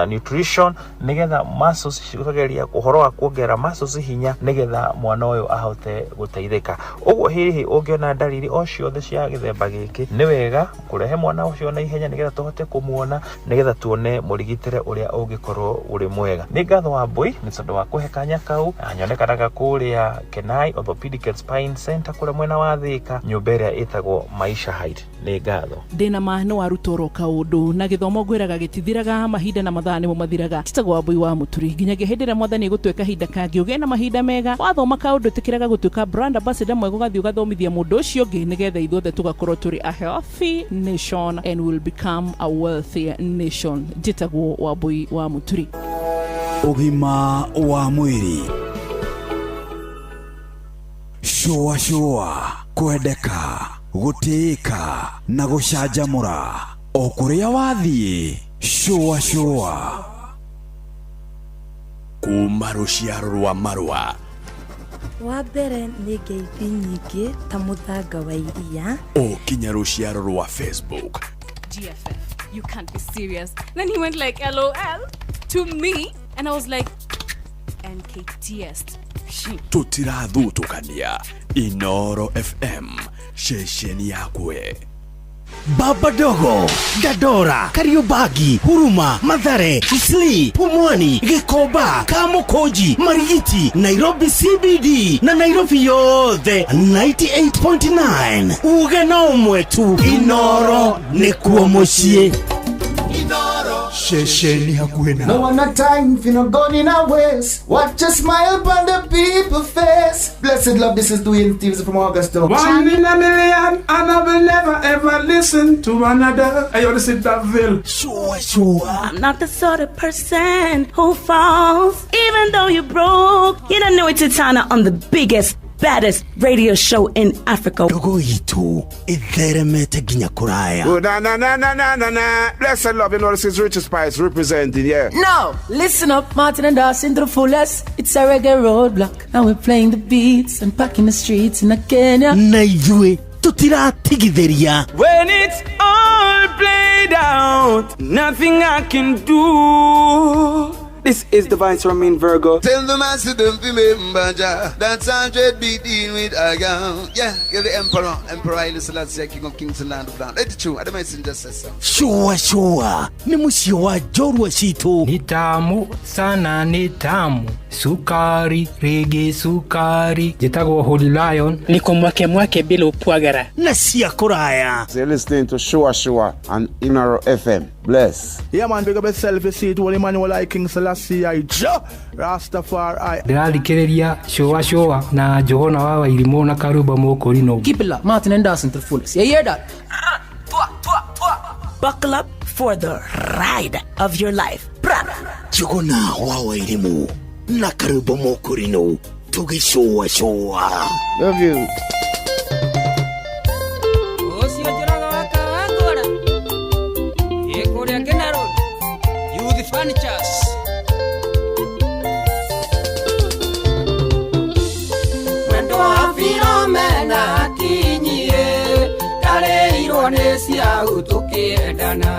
nutrition nigetha muscles cikugeria uhoro wa kuongerera muscles hinya nigetha mwana uyu ahote guteithika. Uguo hihi ungiona dalili o ciothe cia githemba giki ni wega kurehe mwana ucio na ihenya nigetha tuhote kumuona, nigetha tuone murigitire uria ungikorwo uri mwega. Ni ngatho wa Mbui ni tondu wa kuhe kanya kau, anyonekanaga kuria Kenai Orthopedic and Spine Center kule mwena wa Thika, nyumba iria itagwo Maisha Height. Ni ngatho. Ndina mahno warutoro kaundu na githomo gwiraga gitithiraga mahinda na mathaa nimo mathiraga. Titagwo Mbui wa Muturi nginya gihindira mwathani gutweka hinda kangi uge na mahinda mega, wathoma kaundu tikiraga gutweka brand ambassador mwego gathi ugathomithia mundu ucio ngi nigetha ithuothe tugakorwo turi a healthy nation and will become a wealthy nation. Titagwo wa Mbui wa Muturi. Ugima wa mwiri, shua kwendeka, gutiika na gucanjamura o kuria wathie. Shua kuma ruciaro rwa Marua. Wa mbere ni ngeithi nyingi ta muthanga wa iria, o kinya ruciaro rwa Facebook. GFF, you can't be serious. Then he went like LOL to me and I was like NKTS. Tutirathutũkania Inoro FM, shesheni yakwe. Baba Dogo, Dadora, Kariobangi, Huruma, Mathare, Isli, Pumwani, Gikoba, Kamukoji, Marigiti, Nairobi CBD na Nairobi yothe 98.9. Ugena umwetu Inoro nikuo mucie. Inoro shesheni hakuena. No one had time for no gun in our ways. Watch a smile upon the people's face. Blessed love, this is Dwayne Stevens from Augusta. One in a million, and I will never ever listen to another. I only sit that Ville. Sure. I'm not the sort of person who falls. Even though you broke, you don't know it's Titana on the biggest, baddest radio show in Africa. Dogo itu itheremete ginya kuraya. Oh, na. Blessed love, you know, this is Richard Spice representing, yeah. No, listen up, Martin and Dawson to the fullest. It's a reggae roadblock. Now we're playing the beats and packing the streets in Kenya. Naijue, tutira tigitheria. When it's all played out, nothing I can do. This is Divine Sermon Virgo. Tell the master don't remember that's 100 BD with Agam. Yeah, you're the Emperor Haile Selassie, King of Kings and Land of Land. It's true, I don't mention just so. Sure. Ni musio wa jorwa shitu. Ni tamu sana, ni tamu. Sukari, reggae sukari. Jitago Holy Lion. Niko mwake bila upwagara. Nasia kuraya. So you're listening to Shua on Inaro FM. Bless. Yeah man, big up yourself, you see it, Holy Emmanuel I King Selassie I Rastafari. Ndalikereria Shua na Johona wawa ilimo na karuba mokorino. Keep it up, Martin and Dawson to the fullest. You hear that? Buckle up for the ride of your life. Johona wawa ilimo na karuba mokorino. Tugi Shua. Love you. Mwendo wa Philomena kinyie Kareirwo nĩ cia ũtũkĩendana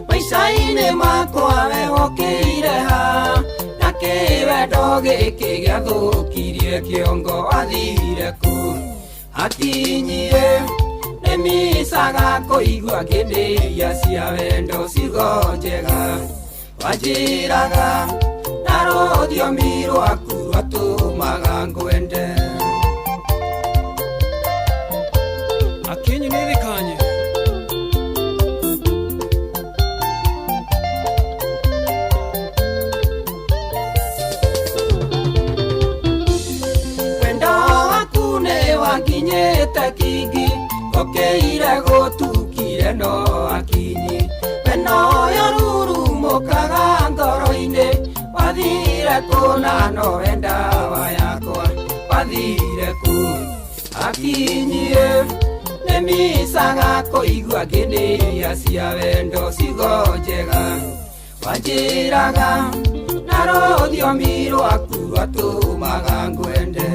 Maica-inĩ makwa wehokeire ha Na kĩwendo gĩkĩ gĩathũkirie kĩongo athire ku Akinyie nĩmicaga kũigua ngĩndĩria cia wendo cigo njega Wajiraga na rũthiomi rwaku rwatũmaga ngwende Akinyi nĩthikanye Wendo waku nĩ wakinyĩte kingi Ũkĩire gũtukire no akinyi Wendo ũyũ rurumũkaga ngoro-inĩ Wathire kũna no wenda wa yakwa Wathire ku Akinyie nĩmicaga kũigua ngĩndĩria cia wendo cigo njega Wanjĩraga na rũthiomi rwaku rwatũmaga ngwende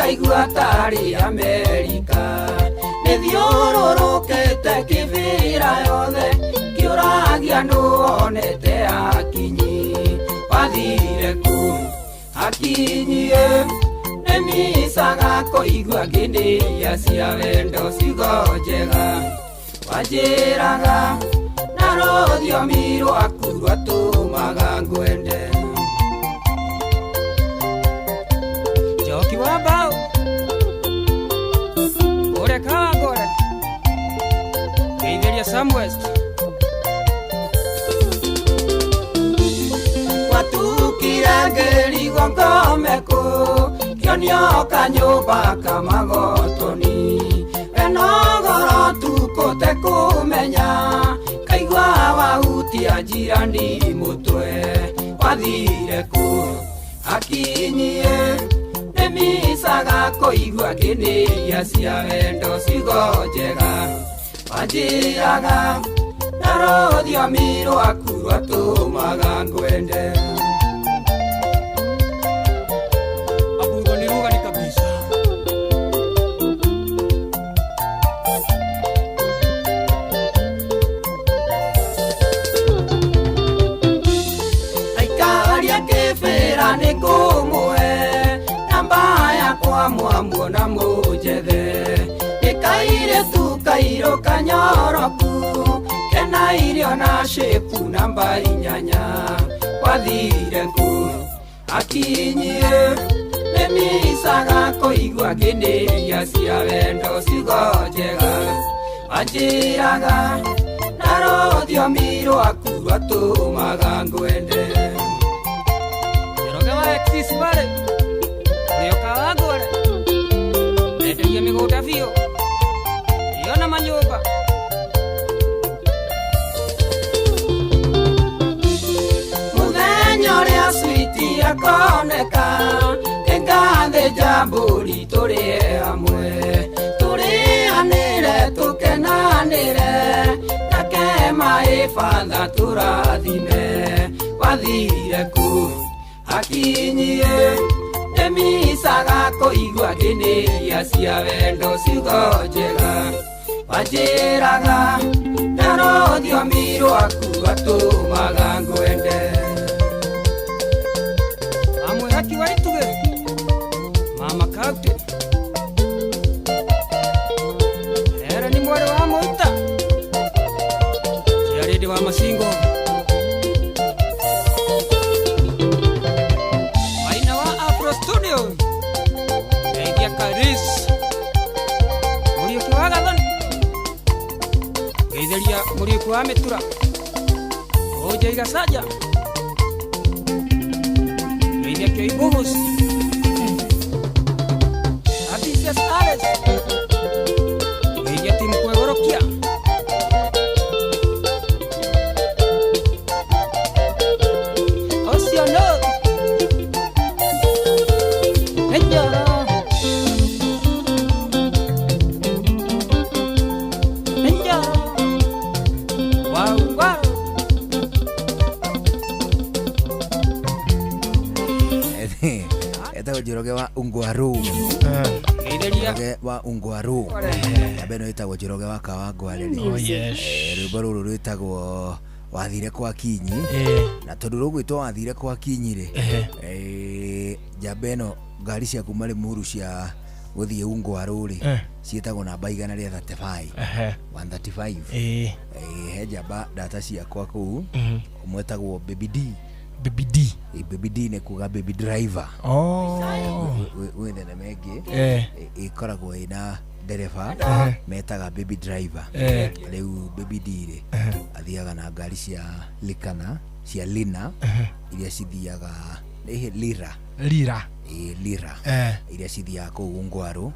Igua tari Amerika Nithiũrũrũkĩte kĩbĩra yothe Kĩũragia nũonete akinyi Wathire ku Akinyie nĩmicaga kũigua ngĩndĩria cia wendo cigo njega Wanjĩraga na rũthiomi rwaku rwatũmaga ngwende Joki wa mbao Ore kagore Keitheria Samwest Watukire ngĩrigo ngomeku Kĩonio kanyũmba kamagotoni Wenogoro tukũte kũmenya Kaigua wahutia njirani mũtwe Wathire ku Akinyie nĩmicaga kũigua ngĩndĩria cia wendo cigo njega Wanjĩraga na rũthiomi rwaku rwatũmaga ngwende Aburgo ni ruga ni kabisa nikumwe namba yakwa mwamuona mujethe ikaire tu kairo kanyoroku kena irio na shepu namba 8 wathire ku akinyie nemisaga koigua nginĩria cia wendo cigojega anjĩraga na rũthiomi rwaku rwatũmaga ngwende Njoroge wa Exis Valley ũrĩoka wa ngũre endagia mĩgũnda biũ ĩyo na manyũmba mũthenya ũrĩa switi akoneka engathĩnja mbũri tũrĩe hamwe tũrĩanĩre tũkenanĩre nake maĩ batha tũrathime wathire ku akinyie nĩmisaga kũigua nginĩria cia wendo ciugo njega wanjĩraga na rũthiomi rwaku rwatũmaga ngwende amwĩhaki wa itugĩ mama kauti era ni mwarĩ wa mũita ciarĩndĩ wa macingo maina wa Afro Studio Geithia Karis Mũriũki wa Gathoni Geithĩria Mũriũki wa Mĩtura Ũnjĩ Gacaja Geithia Kĩibugus Abisias Ales Geithia Timu Kwegorokia Oceano Enjara Enjara Wow wow Eta Njoroge wa Ungwaru Njoroge wa Ungwaru Abeno itagwo Njoroge wa Kawangwarĩri rwĩmbo rũrũ rwĩtagwo wathire kwa Kinyi na tondũ rũgwĩtwo wathire kwa Kinyi rĩ Jabeno ngari cia kuma Limuru cia gũthiĩ Ungwaru rĩ ciĩtagwo namba 135 135 he njamba data ciakwa kũu ũmwetagwo Baby D Baby D nĩ kuga baby driver wĩthĩ na mengĩ ĩkoragwo ĩna ndereba metaga baby driver rĩu Baby D rĩ athiaga na ngari cia Likana cia Lina iria cithiaga Lira iria cithiaga kũu Ungwaru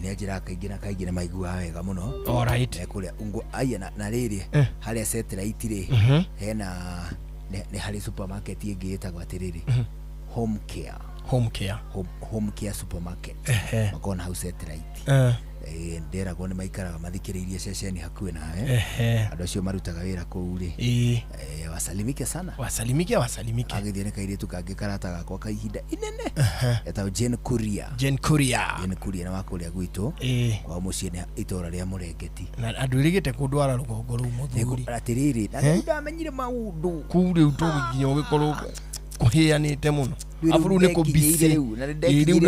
nĩ njĩra kaingĩ na kaingĩ nĩ maiguaga wega mũno kũrĩa aya na rĩrĩ harĩa satellite rĩ hena nĩ harĩ supermarket ĩngĩ ĩtagwo atĩrĩrĩ home care supermarket makona hau satellite nderagwo nĩ maikaraga mathikĩrĩirie ceceni hakuhĩ nawe andũ acio marutaga wĩra kũu rĩ wasalimike sana wasalimike agĩthiĩ nĩ kairĩtu kangĩ karata gakwa ka ihinda inene etagwo Jane Kuria na wakũrĩa gwitũ kwa mũciĩ nĩ itũra rĩa Mũrengeti na andũ irigĩte kũndwara rũgongo rũu mũthuri atĩrĩrĩ na ndamenyire maũndũ kũu rĩu tũgĩkinya ũgĩkorwo kuhianite muno afuru ne ko bise riu ne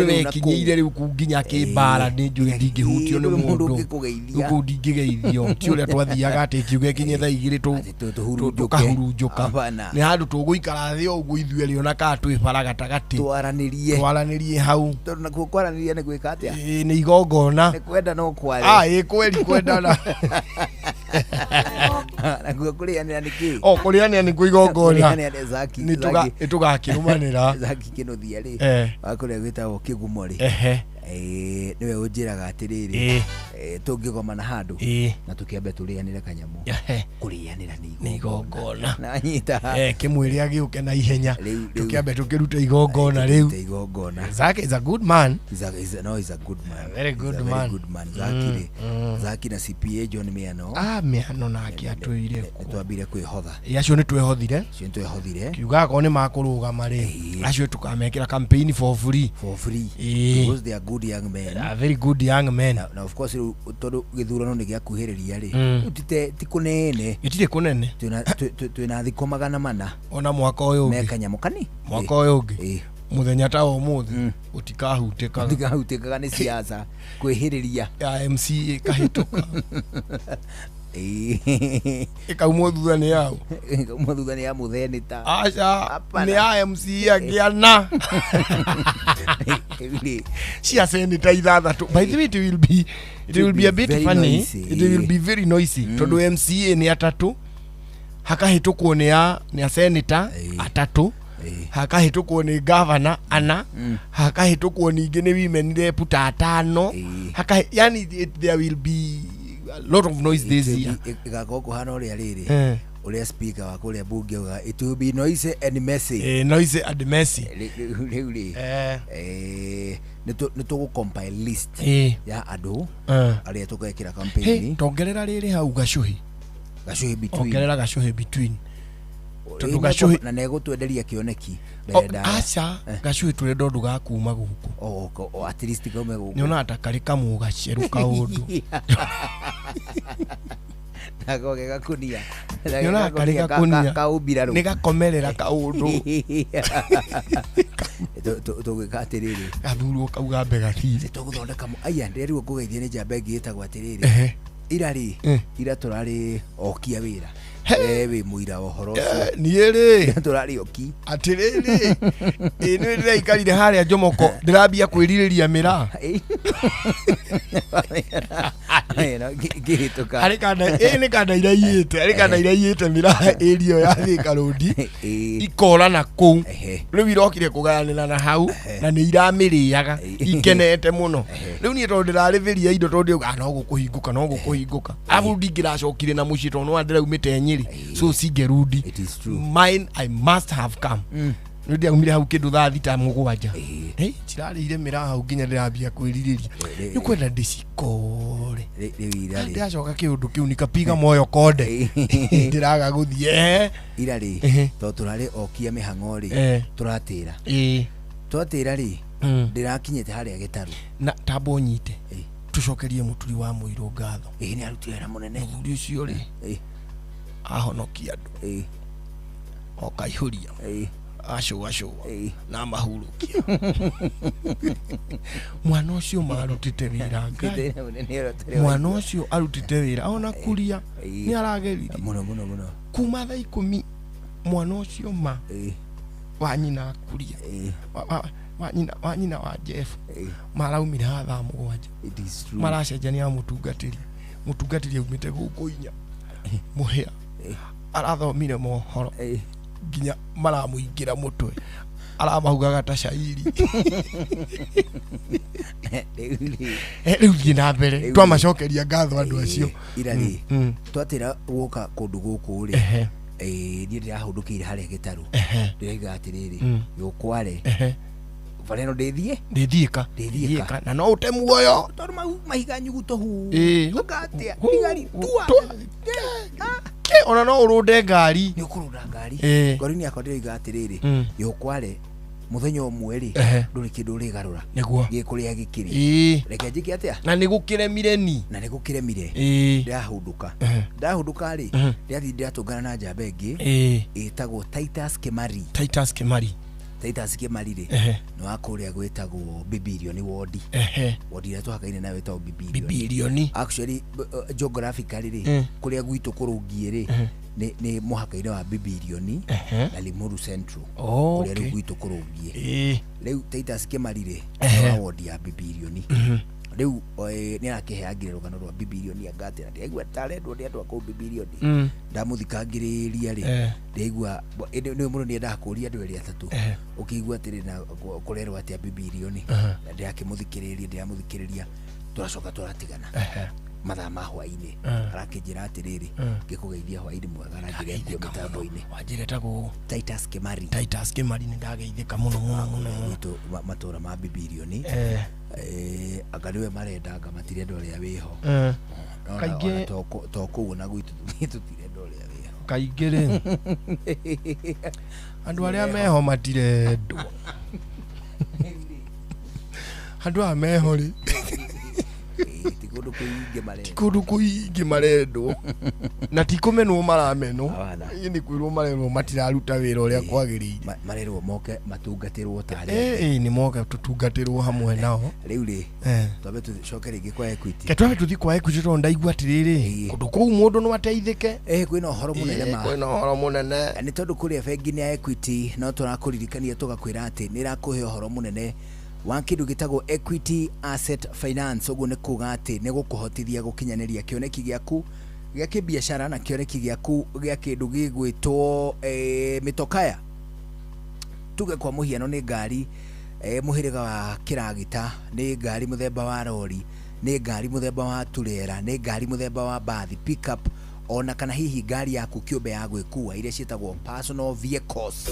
wekinyeire riu kunginya kibara ni njuri ndingihutio ni mundu uko ndingigeithio ti uria twathiaga ati kiuge kinye tha igiri tukahurunjuka ni handu tuguikara thi uguo ithuĩ riona ka twibara gatagati twaranirie hau tondu nakuo kwaraniria ni gwika atia ni igongona ni kwenda no kwari kweli kwendana nakuo kurianira niki kurianira ni kuigongona ni tugakirumanira Zaki kinothia ri wakuria gwitagwo Kigumo ri niwe unjiraga atiriri tungigomana handu na tukiambe turianire kanyamu kurianira ni igongona na nyita kimwiri agiuke na ihenya tukiambe tukiruta igongona riu Zaki is a good man he's a good man very good man Zaki na CPA John Miano Miano nake atwire twambire kwihotha yacio ni twehothire kiuga ko ni makurugama ri acio tukamekira campaign for free because they are good young men. They are very good young men. Now of course todo githurano ni gya kuhiriria ri utite tikunene itire kunene twina thiko magana mana ona mwaka uyu mekanyamukani mwaka uyu ungi muthenya ta umuthi utikahutikaga ni siasa kwihiriria ya MCA kahituka ikaumwo thutha ni yao ya muthenita acha ni ya MCA agiana cia seneta ithathatu. By the way, it will be a bit funny. It will be very noisy tondu MCA ni atatu hakahitukwo ni ya seneta atatu hakahitukwo ni governor ana hakahitukwo ningi ni women rep atano yani there will be a lot of noise this year. Igakoko hano uri ariri uri speaker wa kule bunge uga it will be noisy and messy. Noisy and messy. Nito go compile list ya adu ari tukekira campaign. Hey, tongerera riri hau gashuhi between. Ongerera gashuhi between. Tondu gashuhi na nego twenderia kioneki. Acha gashuhi turendo nduga kuma guku. At least kaume guku. Niona atakarika mugaceru kaundu. Nagoge gakunia. Niona akarika kunia. Kaubiraro. Nigakomerera kaundu. Tugika atiriri. Athuru kauga mbega thiri. Tuguthondeka aya nderirwo kugeithia ni njamba ingi itagwa atiriri. Irari ira turari okia wira we muira wohoro niere turari oki atiriri ino ira ikarire haria Jomoko ndirambia kwiririria mira gihituka arikanda ni kanda iraiyete mira area ya Thika Road ikora na ku riu irokire kugayanira na hau na ni iramiriaga ikenete muno riu ni tondu ndirariviria indo tondu no gukuhinguka abu ndingiracokire na muci tondu no ndiraumite Nyeri so sigerudi mine I must have come ndio ngumire hau kindu thaa thita mugwanja cirarire mira hau nginya ndirambia kwiririria ni kwenda ndicikore ndacoka kiundu kiu nikapiga moyo konde ndiraga guthie irari to turari okia mihango ri turatira twatira ri ndirakinyete haria gitaru na tambo nyite tucokerie muturi wa muiro ngatho ni aruti wira munene muthuri ucio ri ahonokia andu okaihuria acua na mahurukia mwana ucio marutite wira ngai mwana ucio arutite wira ona kuria ni arageririe muno kuma thaa 10 mwana ucio wanyina kuria wanyina wa Jeff maraumire thaa 7 maracenjania mutungatiri umite guku inya muhia arathomire mohoro nginya maramuingira mutwe aramahugaga ta shairi riu ngina mbere twamacokeria ngatho andu acio irari twatira guka kundu guku ri ni ndirahundukire haria gitaru ndiriga atiriri yukware Valeno ndithika na no ute muoyo tondu mahiga nyuguto hu ugatia igari tua ona no urunde ngari ni ukurunda ngari ngorini akonde igatiriri yukware muthenya umwe ri nduri kindu ri garura niguo gikuria gikiri reke njiki atia na nigukiremire ndahunduka ri ndiathi ndiatungana na njamba ingi itagwo Titus Kimari ri no akuria gwetagwo Bibilion ward ira twakaine nawe to Bibilion actually geographically ri kuria gwitu kurungie ri ni muhaka-ine wa Bibilion na Limuru Central kuria ri gwitu kurungie riu Titus Kimari ri ward ya Bibilion riu ni arakiheagire rugano rwa Bibilion agatira ndigua tarendwo ni andu akau Bibilion ndamuthikangiriria ri ndigua ni muno ni ndakuria andu eri atatu ukigua atiri na kurerwa atia Bibilion na ndiramũthikiriria turacoka turatigana mathaa ma hwaini arakinjira atiriri ngikugeithia hwaini mwega na njire ndio mitambo-ini wanjireta gu Titus Kimari ni ndageithika muno matura ma Bibilion agariwe marenda ngamatire andu aria wiho kaingi to kuona gwitu tutire andu aria wiho kaingire andu aria meho matirendwo andu a meho ri tikundu kuingi marendwo na tikumenwo maramenwo ni kwirwo marerwo matiraruta wira uria kwagiriire marerwo moke matungatirwo tare ni moke tutungatirwo hamwe nao riu ri twabe tucoke ringi kwa Equity twabe tuthi kwa Equity tondu ndaigua atiriri kundu kou mundu no ateithike kwina uhoro munene kwina uhoro munene ni tondu kuria bengi ya Equity no turakuririkania tugakwira ati ni rakuhe uhoro munene wa kindu gitagwo Equity Asset Finance. Uguo ni kuga ati ni gukuhotithia gukinyaniria kioneki giaku gia kibiashara na kioneki giaku gia kindu gigwitwo mitokaya. Tuge kwa muhiano ni ngari muhiriga wa kiragita, ni ngari muthemba wa lori, ni ngari muthemba wa turera, ni ngari muthemba wa bathi pickup, ona kana hihi ngari yaku kiumbe ya gwikua iria cietagwo personal vehicles.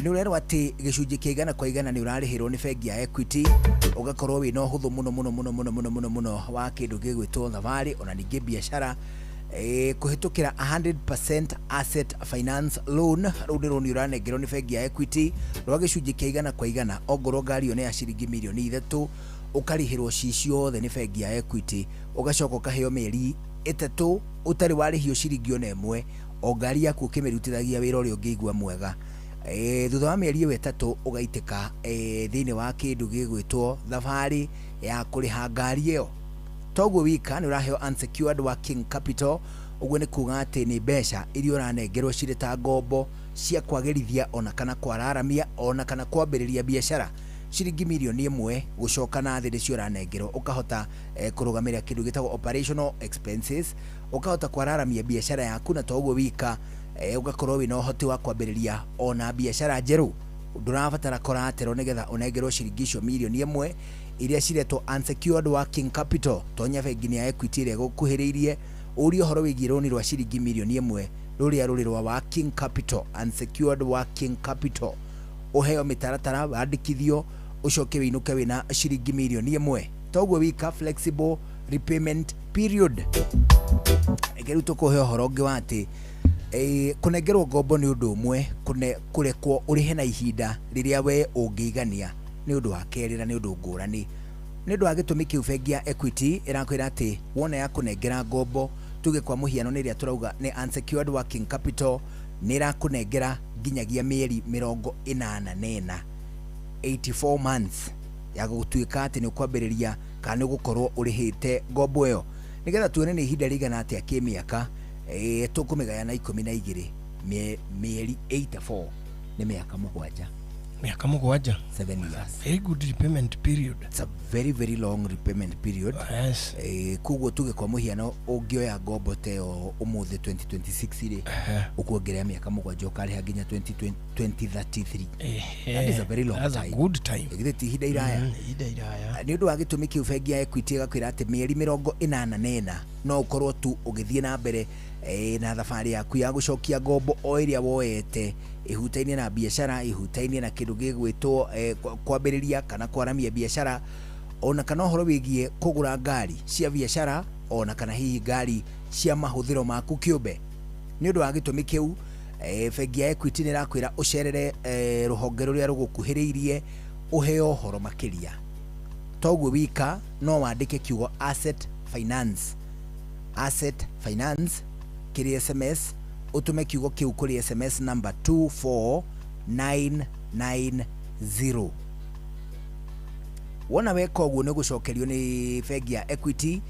Ni urero ati gicunji kiigana kwa igana ni urarihirwo ni bengi ya Equity, ugakorwo wi no huthu muno wa kindu gigwitwo thavari ona ningi biashara kuhitukira 100% asset finance loan. Rudiro ni uranengerwo ni bengi ya Equity rwa gicunji kiigana kwa igana ongorwo ngari yo ni ya ciringi milioni 3 ukarihirwo cicio the ni bengi ya Equity, ugacoka ukaheo mieri 3 utari warihio ciringi ona imwe o ngari yaku kimirutithagia wira uria ungiigua mwega. Thutha wa mieri 3 ugaitika thiini wa kindu gigwitwo thavari ya kuriha ngari iyo. Toguo wika ni uraheo unsecured working capital. Uguo ni kuga ati ni mbeca iria uranengerwo ciri ta ngombo cia kwagirithia ona kana kwararamia ona kana kwambiriria biashara ciringi milioni 1 gucoka na thiri cio uranengerwo ukahota kurugamira kindu gitagwo operational expenses, ukahota kwararamia biashara yaku. Na toguo wika ugakorwo wina uhoti wa kwambiriria ona biashara njeru. Ndurabatara koratero nigetha unengerwo ciringi cio milioni 1 iria ciretwo unsecured working capital. Tonya bengi ya Equity iria gukuhiriirie uri uhoro wigie roni rwa ciringi milioni 1 ruria ruri rwa working capital, unsecured working capital. Uheo mitaratara wandikithio ucoke winuke wina ciringi milioni 1. Toguo wika flexible repayment period. Egeru tukuheo uhoro ungi wa ati kunengerwo ngombo ni undu umwe, kurekwo urihe na ihinda riria we ungiigania ni undu wa keri na ni undu ngurani. Ni undu wa gitumi kiu bengi ya Equity irakwira ati wona ya kunengera ngombo tuge kwa muhiano ni ria turauga ni unsecured working capital ni irakunengera nginyagia mieri 84 84 months ya gutuika ati ni kwambiriria kana ni gukorwo urihite ngombo iyo. Nigetha tuone ni ihinda rigana ati akimiaka tukumigayana 12 mieri 84 ni miaka 7 7 years. Very good repayment period. It's a very long repayment period. Yes. Kuguo tuge kwa muhiano ungioya ngombo teo umuthi 2026 ri ukuongerea miaka 7 ukariha nginya 2033. That is a very long time. That's a good time. Igithiti hida iraya. Ni undu wa gitumi kiu bengi ya Equity gakwira ati mieri 84 no ukorwo tu ugithie na mbere na thavari yaku ya gucokia ngombo o iria woete ihutainie na biashara, ihutainie na kindu gigwitwo kwambiriria kana kwaramia biashara, ona kana horo wigie kugura ngari cia biashara, ona kana hihi ngari cia mahuthiro maku kiumbe. Ni undu wa gitumi kiu bengi ya Equity ni rakwira ucerere ruhonge ruria rugukuhiriirie uheo horo makiria. Toguo wika no wandike kiugo asset finance kiri SMS utume kiugo kiu kuri SMS number 24990. Wona weka uguo ni gucokerio ni bengi ya Equity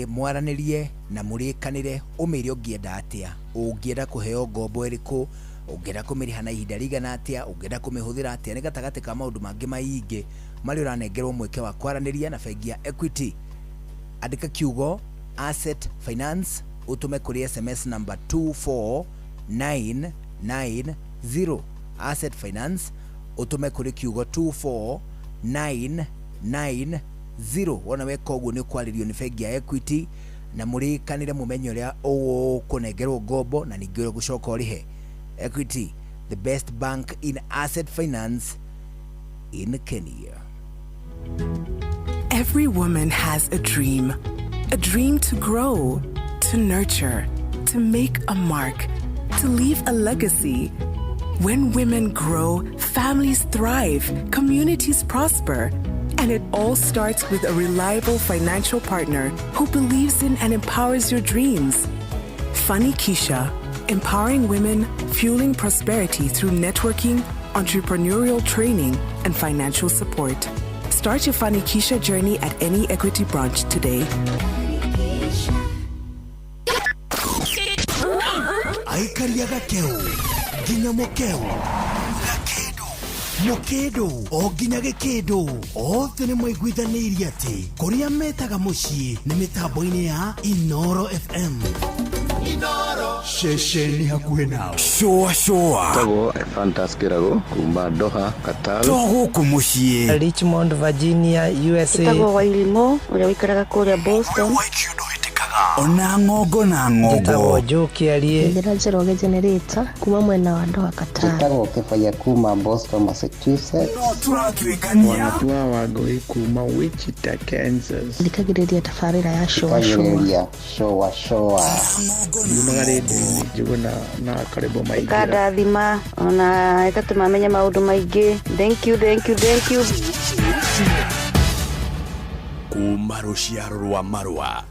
mwaranirie na murikanire umiri ungienda atia, ungienda kuheo ngombo iriku, ungienda kumiriha na ihinda rigana atia, ungienda kumihuthira atia. Ni gatagati ka maundu mangi maingi mari uranengerwo mweke wa kwaraniria na bengi ya Equity. Andika kiugo asset finance utume kuri SMS number 24990. Asset finance utume kuri kiugo 24990. Wona weka uguo ni kwaririo ni bengi ya Equity na murikanire mumenye uria ukunengerwo ngombo na ningi uria gucoka urihe. Equity, the best bank in asset finance in Kenya. Every woman has a dream to grow, to nurture, to make a mark, to leave a legacy. When women grow, families thrive, communities prosper. And it all starts with a reliable financial partner who believes in and empowers your dreams. Funny Keisha, empowering women, fueling prosperity through networking, entrepreneurial training, and financial support. Start your Funny Keisha journey at any Equity branch today. Aikariaga keu, ginya mokeu, Mokedo, o ginya gekedo, othe nĩ maiguithanĩirie atĩ kũrĩa metaga mũciĩ nĩ mĩtambo-inĩ ya Inoro FM. Inoro shesheni hakuhĩ nao. Shoa Tago Fantas Kirago kuma Doha, Qatar. Gũkũ mũciĩ Richmond, Virginia, USA. Tago Wailimo, ũrĩa wĩikaraga kũrĩa Boston. Ona ng'ongo na ng'ongo. Tago Jokiarie. Ndĩra Njoroge Generator kuma mwena wa Doha, Qatar. Tago Kefaya kuma Boston, Massachusetts. Wanatua Wagoi kuma Wichita, Kansas. Thikagĩrĩria tabarĩra ya showa. Yumagarĩte njuguna na karibu maingĩra. Kadathima ona ĩkatumamenya maũndũ maingĩ. Thank you. Kuma rũciaro rwa Marua.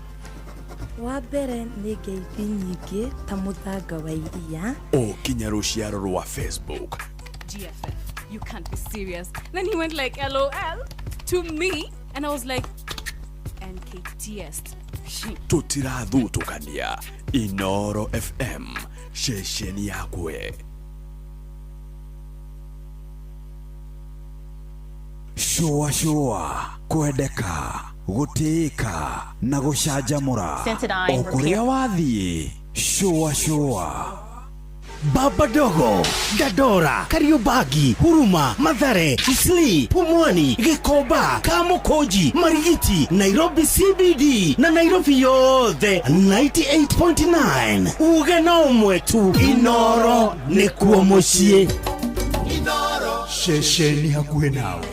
Wa mbere nĩ ngeithi nyingĩ ta mũthanga wa iria. Kinya rũciaro rwa Facebook. GFF, you can't be serious. Then he went like LOL to me and I was like NKTS. Tutirathutukania Inoro FM shesheni yakwe. Shoa kwendeka gutĩĩka na gũcanjamũra o kũrĩa wathiĩ. Shoa Baba Dogo, Dadora, Kariobagi, Huruma, Mathare, Isli, Pumwani, Gikoba, Kamukoji, Marigiti, Nairobi CBD na Nairobi yothe 98.9. Ugena umwetu Inoro nĩkuo mũciĩ. Inoro shesheni hakuhĩ nawe.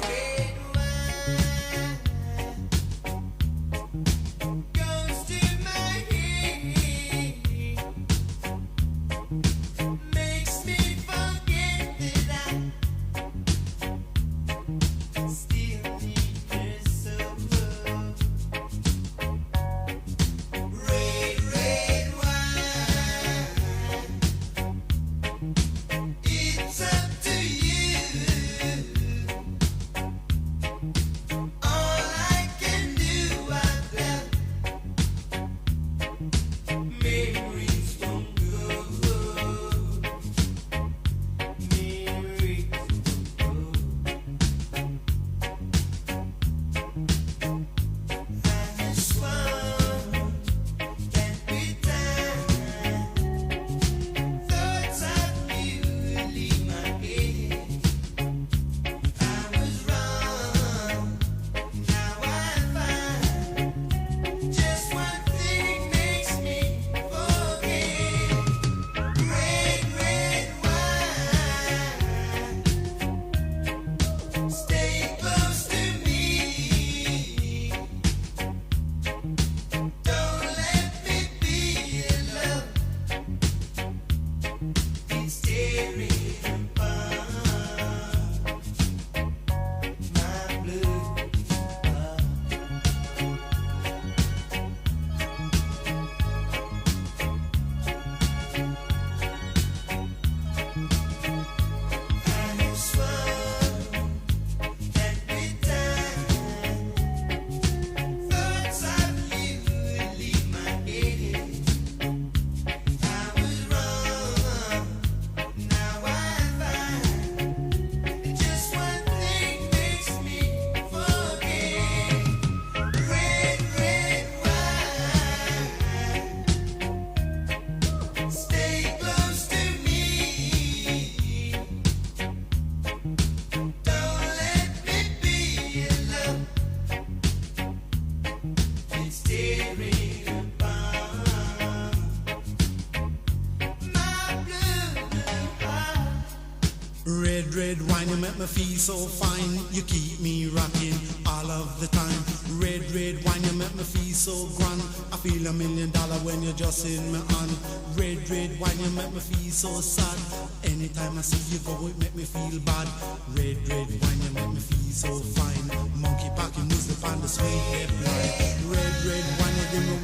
red wine, you make me feel so fine. You keep me rocking all of the time. Red wine, you make me feel so grand. I feel $1 million when you're just in my hand. Red wine, you make me feel so sad. Anytime I see you go, it make me feel bad. Red wine, you make me feel so fine. Monkey packing music on the sweet red line. Red wine, you give me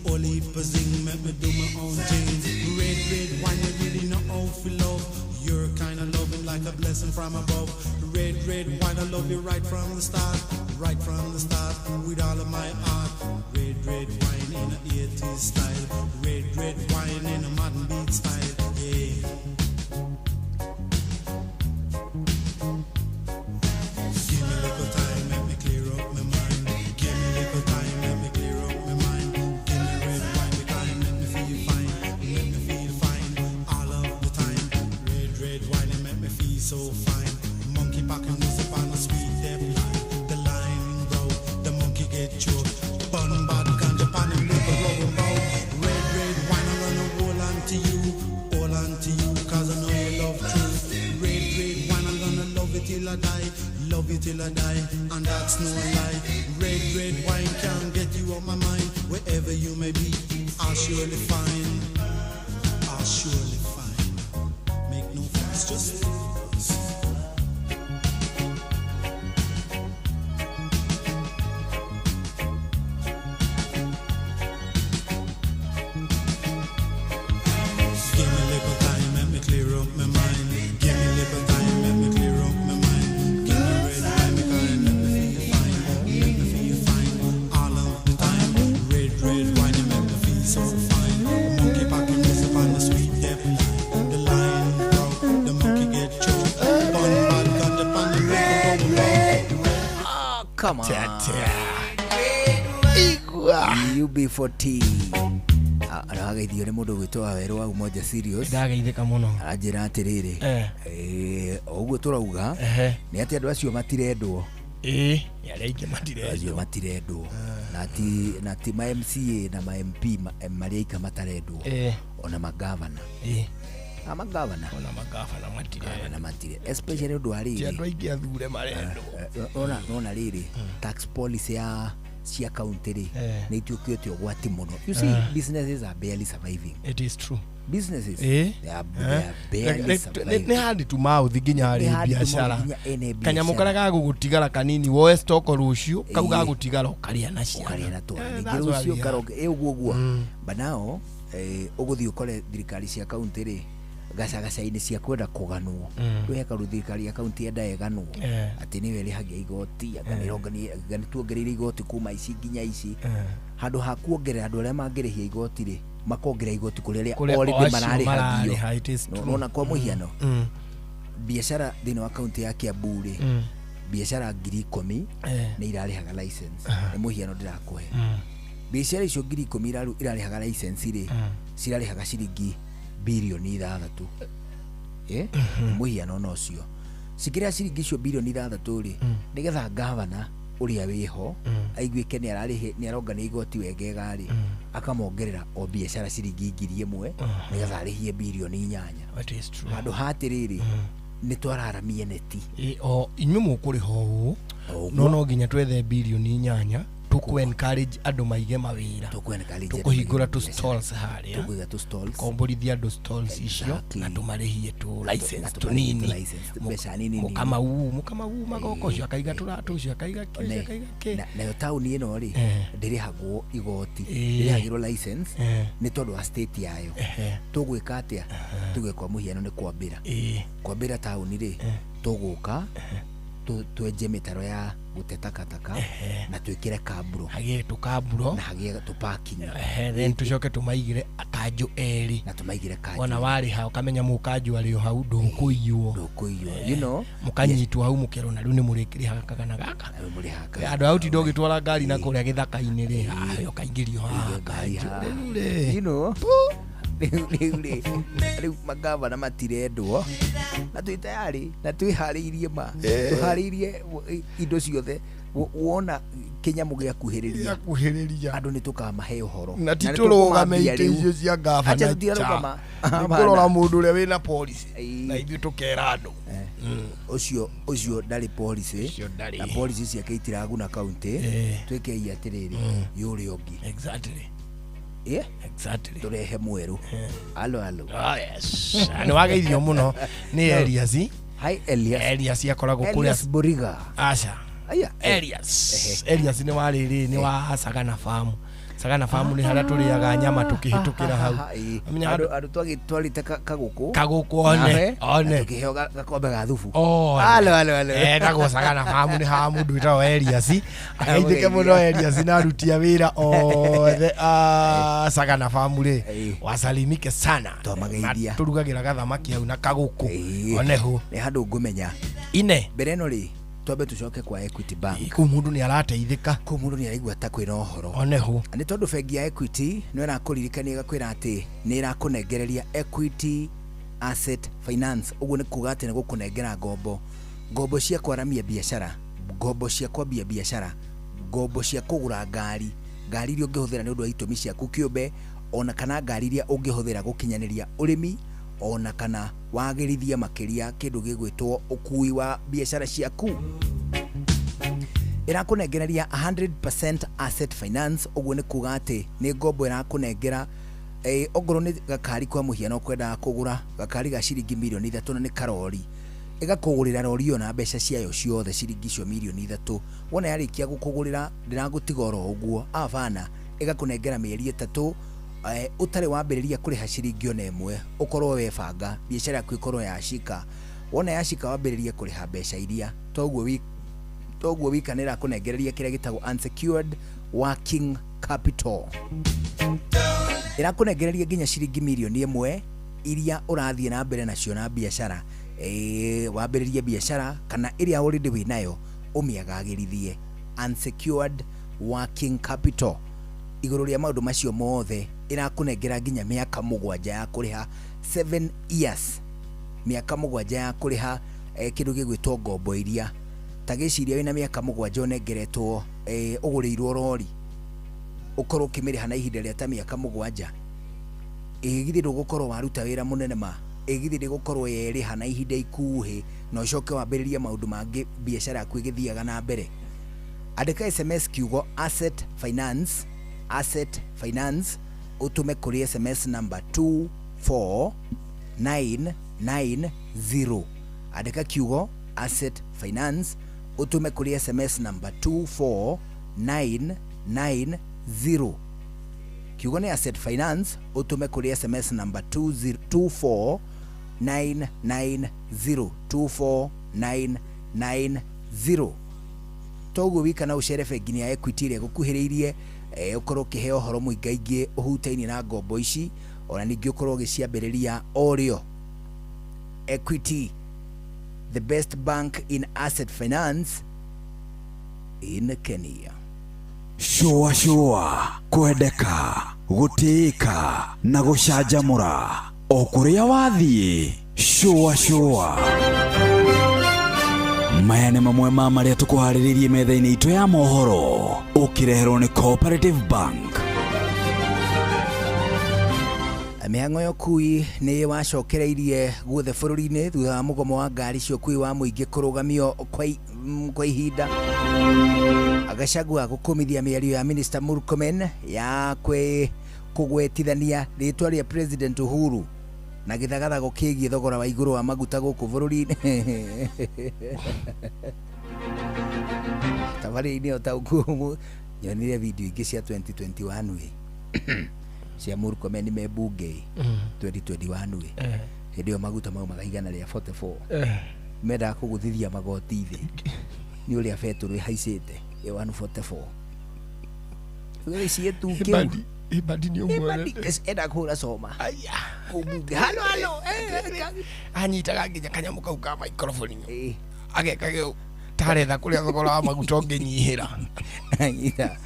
all heap of zing, make me do my own thing. Red wine, you really know how to love. You're kind of loving like a blessing from above. Red wine, I love you right from the start. Right from the start, with all of my heart. Red wine in an 80s style. Red wine in a modern beat style. Yeah. Give me a little time, let me clear up my mind. Give me a little time, let me clear up my mind. Give me red wine, because it make me feel fine. Make me feel fine all of the time. Red wine, it make me feel so fine. Monkey packing music on a sweet dead line. The line row, the monkey get choked. Bun bad ganja pan and little rubber bow. Red wine, I'm gonna hold on to you, cause I know you love truth. Red wine, I'm gonna love it till I die. Love you till I die, and that's no lie. Red wine can't get you off my mind. Wherever you may be, I'll surely find. I'll surely find. Make no fuss, just give me a little time, let me clear up my mind. Give me a little time, let me clear up my mind. Give me red wine, because it make me feel fine. Make me feel fine all of the time. Red wine, it make me feel so fine. Monkey packing music on the sweet deaf line. The line broke, the monkey get choked. Bun bad ganja pan the river. Oh, come on. UB40 aragaithio nä må ndå gwä twa werå wa umoja serious ndageithĩka mũno aranjĩra atĩrĩrĩ ũguo tũrauga nĩ atĩ andũ acio matirendwo arĩa aingĩ matirendwo na ti ma MCA na ma MP marĩa aika matarendwo ona magavana ona matire especially ũndũ wa rĩrĩ andũ aingĩ athure marendwo ona rĩrĩ tax policy ya cia county ri nĩ ituĩkĩte ũgwati mũno. You see, businesses are barely surviving. It is true. Businesses they are barely surviving. Nĩ handi tu mauthi nginya harĩ biacara kanyamũ karĩa gagũgũtigara kanini woe stock rũciũ kau gagũtigara ũkarĩa na ciana rũciũ karoke ũguo but now ũgũthiĩ ũkore thirikari cia county ri gacagaca-inĩ cia kwenda kũganwo tweka thirikari ya kaunti enda eganwo atĩ nĩwe ĩrĩhagia igoti nĩ tuongereire igoti kuma ici nginya ici handũ ha kuongerera andũ arĩa mangĩrĩhia igoti rĩ makongerera igoti kũrĩa already mararĩhagio. Nona kwa mũhiano biacara thĩinĩ wa kaunti ya Kiambu rĩ biacara 10,000 nĩ irarĩhaga license nĩ mũhiano ndĩrakũhe biacara icio 10,000 irarĩhaga license rĩ cirarĩhaga ciringi bilioni 6 mũhiano no cio cikĩrĩa ciringi icio bilioni 6 rĩ nĩgetha gavana ũrĩa wĩho aiguĩke nĩ aronga igoti wegega rĩ akamongerera o biacara ciringi 1,000 nĩgetha arĩhie bilioni 8 handũ hatĩrĩrĩ nĩ twararamie neti inyuĩ mũkũrĩho ũũ no nginya twethe bilioni 8 tuku encourage andũ maige mawĩra tukuhingũra tu stalls harĩa komborithia andũ stalls icio na tumarĩhie tu license tunini mũkamau magoko ũcio akaiga tũratũ ũcio akaiga nayo taũni ĩno rĩ ndĩrĩhagwo igoti ndĩrĩhagĩrwo license nĩ tondũ wa state yayo tũgwĩka atĩa tũgwĩka mũhiano nĩ kwambĩra taũni rĩ tũgũka twenje mĩtaro ya gũte takataka na twĩkĩre kaburo hagĩe tũkaburo na hagĩe tũparking then tũcoke tũmaigĩre kanjũ erĩ na tũmaigĩre kanjũ ona warĩha ũkamenya mũkanjũ arĩ o hau ndũkũiywo you know mũkanyitwo hau mũkero na rĩu nĩ mũrĩkĩrĩhaga kagana gaka andũ au tindo gĩtwara ngari na kũrĩa gĩthaka-inĩ rĩ ũkaingĩrio you know rĩu magavana matirendwo na twĩ tayari na twĩharĩirie tũharĩirie indo ciothe wona kinyamu gya kuhiriria andu nitukamahe uhoro na titurugamite icio cia gavana nikurora mundu uria wina policy na ithu tukera andu ucio ndari policy na policy cia keitiraguna county twekei atiriri yuri ongi exactly exactly turehe mweru alo yes ani wageithio muno ni Elias hi Elias akoragwo kuria Elias Boriga acha Elias ni wariri ni wa Sagana Farm. Sagana Farm ni haria turiaga nyama tukihitukira hau. Andu twagitwarite kaguku one tukiheo gakombe ga thubu. Alo ndagwo Sagana Farm ni ha mundu witwa Elias ageithike muno Elias na arutia wira othe Sagana Farm ri wasalimike sana turugagira gathamaki hau na kaguku oneho ni handu ngumenya ine bereno ri twabe tucoke kwa Equity Bank ku mundu ni arateithika ku mundu ni araigua ta kwina uhoro oneho ani tondu bengi ya Equity no irakuririkania gakwira ati ni irakunengereria Equity Asset Finance uguo ni kuga ati ni gukunengera ngombo cia kwaramia biashara, ngombo cia kwambia biashara, ngombo cia kugura ngari iria ungihuthira ni undu wa itumi ciaku kiumbe, ona kana ngari iria ungihuthira gukinyaniria urimi, ona kana wagirithia makiria kindu gigwitwo ukui wa biashara ciaku. Irakunengereria 100% asset finance uguo ni kuga ati ni ngombo irakunengera ogoro ni gakari kwa muhiano kwenda kugura gakari ga ciringi milioni 3 na ni karori igakugurira rori yo na mbeca ciayo ciothe ciringi cio milioni 3 wona yarikia gukugurira ndiragutigoro uguo avana igakunengera mieri 3 utare wambiriria kuriha ciringi ona imwe ukorwo webanga biashara yaku ikorwo yashika wona yashika wambiriria kuriha mbeca iria toguo wikanira kunengereria kiria gitagwo unsecured working capital. Irakunengereria ginya ciringi milioni 1 iria urathie na mbere nacio na biashara wambiririe biashara kana iria already winayo umiagagirithie. Unsecured working capital iguru ria maundu macio mothe irakunengera ginya miaka 7 ya kuriha 7 years, miaka 7 ya kuriha kindu gigwitwo ngombo iria tagiciria wina miaka 7 onengeretwo ugurirwo rori ukorwo kimiriha na ihinda ria ta miaka 7 githi gukorwo waruta wira munene ma githi gukorwo yeriha na ihinda ikuhi na ucoke wambiriria maundu mangi biashara yaku igithiaga na mbere. Andika SMS kiugo asset finance utume kuri SMS number 24990. Andika kiugo asset finance utume kuri SMS number 24990. Kiugo ni asset finance utume kuri SMS number 24990 24990. Togo wika na ucere bengi ya Equity ria gukuhiriirie ukorwo kiheo horo muingaingi uhutaini na ngombo ici ona ningi ukorwo giciambiriria orio. Equity, the best bank in asset finance in Kenya. Shua kwendeka gutika na gucanjamura o kuria wathie. Shua maya nĩ mamwe ma marĩa tũkũharĩrĩirie metha-inĩ itũ ya mohoro ũkĩreherwo nĩ Cooperative Bank. Mĩhang'o ya ũkui nĩ wacokereirie guothe bũrũri-inĩ thutha wa mũgomo wa ngari cia ũkui wa mũingĩ kũrũgamio kwa ihinda. Agacagua gũkũmithia mĩario ya Minister Murkomen ya kũgwetithania rĩtwa rĩa President Uhuru na githagathago kigie thogora wa iguru wa maguta guku bururi-ini. Tabari-ini otauku nyonire video ingi cia 2021 we cia Murkomen me bunge 2021 we hindi maguta mau magaigana ria 44 menda kuguthithia magoti ithi ni uria beturu haicite ya 144 uri cie tu kiu ibadi ni umwe eda kura soma aya kubunge halo anyitaga nginya kanyamu kau ka microphone agekagio taretha kuria thogora wa maguta ongenyihira anyita.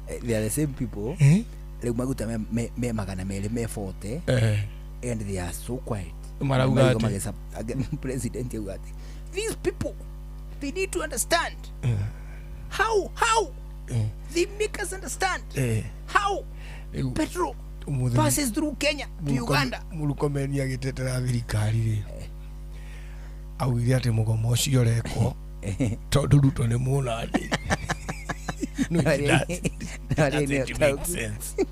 They are the same people leo maguta me magana mele me 40 and they are so quiet. Marauga president yugati these people they need to understand how they make us understand how petrol passes through Kenya to Uganda. Mulukomeni agitetera thirikari ri augire ati mugomo ucio reko tondu Ruto ni munani.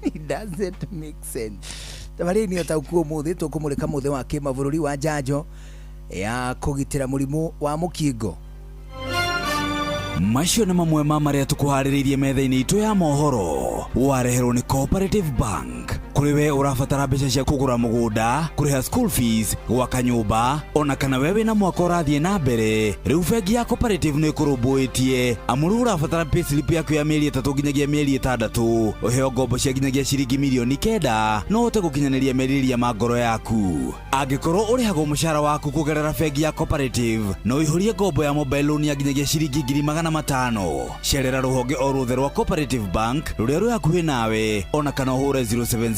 It doesn't make sense. Tabari ni otaukuo muthi tukumulika muthi wa kimabũrũri wa njanjo ya kugitira murimu wa mukingo. Macio nĩ mamwe ma marĩa tũkuharĩrĩirie metha-inĩ itũ ya mohoro. Wareherwo nĩ Cooperative Bank. Kũrĩ we ũrabatara mbeca cia kũgũra mũgũnda, kũrĩha school fees, gwaka nyũmba, ona kana we wĩna mwaka ũrathiĩ na mbere. Rĩu bengi ya Cooperative nĩ ĩkũrũmbũĩtie. Amuru ũrabatara payslip yaku ya mĩeri 3 nginyagia mĩeri 6. Ũheo ngombo cia nginyagia ciringi mirioni 9 no ũhote gũkinyanĩria merirĩria ma ngoro yaku. Angĩkorwo ũrĩhagwo mũcara waku kũgerera bengi ya Cooperative, no ihũrie ngombo ya mobile loan ya nginyagia ciringi 500,000. Cerera rũhonge o ruothe rwa Cooperative Bank rũrĩa rwĩ hakuhĩ nawe, ona kana ũhũre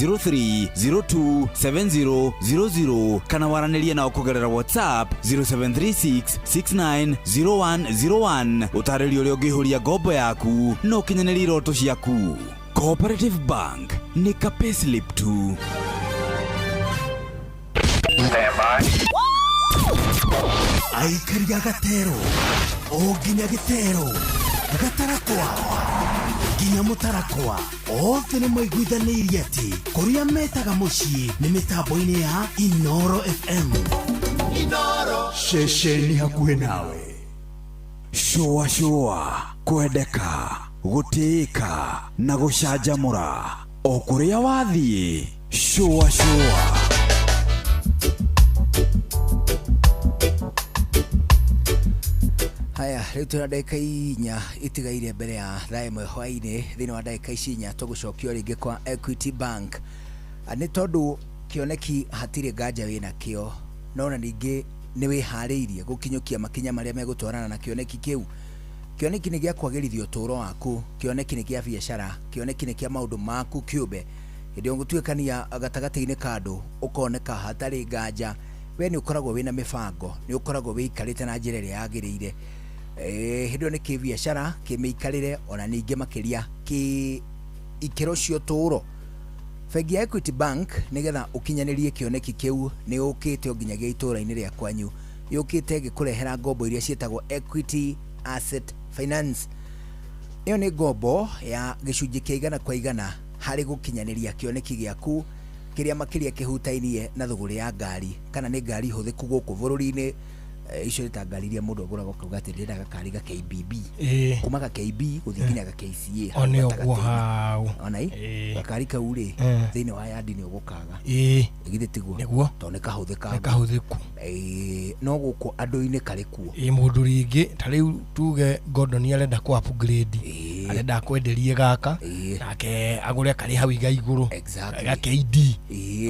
0703027000 kana waranĩrie nao kũgerera WhatsApp 0736690101 ũtarĩrie ũrĩa ũngĩihũria ngombo yaku no ũkinyanĩrie iroto ciaku. Cooperative Bank nĩ ka payslip tu. Aikari Gatero o nginya Gitero Gatarakwa nginya Mutarakwa othe nĩ maiguithanĩirie atĩ kũrĩa metaga mũciĩ nĩ mĩtambo-inĩ ya Inoro FM. Inoro ceceni hakuhĩ nawe. Shua kwendeka gũtĩĩka na gũcanjamũra o kũrĩa wathiĩ. Shua Haya, rĩu tũna ndagĩka inya itigaire mbere ya thaa ĩmwe hwaĩ-inĩ. Thĩinĩ wa ndagĩka ici inya tũgũcokio rĩngĩ kwa Equity Bank. Nĩ tondũ kĩoneki hatirĩ nganja wĩna kĩo, no na ningĩ nĩ wĩharĩirie gũkinyũkia makinya marĩa megũtwarana na kĩoneki kĩu. Kĩoneki nĩ gĩa kwagĩrithia ũtũũro waku, kĩoneki nĩ kĩa biacara, kĩoneki nĩ kĩa maũndũ maku kĩũmbe. Hĩndĩ ĩrĩa ũgũtuĩkania gatagatĩ-inĩ ka andũ ũkoneka hatarĩ nganja, we nĩ ũkoragwo wĩna mĩbango, nĩ ũkoragwo wĩikarĩte na njĩra ĩrĩa yagĩrĩire. Hĩndĩ ĩyo nĩ kĩbiacara, kĩmĩikarĩre, ona ningĩ makĩria ikĩro cia ũtũũro. Bengi ya Equity Bank nĩgetha ũkinyanĩrie kĩoneki kĩu nĩ ũkĩte o nginyagia itũũra-inĩ rĩa kwanyu. Yũkĩte gĩkũrehera ngombo iria ciĩtagwo Equity Asset Finance. Ĩyo nĩ ngombo ya gĩcunjĩ kĩa 100% harĩ gũkinyanĩria kĩoneki gĩaku kĩrĩa makĩria kĩhutainie na thũgũrĩ ya ngari, kana nĩ ngari hũthĩku gũkũ bũrũri-inĩ. Icio nĩ ta ngari iria mũndũ agũraga ũkauga atĩ ndĩrenda gakari ga KBB, kuma ga KB gũthiĩ nginya ga KCA. One ũguo hau gakari kau rĩ thĩinĩ wa yandi nĩ ũgũkaga githĩ tiguo, tondũ nĩ kahũthĩku. No gũkũ andũ-inĩ karĩ kuo. Mũndũ rĩngĩ ta rĩu tuge Gordon arenda ku upgrade, arenda kwenderie gaka nake agũre karĩ hau iga igũrũ ga KD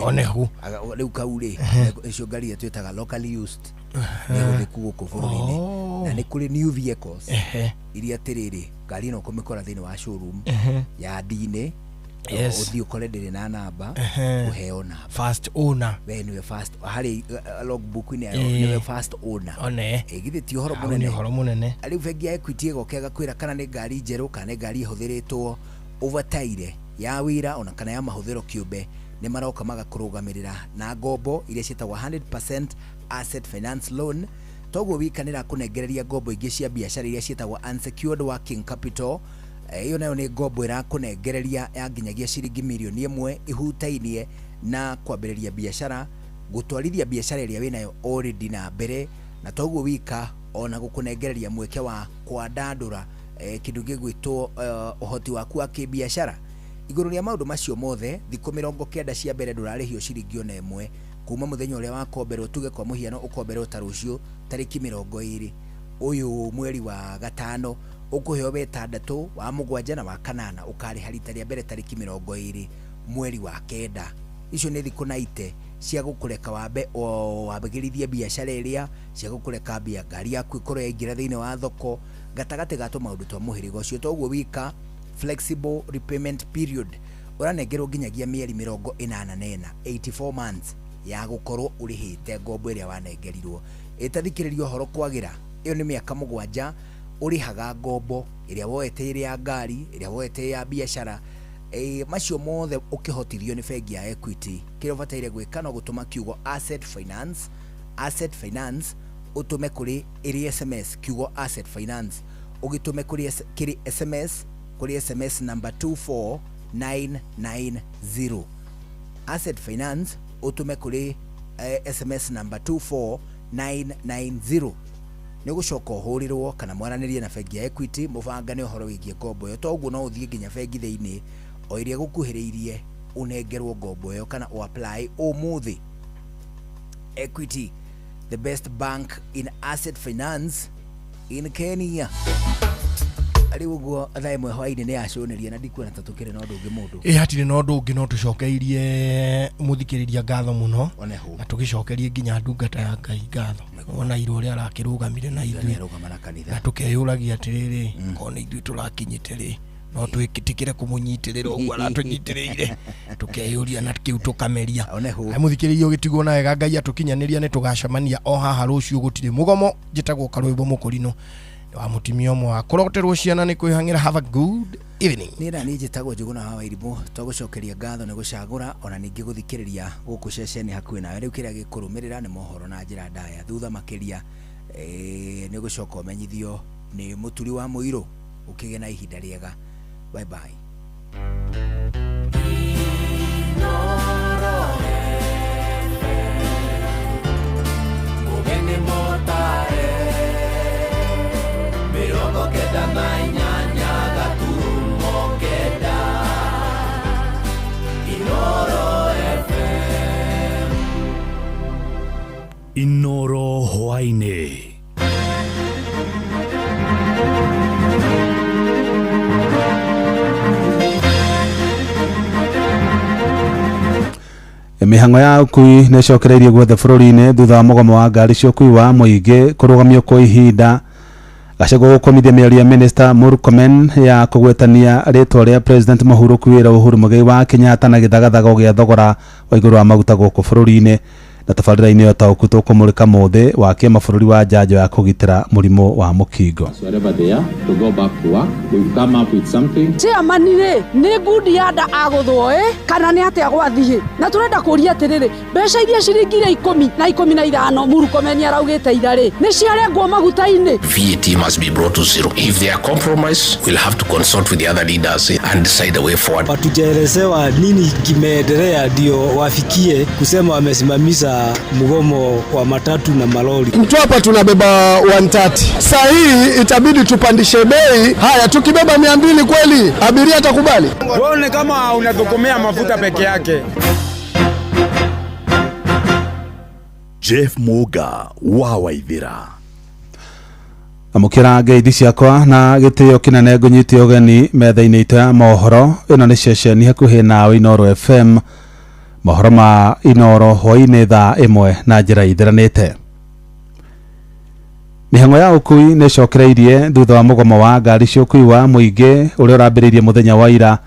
onehu. Rĩu kau rĩ icio ngari iria twĩtaga locally used gũthĩku gũkũ bũrũri-inĩ, na nĩ kũrĩ new vehicles iria atĩrĩrĩ ngari ĩno ũkũmĩkora thĩinĩ wa showroom ya ndinĩ, ũthiĩ ũkore ndĩrĩ na namba, ũheo namba first owner. We nĩwe first, harĩ logbook-inĩ yayo nĩwe first owner. Githĩ ti ũhoro mũnene. Rĩu bengi ya Equity ĩgoka ĩgakwĩra kana nĩ ngari njerũ kana nĩ ngari ĩhũthĩrĩtwo overtire ya wĩra ona kana ya mahũthĩro kĩũmbe, nĩ maroka magakũrũgamĩrĩra na ngombo iria ciĩtagwo 100% asset finance loan. Toguo wikanĩra kũnengereria ngombo ingĩ cia biacara iria ciĩtagwo unsecured working capital. Iyo nayo nĩ ngombo ĩrakũnengereria ya nginyagia ciringi mirioni 1 ihutainie na kwambĩrĩria biacara, gũtwarithia biacara ĩrĩa wĩnayo already na mbere, na toguo wika ona gũkũnengereria mweke wa kwandandũra kĩndũ gĩgwĩtwo ũhoti waku wa kĩbiacara. Igũrũ rĩa maũndũ macio mothe, thikũ 90 cia mbere ndũrarĩhio ciringi ona ĩmwe kuma mũthenya ũrĩa wakomberwo. Tuge kwa mũhiano ũkomberwo ta rũciũ tarĩki 20 ũyũ mweri wa gatano, ũkũheo we 6 wa 7 na wa 8 ũkarĩha rita rĩa mbere tarĩki 20 mweri wa 9. Icio nĩ thikũ 90 cia gũkũreka wambĩrĩrie biacara ĩrĩa, cia gũkũreka ngari yaku ĩkorwo yaingĩra thĩinĩ wa thoko, gatagatĩ ga tũmaũndũ twa mũhĩrĩga ũcio. Toguo wika flexible repayment period, ũranengerwo nginyagia mĩeri 84 84 months ya gũkorwo ũrĩhĩte ngombo ĩrĩa wanengerirwo. Ĩtathikĩrĩrio horo kwagĩra, ĩyo nĩ mĩaka 7 urihaga ngombo iria woete iri ya ngari iria woete ya biashara macio mothe ukihotithio ni bengi ya Equity kile bataire gwika no gutuma kiugo asset finance utume kuri iri SMS kiugo asset finance ugitume kuri SMS number 24990 asset finance utume kuri SMS number 24990 nigucoka uhurirwo kana mwaranirie na bengi ya Equity mubangane uhoro wigie ngombo yo toguo no uthie nginya bengi thiini o iria gukuhiriirie unengerwo ngombo yo kana o apply umuthi. Equity, the best bank in asset finance in Kenya. Ari uguo thae mwe hwaini ni aconirie na ndikuona ta tukire na undu ungi mundu hatire na undu ungi no tucokeirie muthikiriria ngatho muno na tugicokerie nginya ndungata ya Ngai ngatho ona iro ria arakirugamire na ithui na tukeyuragia atiriri kone ithui turakinyite ri no twikitikire kumunyitirira uguo aratunyitiriire tukeyuria na kiu tukameria muthikiriria ugitigwo na wega Ngai atukinyaniria ni tugacemania o haha ruciu gutire mugomo njitagwo Karwimbo Mukurino wa mutimio mwa kurogoterwo ciana ni kwihangira. Have a good evening. Nira ni njitagwo Njuguna hawa Irimu tugucokeria ngatho ni gucagura ona ningi guthikiriria guku ceceni hakuhi nawe riu kiria gikurumirira ni mohoro na njira ndaya thutha makiria ni gucoka umenyithio ni muturi wa muiro ukigena ihinda riega. Bye bye. Inoro Hwaine. Mihango ya ukui necokereirie gwethe bururi-ini thutha wa mugomo wa ngari cia ukui wa muingi kurugamio kwa ihinda. Gacagwo gukomithia miario ya Minister Murkomen ya kugwetania ritwa ria President Mahuru kuira Uhuru Muigai wa Kenyatta na githagathago gia thogora wa iguru wa maguta guku bururi-ini na tabarira-ini yo tauku tukumurika mothe wa kima bururi wa njanjo ya kugitira murimo wa mukingo. Chairman-ire ni ngundi ya nda aguthwo kana ni atia gwathie na turenda kuria atiriri mbeca iria ciringi 10 na 15 Murkomen araugite irari ni ciarengwo maguta-ini. VAT must be brought to zero. If they are compromised, we'll have to consult with the other leaders and decide the way forward. Watujaelezewa nini kimeendelea ndio wafikie kusema wamesimamisha mgomo wa matatu na malori. Mtu hapa tunabeba 130. Saa hii itabidi tupandishe bei. Haya tukibeba 200 kweli abiria atakubali? Wewe kama unatokomea mafuta peke yake. Jeff Muga wa Waithira. Amukira ngeithi ciakwa na gitio kinene ngunyiti ugeni metha-ini itu ya mohoro. Ino ni ceceni hakuhi nawe Inoro FM. Mohoro ma Inoro hwaini thaa 1 na njira ithiranite. Mihango ya ukui ni cokereirie thutha wa mugomo wa ngari cia ukui wa muingi uria urambiriirie muthenya wa ira.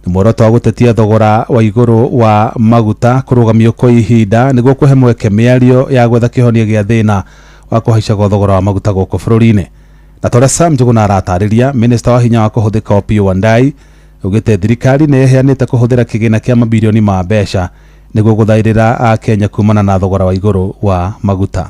Ni muoroto wa gutetia thogora wa iguru wa maguta kurugamio kwa ihinda niguo kuhe mweke miario ya gwetha kihonia gia thina wa kuhaica kwa thogora wa maguta guku bururi-ini. Na tore Sam Njuguna aratariria Minister wa hinya wa kuhuthika Opiyo Wandayi ugite thirikari ni iheanite kuhuthira kigina kia mabilioni ma mbeca niguo guthairira a Kenya kumana na thogora wa iguru wa maguta.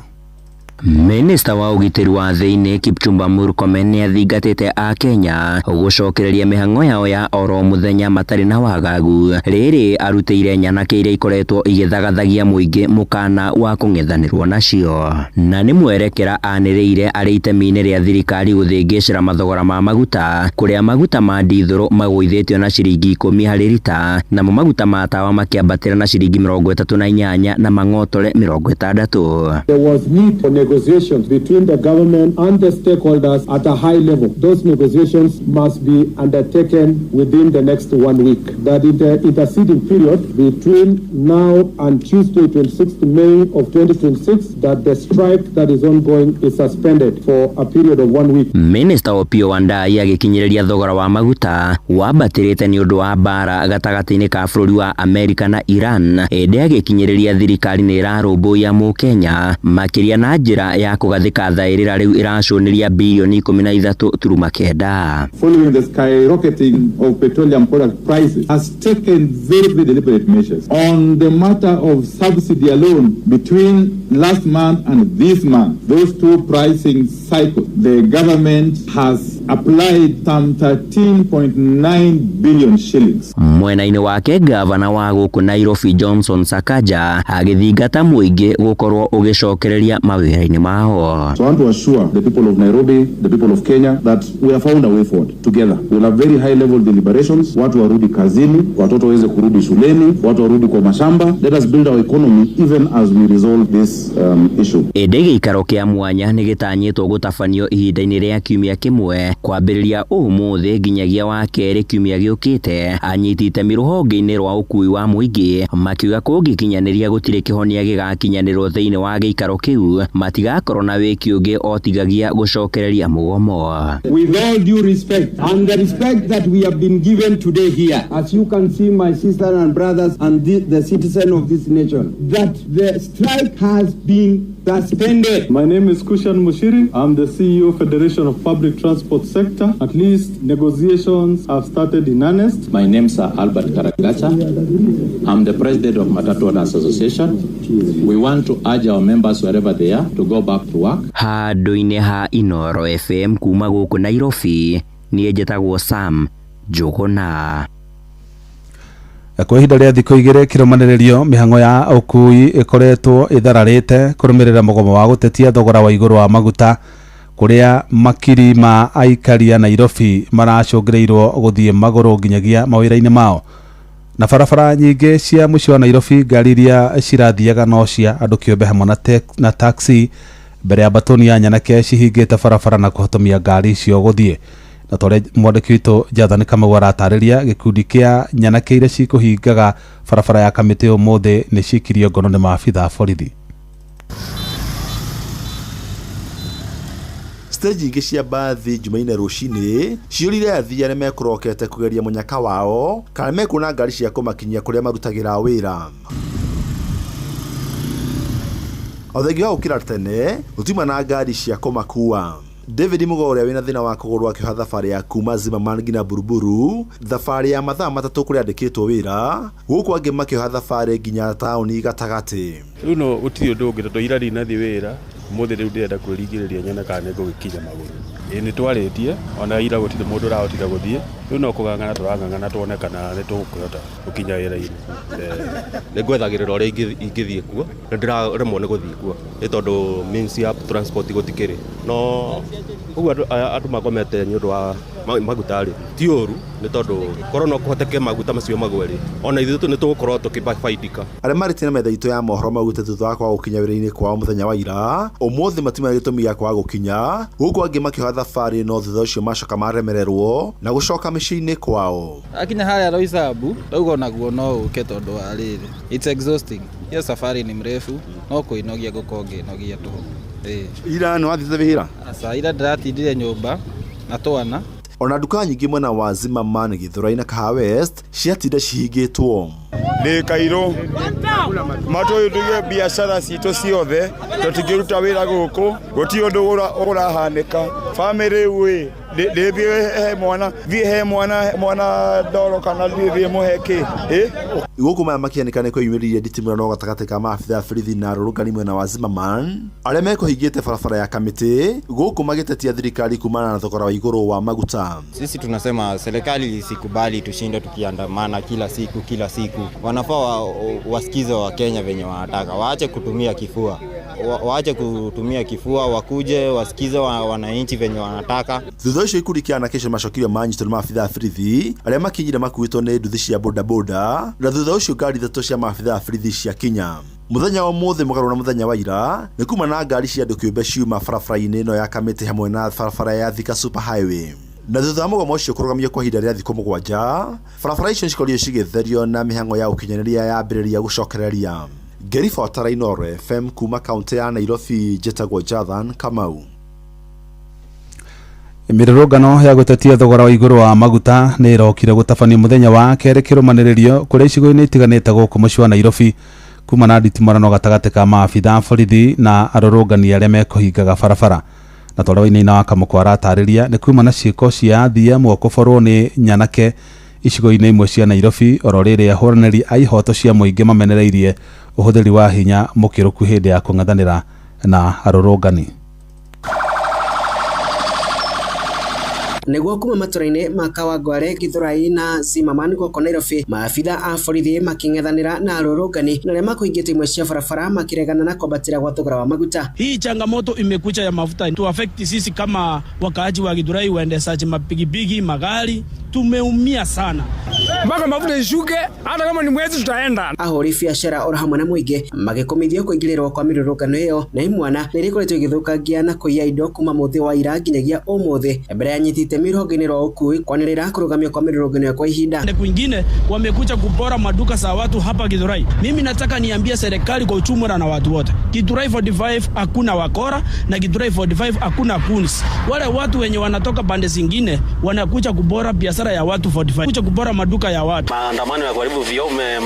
Minister wa ugitiri wa thiini Kipchumba Murkomen ni athingatite a Kenya gucokereria mihango yao ya oro muthenya matari na wagagu. Riri arutire nyanake iria ikoretwo igithagathagia muingi mukana wa kung'ethanirwo nacio na ni mwerekera aniriire ari itemi-ini ria thirikari guthingicira mathogora ma maguta kuria maguta ma ndithuru magwithitio na ciringi 10 hari lita na maguta ma tawa makiambatira na ciringi 38 na mang'otore 60. There was need for negotiations between the government and the stakeholders at a high level. Those negotiations must be undertaken within the next 1 week. That in the interceding period between now and Tuesday 26th May of 2026, that the strike that is ongoing is suspended for a period of 1 week. Minister Opiyo Wandayi agikinyiriria thogora wa maguta wambatirite ni undu wa bara gatagati-ini ka bururi wa Amerika na Iran ende agikinyiriria thirikari ni irarumbuya mu Kenya makiria na njira njira ya kugathika thairira riu iracuniria bilioni 13.9. Following the skyrocketing of petroleum product prices has taken very deliberate measures on the matter of subsidy alone between last month and this month. Those two pricing cycles, the government has applied some 13.9 billion shillings. Mwena-ini wake gavana wa guku Nairobi Johnson Sakaja agithingata muingi gukorwo ugicokereria mawira-ini mao. So I want to assure the people of Nairobi, the people of Kenya that we have found a way forward together. We'll have very high level deliberations. Watu warudi kazini, watoto waweze kurudi shuleni, watu warudi kwa mashamba. Let us build our economy even as we resolve this issue. Edege ikaro kia mwanya ni gitanyitwo gutabanio ihinda-ini ria kiumia kimwe kwambiriria umuthi nginyagia wa keri kiumia giukite. Anyitite miruhonge-ini rwa ukui wa muingi makiuga kungikinyaniria gutire kihonia gigakinyanirwo thiini wa giikaro kiu matigakorwo na wiki ungi otigagia gucokereria mugomo. With all due respect and the respect that we have been given today here, as you can see, my sisters and brothers and the citizens of this nation, that the strike has been suspended. My name is Kushan Mushiri. I'm the CEO Federation of Public Transport Sector. At least negotiations have started in earnest. My name is Albert Karagacha. I'm the president of Matatu Owners Association. We want to urge our members wherever they are to go back to work. Handu-ini ha Inoro FM kuma guku Nairobi nie njĩtagwo Sam Njuguna. Kwa ihinda rĩa thikũ igĩrĩ kĩrũmanĩrĩrio mĩhang'o ya ũkui ĩkoretwo ĩthararĩte kũrũmĩrĩra mũgomo wa gũtetia thogora wa igũrũ wa maguta kũrĩa makiri ma aikari a Nairobi maracũngĩrĩirwo gũthiĩ magũrũ nginyagia mawĩra-inĩ mao. Na barabara nyingĩ cia mũciĩ wa Nairobi ngari iria cirathiaga no cia andũ kĩũmbe hamwe na taxi mbere ya batoni ya Nyanake cihingĩte barabara na kũhotomia ngari icio gũthiĩ. Na tore mwandĩki witũ Jathani Kamau aratarĩria gĩkundi kĩa Nyanake iria cikũhingaga barabara ya Kamĩtĩ ũmũthĩ nĩ cikirio ngono nĩ maabitha borithi. Stage ingĩ cia bathi Jumaine rũcinĩ ciũrire athii arĩa mekũrokete kũgeria mũnyaka wao kana mekuona ngari cia kũmakinyia kũrĩa marutagĩra wĩra. Othengi wa gũkĩra tene gũtiuma na ngari cia kũmakua. David Mugore wina thina wa kugurwa akĩoha thabarĩ ya kuma Zimmerman nginya Buruburu, thabarĩ ya mathaa matatũ kũrĩa andĩkĩtwo wĩra, gũkũ angĩ makĩoha thabarĩ nginya taũni gatagatĩ. Rĩu no ũtirĩ ũndũ ũngĩ tondũ ira rĩnathiĩ wĩra, mũthĩ rĩu ndĩrenda kwĩringĩrĩria nyone kana nĩngũgĩkinya magũrũ. Nĩ twarĩtie ona ira gũtirĩ mũndũ ũrahotire gũthiĩ, rĩu no kũgang'ana tũrang'ang'ana tuone kana nĩ tũkũhota gũkinya wĩra-inĩ. Nĩngwethagĩrĩra ũrĩa ingĩthiĩ kuo, na ndĩraremwo nĩ gũthiĩ kuo nĩ tondũ means ya transport gũtikĩrĩ. No ũguo andũ magomete nĩ ũndũ wa maguta rĩ ti ũru nĩ tondũ korwo no kũhoteke maguta macio magwe-rĩ ona ithuĩ nĩ tũgũkorwo tũkĩbaidika. Arĩa marĩtie na metha itũ ya mohoro maugĩte thutha wa kwaga gũkinya wĩra-inĩ kwao mũthenya wa ira, ũmũthĩ matiuma gĩtũmi gĩa kwaga gũkinya, gũkũ angĩ makĩoha thabarĩ no thutha ũcio macoka maremererwo na gũcoka mĩciĩ-inĩ kwao. Akinya harĩa Roysambu rauga onaguo no ũke tondũ wa rĩrĩ it's exhausting. Hiyo safari ni mrefu no kũinogia gũkorwo ngĩinogia tũhũ. Ira nĩ wathithĩte wĩra? Asa ira ndĩratindire nyũmba na twana. Ona nduka nyingĩ mwena wa Zimmerman, Gĩthũrai na Kahawa West ciatinda cihingĩtwo. Nĩ Kairũ matũhĩndũrie biacara citũ ciothe tũtingĩruta wĩra gũkũ, gũtirĩ ũndũ ũrahanĩka. Bamĩrĩ rĩu thiĩ he mwana ndoro kana thiĩ mũhe kĩ. Gũkũ maya makĩanĩka nĩ kwĩyumĩririe nditimũrano gatagatĩ ka maabitha borithi na arũrũngani mwena wa Zimmerman arĩa mekũhingĩte barabara ya Kamĩtĩ, gũkũ magĩtetia thirikari kumana na thogora wa igũrũ wa maguta. Sisi tunasema serikali isikubali tushinde tukiandamana kila siku. Wanafaa wasikize wa Kenya venye wanataka. Waache kutumia kifua, wakuje wasikize wananchi venye wanataka. Thutha ũcio ikundi kĩa Anake macokirio manyitwo nĩ maabitha borithi arĩa makinyire makuĩtwo nĩ nduthi cia bodaboda, na thutha ũcio ngari ithatũ cia maabitha borithi cia Kenya. Muthenya wa mũthĩ mũgarũ na muthenya wa ira nĩ kuma na ngari cia andũ kĩũmbe ciuma barabara-inĩ ĩno ya Kamĩtĩ hamwe na barabara ya Thika Super Highway. Na thutha wa mũgomo ũcio kũrũgamio kwa ihinda rĩa thikũ mũgwanja, barabara icio cikorirwo cigĩtherio na mĩhang'o ya ũkinyanĩria yambĩrĩria gũcokereria. Ngĩribotera Inoro FM kuma kaũntĩ ya Nairobi, njĩtagwo Jathan Kamau. Mĩrũrũngano ya gũtetia thogora wa igũrũ wa maguta nĩ ĩrokire gũtabanio mũthenya wa kerĩ kĩrũmanĩrĩrio kũrĩa icigo-inĩ itiganĩte gũkũ mũciĩ wa Nairobi kuma na nditimorano gatagati ka maabitha borithi na arorongani aria mekuhingaga barabara. Na twaria Wainaina wa Kamũkwa aratariria ni kuma na ciĩko cia thia mwokoborwo ni nyanake icigo-inĩ imwe cia Nairobi oro rĩrĩa ahũranĩri a ihoto cia mũingĩ mamenereirie ũhũthĩri wa hinya mũkĩrũku hĩndĩ ya kũng'ethanĩra na arũrũngani. Nĩguo kuma matũra-inĩ ma Kawangware, Githurai na Zimmerman gũkũ Nairobi, maabitha a borithi making'ethanĩra na arũrũngani na arĩa makũingĩte imwe cia barabara makiregana na kwambatĩra kwa thogora wa maguta. Hii changamoto imekuja ya mafuta tu affect sisi kama wakaaji wa Githurai, waendeshaji mapigipigi, magari, tumeumia sana. Mpaka mafuta ishuke, hata kama ni mwezi tutaenda. Ahũri biacara ora hamwe na mũingĩ magĩkomithio kũingĩrĩrwo kwa mĩrũrũngano ĩyo na imwana nĩ ĩkoretwo ĩgĩthũkangia na kũiya indo kuma mũthĩ wa ira nginyagia ũmũthĩ mbere ya nyitĩte mirogo-inĩ rwa ũkui kwanĩrĩra kũrũgamio kwa mĩrũrũngano kwa ihinda. Na kwingine wamekuja kupora maduka za watu hapa Githurai. Mimi nataka niambie serikali kwa ujumla na watu wote, Githurai 45 hakuna wakora na Githurai 45 hakuna goons. Wale watu wenye wanatoka pande zingine wanakuja kupora biashara ya watu 45, kuja kupora maduka ya watu. Maandamano ya kuharibu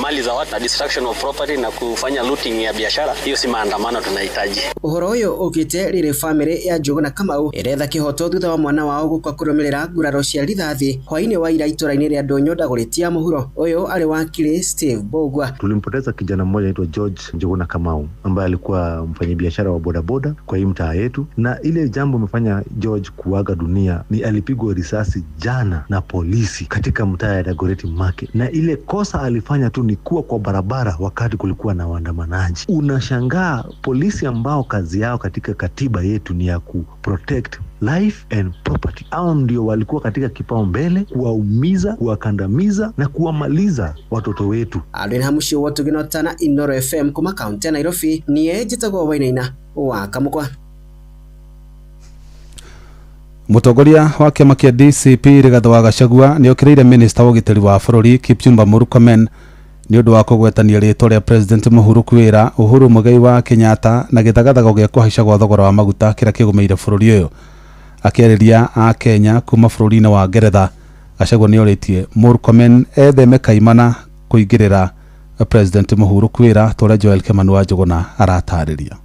mali za watu na destruction of property na kufanya looting ya biashara, hiyo si maandamano tunahitaji. Ũhoro ũyũ ũkĩte rĩrĩ family ya Njũgũna Kamau ĩretha kĩhoto thutha wa mwana wao gũkua kũrũmĩrĩra nguraro cia rithathi hwainĩ wa ira itũra-inĩ rĩa Ndonyo Ndagũrĩtia mũhuro. Ũyũ arĩ wakili Steve Bogwa. Tulimpoteza kijana mmoja anaitwa George Njũgũna Kamau ambaye alikuwa mfanyabiashara wa bodaboda kwa hii mtaa yetu, na ile jambo amefanya George kuaga dunia ni alipigwa risasi jana na polisi katika mtaa ya Dagoretti Market, na ile kosa alifanya tu ni kuwa kwa barabara wakati kulikuwa na waandamanaji. Unashangaa polisi ambao kazi yao katika katiba yetu ni ya kuprotect life and property, au ndio walikuwa katika kipao mbele kuwaumiza, kuwakandamiza na kuwamaliza watoto wetu. Alwin Hamushi wotu ginotana Inoro FM kuma kaunti ya Nairobi niye njitagwo Wainaina wa Kamũkwa. Mũtongoria wa kĩama kĩa DCP Rigathĩ wa Gachagua nĩ okĩrĩire minista wa ũgitĩri wa bũrũri Kipchumba Murkomen nĩ ũndũ wa kũgwetania rĩĩtwa rĩa President Mũhuru kwĩra Uhuru Mũigai wa Kenyatta na gĩthagathago gĩa kũhaica gwa thogora wa maguta kĩrĩa kĩgũmĩire bũrũri ũyũ. Akĩarĩria a Kenya kuma bũrũri-inĩ wa Ngeretha, Gachagua nĩ orĩtie Murkomen etheme kaimana kũingĩrĩra President Mũhuru kwĩra tũrĩa Joel Kimani wa Njũgũna aratarĩria.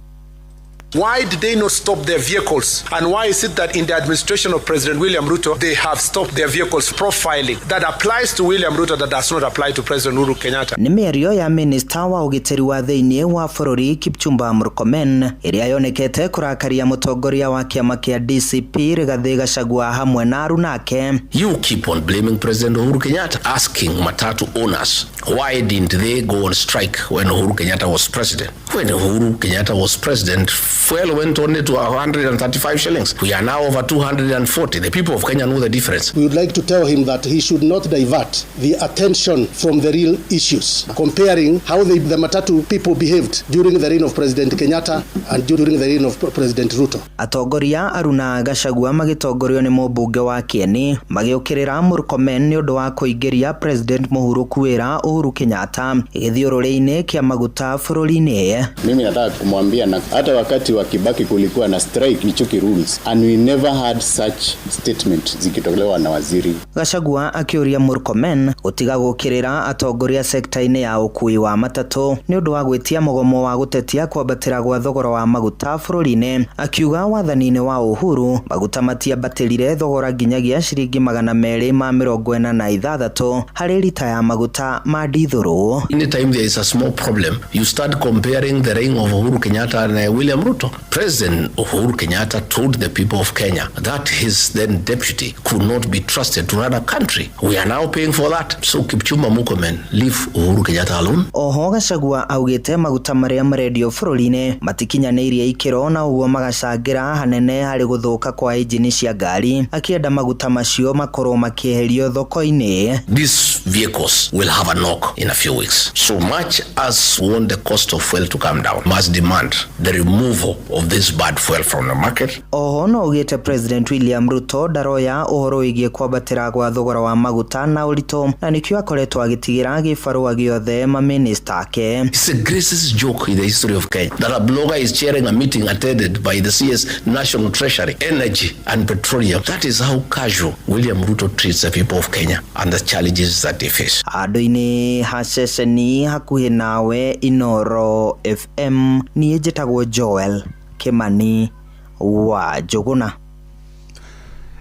Why did they not stop their vehicles? And why is it that in the administration of President William Ruto, they have stopped their vehicles profiling? That applies to William Ruto, that does not apply to President Uhuru Kenyatta. Nĩ mĩario ya minista wa ũgitĩri wa thĩinĩ wa bũrũri Kipchumba Murkomen ĩrĩa yonekete kũrakaria mũtongoria wa kĩama kĩa DCP Rigathĩ Gachagua hamwe na arunake. You keep on blaming President Uhuru Kenyatta, asking matatu owners why didn't they go on strike when Uhuru Kenyatta was president? When Uhuru Kenyatta was president, fuel went only to 135 shillings. We are now over 240. The people of Kenya know the difference. We would like to tell him that he should not divert the attention from the real issues, comparing how the Matatu people behaved during the reign of President Kenyatta and during the reign of President Ruto. Atongoria aruna Gachagua magitongorio ni mũmbunge wa Kieni magiũkĩrĩra Murkomen nĩ ũndũ wa kũingĩria President Mũhuru kwĩra Uhuru Kenyatta gĩthiũrũrĩ-inĩ kĩa maguta bũrũri-inĩ. Mimi nataka kumwambia na hata wakati wa Kibaki kulikuwa na strike Michuki rules and we never had such statement zikitolewa na waziri. Gachagua akĩũria Murkomen gũtiga gũkĩrĩra atongoria sekta-inĩ ya ũkui wa matatũ nĩ ũndũ wa gwĩtia mũgomo wa gũtetia kwambatĩra gwa thogora wa maguta bũrũri-inĩ, akiuga wathani-inĩ wa Uhuru maguta matiambatĩrire thogora nginyagia ciringi 246 harĩ lita ya maguta ma dithũrũ. Anytime there is a small problem, you start comparing the reign of Uhuru Kenyatta and William Ruto. President Uhuru Kenyatta told the people of Kenya that his then deputy could not be trusted to run a country. We are now paying for that. So Kipchumba Murkomen, leave Uhuru Kenyatta alone. Oho Gachagua augĩte maguta marĩa marendio bũrũri-inĩ matikinyanĩirie ikĩro na ũguo magacangĩra hanene harĩ gũthũka kwa injini cia ngari, akĩenda maguta macio makorwo makĩeherio thoko-inĩ. These vehicles will have a knock in a few weeks. So much as we want the cost of fuel to come down, must demand the removal cycle of this bad fuel from the market. Oho no ugite President William Ruto ndaroya uhoro wigie kwabatira gwa thogora wa maguta na urito na nikyo akoretwo agitigira gifarua giothe ma minister ake. It's the greatest joke in the history of Kenya that a blogger is chairing a meeting attended by the CS National Treasury, Energy and Petroleum. That is how casual William Ruto treats the people of Kenya and the challenges that they face. Adoini haseseni hakuhi nawe Inoro FM ni ejitagwo Joel Kimani wa Joguna.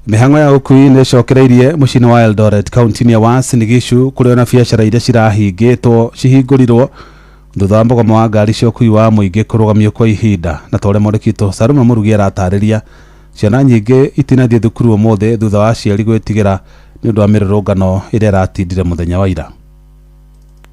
Mihango ya ukui nishokereirie mucini wa Eldoret county ya Uasin Gishu kuria na biashara iria cirahingitwo cihingurirwo thutha wa mbogomo wa ngari cia ukui wa muingi kurugamio kwa ihinda na tore Murikito Saluma Murugi aratariria ciana nyingi itinathie thukuru umuthe thutha wa aciari gwitigira ni undu wa mirurungano iria ratindire muthenya wa ira.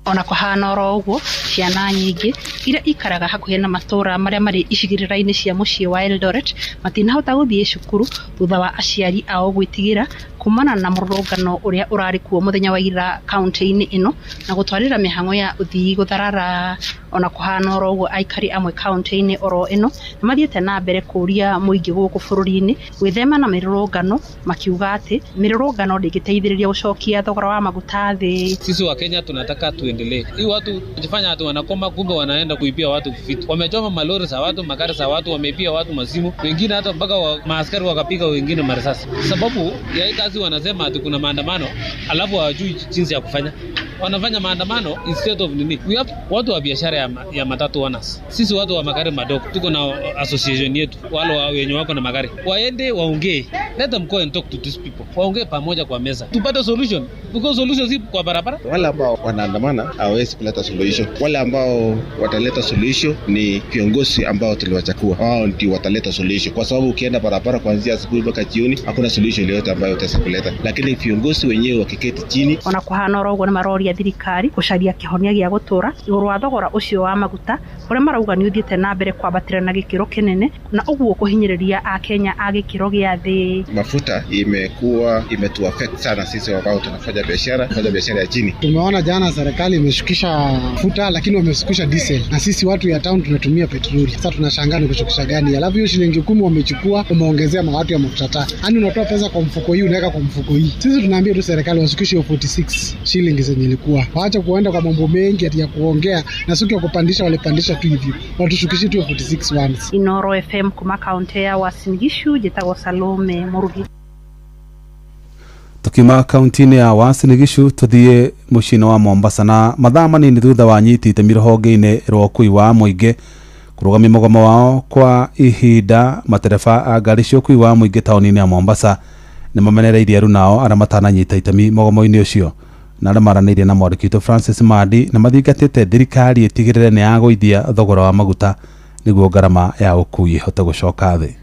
Ona kuhana oro uguo ciana nyingi ira ikaraga hakuhe na matura maria mari icigirira-ini cia mucii wa Eldoret matinahota guthie cukuru thutha wa aciari ao gwitigira kumana na mururungano uria urari kuo muthenya wa ira county-ini ino na gutwarira mihango ya uthii gutharara. Ona kuhana oro uguo aikari amwe county-ini oro ino nimathiete na mbere kuria muingi guku bururi-ini gwithema na mirurungano makiuga ati mirurungano ndingiteithiriria gucokia thogora wa maguta thi. Sisi wa Kenya tunataka tuendelee. Hii watu kujifanya watu wanakoma kumbe wanaenda kuibia watu vitu. Wamechoma malori za watu, magari za watu, wameibia watu masimu. Wengine hata mpaka maaskari wakapiga wengine marisasi. Sababu ya hii kazi wanasema ati kuna maandamano, alafu hawajui jinsi ya kufanya. Wanafanya maandamano instead of nini. We have watu wa biashara ya matatu owners. Sisi watu wa magari madogo tuko na association yetu, wale wenye wako na magari. Waende waongee. Let them go and talk to these people. Waongee pamoja kwa meza. Tupate solution. Because solution si kwa barabara. Wale ambao wanaandamana hawezi kuleta solution. Wale ambao wataleta solution ni viongozi ambao tuliwachagua. Wao ndio wataleta solution. Kwa sababu ukienda barabara kuanzia asubuhi mpaka jioni hakuna solution yoyote ambayo utaweza kuleta. Lakini viongozi wenyewe wakiketi chini. Ona kuhana oro na marori ya thirikari gucaria kihonia gia gutura iguru wa thogora ucio wa maguta uria marauga ni uthiete na mbere kwabatira na gikiro kinene na uguo kuhinyiriria a Kenya a gikiro gia thi. Mafuta imetuaffect sana sisi ambao tunafanya biashara ya chini. Tumeona jana serikali imeshukisha mafuta lakini wameshukisha diesel na sisi watu ya town tunatumia petroli. Sasa tunashangaa ni kushukisha gani? Alafu hiyo shilingi 10 wamechukua umeongezea watu ya mafuta taa. Yaani unatoa pesa kwa mfuko hii unaweka kwa mfuko hii. Sisi tunaambia tu serikali washukishe 46 shilingi zenye ilikuwa. Waacha kuenda kwa mambo mengi ati ya kuongea na siku ya kupandisha walipandisha tu hivyo. Watushukishie tu 46 once. Inoro FM kuma county ya Uasin Gishu jetago Salome Murugi. Tukima county ya Uasin Gishu tuthie mucino wa Mombasa na mathaa manini thutha wa nyiti itemi ruhonge-ini rwa ukui wa muingi kurugamia mugomo wao kwa ihinda matereba a ngari cia ukui wa muingi tauni-ini ya Mombasa ni mamenereirie runao ara matananyita itemi mugomo-ini ucio na ramaraneirie na Mwarikito Francis Madi na mathingatite thirikari itigirire ni agoithia thogora wa maguta niguo garama ya ukui hote gucoka thi.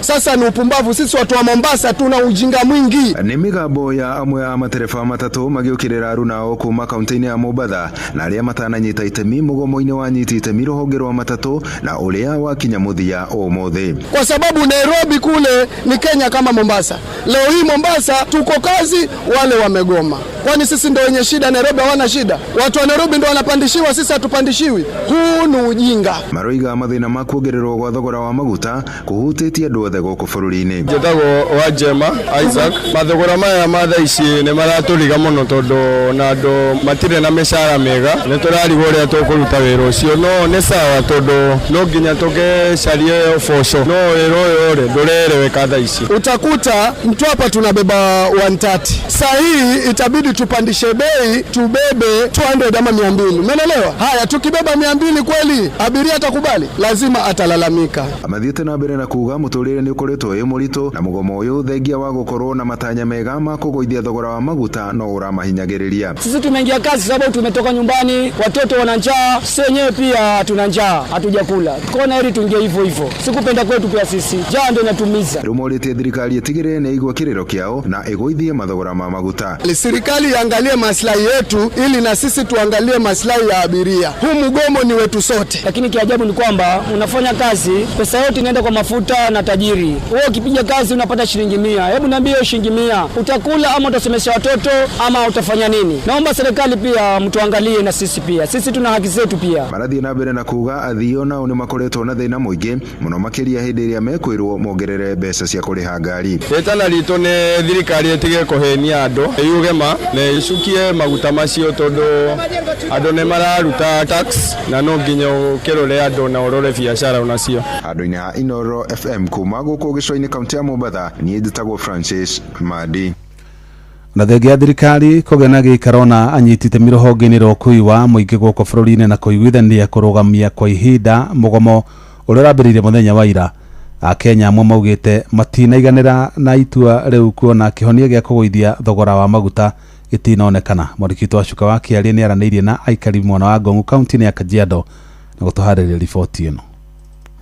Sasa ni upumbavu, sisi watu wa Mombasa tuna ujinga mwingi. Ni migambo ya amwe ya matereba matatu magiukirira runao kuma kaunti-ini ya Mombasa na aria matananyita itemi mugomo-ini wa nyiti itemi ruhonge rwa matatu na uria wakinya muthia umuthi. Kwa sababu Nairobi kule ni Kenya kama Mombasa. Leo hii Mombasa tuko kazi, wale wamegoma. Kwani sisi ndio wenye shida, Nairobi hawana shida? Watu wa Nairobi ndio wanapandishiwa, sisi hatupandishiwi. Huu ni ujinga. Maroiga mathina ma kuongererwo gwa thogora wa maguta kuhutitie andu othe guku bururi-ini. Njetago Wajema Isaac, mathogora maya ma thaa ici ni maraturiga muno tondu na andu matire na mishara mega ni turarigwo uria tukuruta wira ucio no ni sawa tondu no nginya tugecarie uboco no wira uyu ndurereweka thaa ici. Utakuta mtu hapa tunabeba 130, saa hii itabidi tupandishe bei tubebe 200 ama 200. Umeelewa? Haya, tukibeba 200 kweli abiria atakubali? Lazima atalalamika. Amathiete na mbere na kuga muturire ni ukoretwo wi murito na mugomo uyu thengia wa gukorwo na matanya mega ma kugoithia thogora wa maguta no uramahinyagiriria. Sisi tumeingia kazi sababu tumetoka nyumbani, watoto wana njaa, senyewe pia tuna njaa, hatujakula. Kona heri tuingie hivyo hivyo. Sikupenda kwetu pia sisi. Njaa ndio inatumiza. Rumorete thirikari itigire ni igwa kiriro kiao na igoithie mathogora ma maguta. Serikali iangalie maslahi yetu ili na sisi tuangalie maslahi ya abiria. Huu mgomo ni wetu sote. Lakini kiajabu ni kwamba unafanya kazi, pesa yote inaenda kwa mafuta na tajiri. kuajiri. Wewe ukipiga kazi unapata shilingi 100. Hebu niambie hiyo shilingi 100 utakula ama utasomesha watoto ama utafanya nini? Naomba serikali pia mtuangalie na sisi pia. Sisi tuna haki zetu pia. Marathi na mbere na kuga athio nao ni makoretwo na thina muingi muno makiria hindi iria mekwirwo mongerere mbeca cia kuriha ngari. Retana rito ne thirikari etige kuhenia andu yuge ma ne icukie maguta macio tondu andu ne mararuta tax na no nginya ukirore andu na urore biashara unacio. Andu-ini ha Inoro FM kuma guku gicoini kaunti ya Mombasa ni nditagwo Francis Madi. Na thenge ya thirikari kugena gikaro na anyitite mirohonge-ini ro kui wa muingi guko bururi-ini na kuiguithania kurugamia kwa ihinda mugomo uria urambiririe muthenya wa ira. Akenya amwe maugite matinaiganira na itua riu kuona kihonia gia kugoithia thogora wa maguta itinonekana. Mwarikito wa Cuka wa Kiaria ni araneirie na aikari mwana wa Ngong'u kaunti ya Kajiado na gutuhariria riboti ino.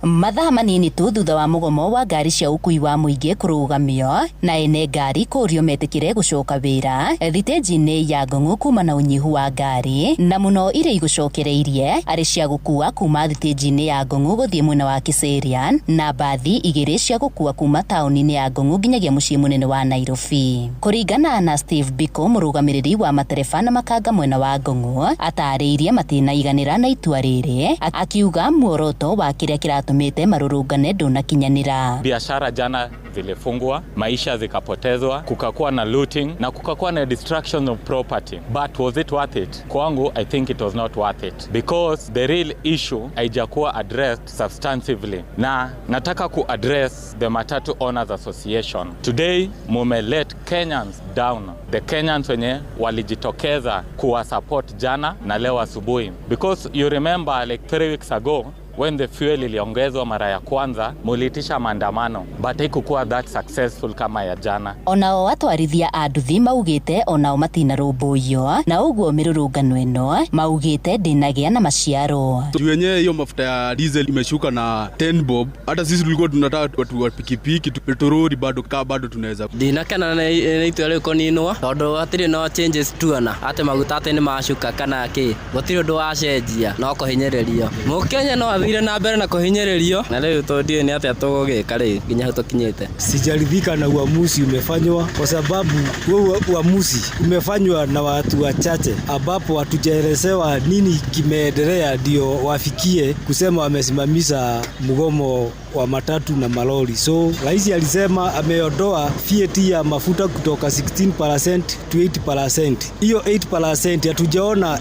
Mathaa manini tu thutha wa mugomo wa ngari cia ukui wa muingi kurugamio na ene ngari kurio metikire gucoka wira thiteji-ini ya Ngong'u kuma na unyihu wa ngari na muno ire igucokereirie ari cia gukua kuma thiteji-ini ya Ngong'u guthie mwena wa Kiserian na bathi igiri cia gukua kuma tauni-ini ya Ngong'u nginyagia mucii munene wa Nairobi. Kuringana na Steve Biko murugamiriri wa matereba na makanga mwena wa Ngong'u atariirie matinaiganira na itua riri akiuga muoroto wa kiria kiratumite marurungane ndunakinyanira. Biashara jana zilifungwa, maisha zikapotezwa, kukakuwa na looting na kukakuwa na destruction of property. But was it worth it? Kwangu, I think it was not worth it because the real issue haijakuwa addressed substantively. Na nataka ku address the Matatu Owners Association. Today mume let Kenyans down. The Kenyans wenye walijitokeza kuwa support jana na leo asubuhi. Because you remember like 3 weeks ago when the fuel iliongezwa mara ya kwanza mulitisha maandamano but haikuwa that successful kama ya jana. Onao watwarithia anduthi maugite onao matinarumbuyo na uguo mirurungano ino maugite ndinagia na maciaro. Wenyewe hiyo mafuta ya diesel imeshuka na 10 bob. Hata sisi tulikuwa tunataka watu wa pikipiki turudi bado tunaweza. Ndinakena na itu leo koninwa tondu atiri no changes tuana ate maguta ate ni mashuka kana ki gutiri ndu wa cenjia no kuhinyererio mukenya no athire na mbere na kuhinyererio na leo tondie ni ate tugugika ri nginya tukinyite. Sijaridhika na uamuzi umefanywa kwa sababu huo uamuzi umefanywa na watu wachache ambapo hatujaelezewa nini kimeendelea ndio wafikie kusema wamesimamisha mgomo wa matatu na malori. So rais alisema ameondoa VAT ya mafuta kutoka 16% to 8%. Hiyo 8% hatujaona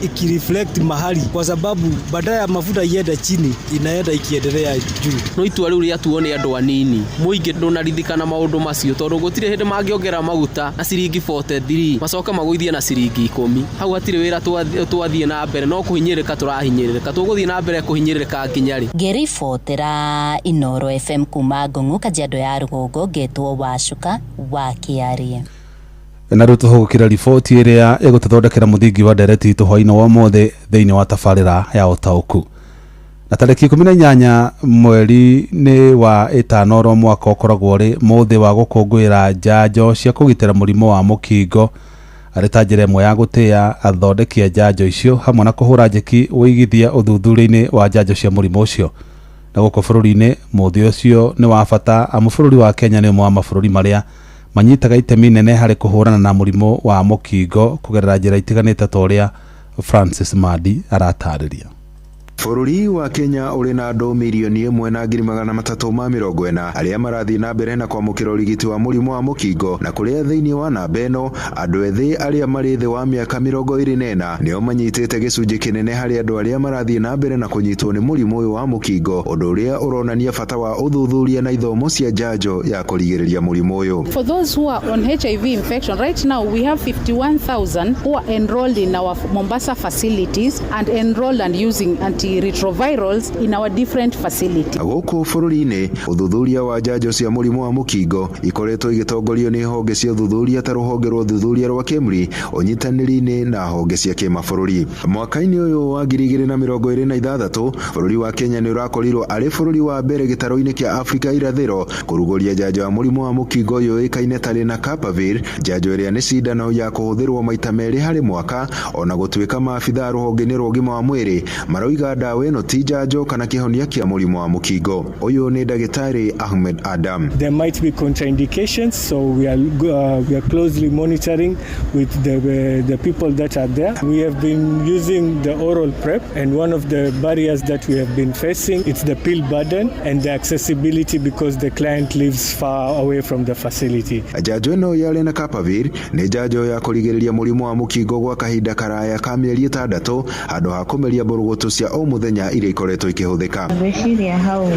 ikireflect mahali kwa sababu badala ya mafuta iende chini inaenda ikiendelea juu. No itua riu ria tuone andu anini muingi ndunarithika na maundu macio tondu gutire hindi mangiongera maguta na ciringi 43 macoka maguithie na ciringi 10. Hau hatire wira twathie na mbere no kuhinyirika turahinyirika tuguthie na mbere kuhinyirika nginyari. Gerifotera Inoro FM kuma Ngong'u Kajiado ya Rugongo getwo wa Cuka wa Kiaria. Na ruto hugukira riboti iria igututhondekera muthingi wa ndereti tuhoina wa mothe thiini wa tafarira ya utauku. Na tariki 18 mweri-ini wa 5 mwaka ukoragwo ri muthe wa gukungwira njanjo cia kugitira murimo wa mukingo arita njira imwe ya gutia athondeki a njanjo icio hamwe na kuhura njeki wigithia uthuthuria-ini wa njanjo cia murimo ucio. Na guko bururi-ini muthe ucio ni wa bata amu bururi wa Kenya ni umwe wa mabũrũri maria manyitaga itemi nene hari kuhurana na murimo wa mukingo kugerera njira itiganite ta uria Francis Madi aratariria. Bururi wa Kenya uri na andu milioni 1,340 aria marathi na mbere na kwamukira urigiti wa murimu wa mukingo na kuria thiini wa namba ino andu ethi aria mari thi wa miaka 24 nio manyitite gicunji kinene hari andu aria marathi na mbere na kunyitwo ni murimu uyu wa mukingo undu uria uronania bata wa uthuthuria na ithomo cia njanjo ya kurigiriria murimu uyu. For those who are on HIV infection right now we have 51,000 who are enrolled in our Mombasa facilities and enrolled and using antiretrovirals in our different facilities. Guku bururi-ini uthuthuria wa njanjo cia murimu wa mukingo ikoretwo igitongorio ni honge cia uthuthuria ta ruhonge rwa uthuthuria rwa KEMRI unyitaniri-ini na honge cia kimabũrũri. Mwaka-ini uyu wa 2026 bururi wa Kenya ni urakorirwo ari bururi wa mbere gitaro-ini kia Afrika irathiro kuruguria njanjo ya murimu wa mukingo yuikaine tari na Capavir, njanjo iria ni cindano ya kuhuthirwo maita meri hari mwaka ona gutuika maabitha ruhonge-ini rwa ugima wa mwiri maroiga akiuga ndawa ĩno ti njanjo kana kĩhonia kĩa mũrimũ wa mũkingo. Ũyũ nĩ ndagĩtarĩ Ahmed Adam. There might be contraindications, so we are closely monitoring with the people that are there. We have been using the oral PrEP, and one of the barriers that we have been facing, it's the pill burden and the accessibility because the client lives far away from the facility. Njanjo ĩno ya lenacapavir nĩ njanjo ya kũrigĩrĩria mũrimũ wa mũkingo gwa kahinda karaya ka mĩeri 6 handũ ha kũmeria mbũrũgũtũ cia o mũthenya iria ikoretwo ikĩhũthĩka. Ngwĩciria hau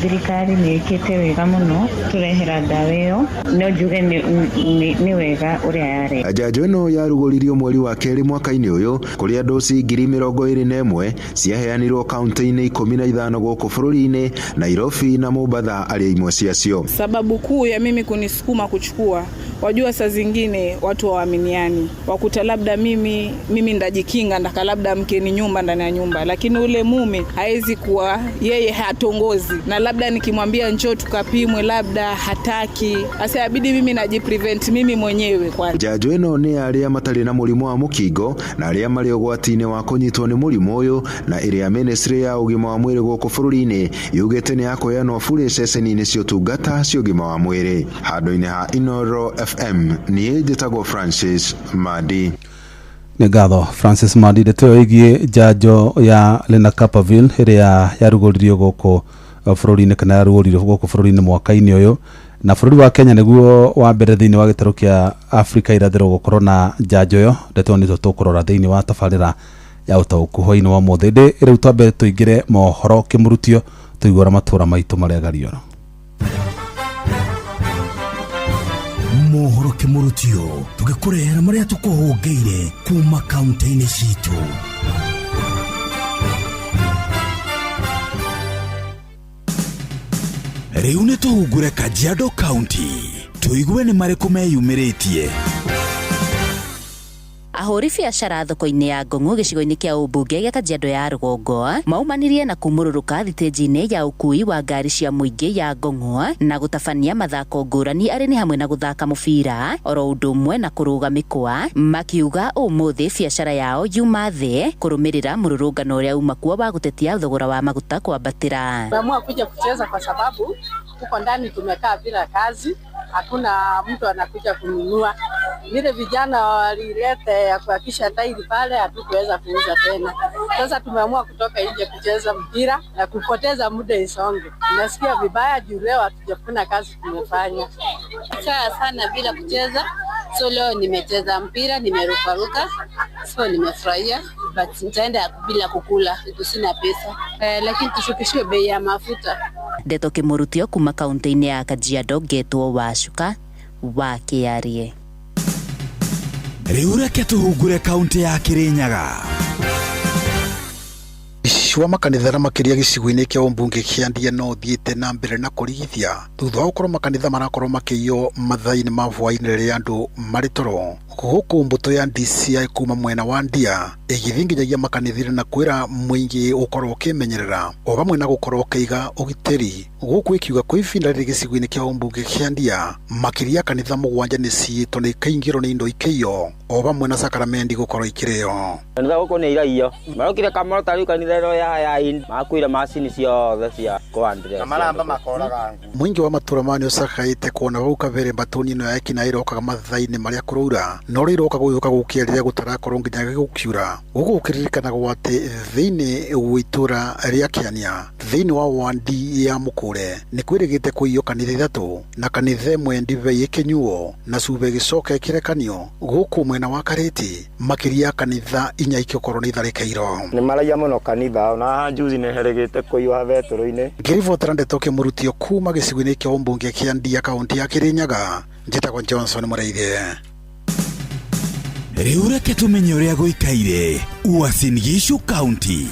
thirikari nĩ ĩkĩte wega mũno tũrehera ndawa ĩyo, no njuge nĩ wega ũrĩa yarĩ. Njanjo ĩno yarugũririo mweri wa kerĩ mwaka-inĩ ũyũ kũrĩa dosi 21,000 ciaheanirwo kaunti-inĩ 15 gũkũ bũrũri-inĩ, Nairobi na Mombasa arĩa imwe ciacio. Sababu kuu ya mimi kunisukuma kuchukua, wajua saa zingine watu waaminiani, wakuta labda mimi ndajikinga ndaka labda mkeni nyumba ndani ya nyumba, lakini ule mume haezi kuwa yeye hatongozi, na labda nikimwambia njoo tukapimwe labda hataki, asa yabidi mimi najiprevent mimi mwenyewe kwa. Njanjo ĩno nĩ arĩa matarĩ na mũrimũ wa mũkingo na arĩa marĩ ũgwati-inĩ wa kũnyitwo nĩ mũrimũ ũyũ, na ĩrĩa ministry ya ũgima wa mwĩrĩ gũkũ bũrũri-inĩ yugĩte nĩ yakoyanwo bure ceceni-inĩ cia ũtungata cia ũgima wa mwĩrĩ. Handũ-inĩ ha Inoro FM niĩ njĩtagwo Francis Madi. Nĩ ngatho Francis Madi. Ndeto ĩgiĩ njanjo ya lenacapavir ĩrĩa yarugũririo gũkũ bũrũri-inĩ kana yarugũririo gũkũ bũrũri-inĩ mwaka-inĩ ũyũ, na bũrũri wa Kenya nĩguo wa mbere thĩinĩ wa gĩtarũ kĩa Afrika irathĩro gũkorwo na njanjo ĩyo. Ndeto nĩ tũkũrora thĩinĩ wa tabarĩra ya ũtaũku hwainĩ wa mũthĩ. Rĩu twambe tũingĩre mohoro kĩmurutio tũigũra matũra maitũ marĩa garioro. Mohoro kĩmurutio tũgĩkũrehera marĩa tũkũhũngĩire kuma kaunti-inĩ citũ. Rĩu nĩ tũhungũre Kajiado County tũigue nĩ marĩkũ meyumĩrĩtie. Ahũri biacara thoko-inĩ ya Ngong'o gĩcigo-inĩ kĩa ũmbunge gĩa Kajiado ya Rũgongo maumanirie na kumũrũrũka thitĩnji-inĩ ya ũkui wa ngari cia mũingĩ ya Ngong'o na gũtabania mathako ngũrani arĩ nĩ hamwe na gũthaka mũbira oro ũndũ ũmwe na kũrũga mĩkwa, makiuga ũmũthĩ biacara yao yuma thĩ kũrũmĩrĩra mũrũrũngano ũrĩa uma kuo wa gũtetia thogora wa maguta kwambatĩra. Tumeamua kuja kucheza kwa sababu huko ndani tumekaa bila kazi, hakuna mtu anakuja kununua. Vile vijana walilete ya kuhakisha tairi pale hatukuweza kuuza tena. Sasa tumeamua kutoka nje kucheza mpira na kupoteza muda isonge. Nasikia vibaya juu leo hatujafuna kazi tumefanya. Kaa sana bila kucheza. So leo nimecheza mpira, nimerukaruka. So nimefurahia, but nitaenda bila kukula, sina pesa. Lakini tushukishiwe bei ya mafuta. Ndeto kĩmurutio kuma kaunti-inĩ ya Kajiado Getwo Wacuka wa Kĩarie. Rĩu reke tũhungũre kaunti ya Kĩrĩnyaga. Wa makanitha makĩria gĩcigo-inĩ kĩa ũmbunge kĩa Ndia no thiĩte na mbere na kũrigithia thutha wa gũkorwo makanitha marakorwo makĩiywo mathaa-inĩ ma hwaĩ-inĩ rĩrĩa andũ marĩ toro. Gũkũ mbũtũ ya DCI kuma mwena wa Ndia ĩgĩthiĩ nginyagia makanitha na kwĩra mũingĩ ũkorwo ũkĩmenyerera o hamwe na gũkorwo ũkĩiga ũgitĩri. Gũkũ ĩkiuga kwĩ ihinda rĩrĩ gĩcigo-inĩ kĩa ũmbunge kĩa Ndia makĩria kanitha 7 nĩ ciĩtwo nĩ ikaingĩrwo nĩ indo ikĩiyo o hamwe na sakramendi gũkorwo ikĩrĩo. Kanitha gũkũ nĩ iraiywo marokire kamaro tarĩu kanitha ĩno ya makuire macini ciothe cia kwandĩra na maramba makoraga. Mũingĩ wa matũra manĩ ũcakaĩte kuona bau kabere mbatũni ĩno ya ekina ĩrokaga mathaa-inĩ marĩa kũraura no rĩroka gũgĩũka gũkĩa rĩrĩa gũtarakorwo nginya gũkiura. Gũkũ ũkĩririkanagwo atĩ thĩinĩ wa itũra rĩa Kĩania thĩinĩ wa wandi ya Mũkũre nĩ kwĩrĩgĩte kũiywo kanitha 3 na kanitha ĩmwe ndibei ĩkĩnyuo na cuba ĩgĩcoka ĩkĩrekanio. Gũkũ mwena wa Karĩti makĩria kanitha 4 ikĩkorwo nĩ itharĩkĩirwo. Nĩ maraiya mũno kanitha na juzi nĩ herĩgĩte kũiywo betũrũ-inĩ. Ngĩribotera Ndeto kĩmurutio kuma gĩcigo-inĩ kĩa ũmbunge kĩa Ndia kaunti ya Kĩrĩnyaga, njĩtagwo Johnson Mũreithie. Rĩu reke tũmenye ũrĩa gũikaire Uasin Gishu County.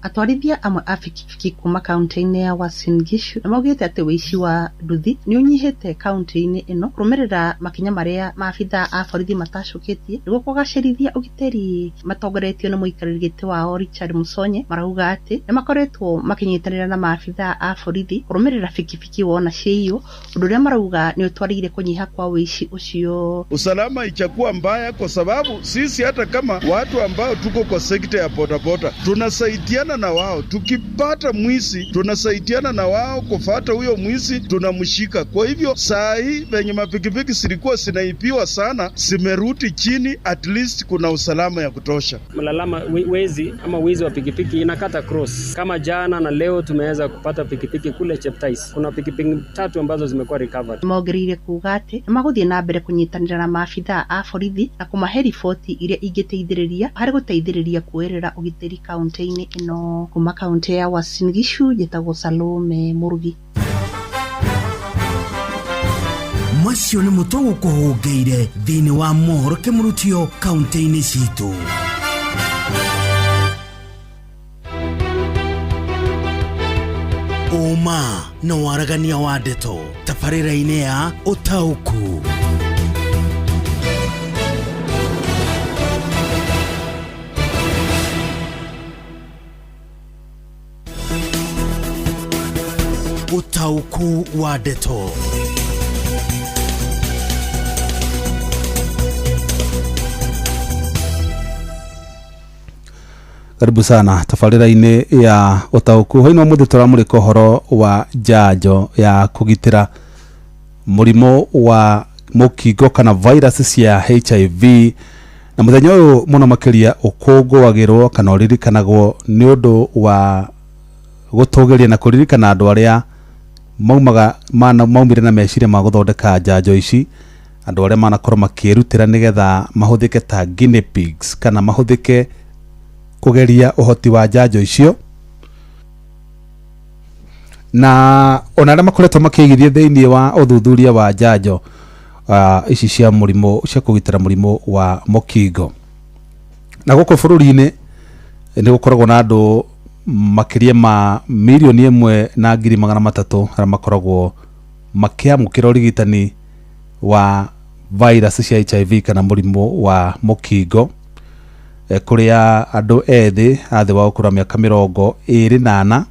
atwarithia amwe a bikibiki kuma kaunti-inĩ ya Uasin Gishu nĩmaugĩte atĩ ũici wa nduthi nĩũnyihĩte kaunti-inĩ ĩno kũrũmĩrĩra makinya marĩa maabitha a borithi matacũkĩtie nĩguo kũgacĩrithia ũgitĩri matongoretio nĩ mũikarĩri gĩtĩ wao Richard Musonye. Marauga atĩ nĩmakoretwo makinyitanĩra na maabitha a borithi kũrũmĩrĩra bikibiki wona ciĩyo, ũndũ ũrĩa marauga nĩũtwarĩire kũnyiha kwa ũici ũcio. Usalama ichakuwa mbaya kwa sababu sisi hata kama watu ambao tuko kwa sekta ya bodaboda tunasaidiana na wao, tukipata mwizi tunasaidiana na wao kufuata huyo mwizi tunamshika. Kwa hivyo saa hii venye mapikipiki silikuwa sinaipiwa sana simerudi chini, at least kuna usalama ya kutosha. Malalama wezi ama wizi wa pikipiki inakata cross. Kama jana na leo tumeweza kupata pikipiki kule Cheptais. Kuna pikipiki 3 ambazo zimekuwa recovered. Maongereire kuuga atĩ nĩmagũthiĩ na mbere kũnyitanĩra na maabitha a borithi na kũmahe riboti iria ingĩteithĩrĩria harĩ gũteithĩrĩria kuoerera ũgitĩri kaunti-inĩ ĩno. Kuma kaunti ya Uasin Gishu, njĩtagwo Salome Murugi. Macio nĩ mũtongo kũhũngĩire thĩinĩ wa mohoro kĩmurutio kaunti-inĩ citũ. Uma na waragania wa ndeto tabarĩra-inĩ ya ũtaũku. Utauku wa ndeto. Karibu sana tabarĩra-inĩ ya ũtaũku. Hĩno mũthĩ tũramũrĩka ũhoro wa njanjo ya kũgitĩra mũrimũ wa mũkingo kana virus cia HIV, na mũthenya ũyũ mũno makĩria ũkũngũagĩrwo kana ũririkanagwo nĩ ũndũ wa gũtũgĩria na kũririkana andũ arĩa maumire na meciria ma gũthondeka njanjo ici, andũ arĩa manakorwo makĩrutĩra nĩgetha mahũthĩke ta guinea pigs kana mahũthĩke kugeria uhoti wa njanjo icio, na ona arĩa makoretwo makĩigithia thĩinĩ wa ũthuthuria wa njanjo ici cia mũrimũ cia kũgitĩra mũrimũ wa mũkingo. Na gũkũ bũrũri-inĩ nĩ gũkoragwo na andũ makĩria ma milioni 1.3 arĩa makoragwo makĩamũkĩra ũrigitani wa virus cia HIV kana mũrimũ wa mũkingo, kuria andũ ethĩ athĩ wa ũkũrũ wa mĩaka 24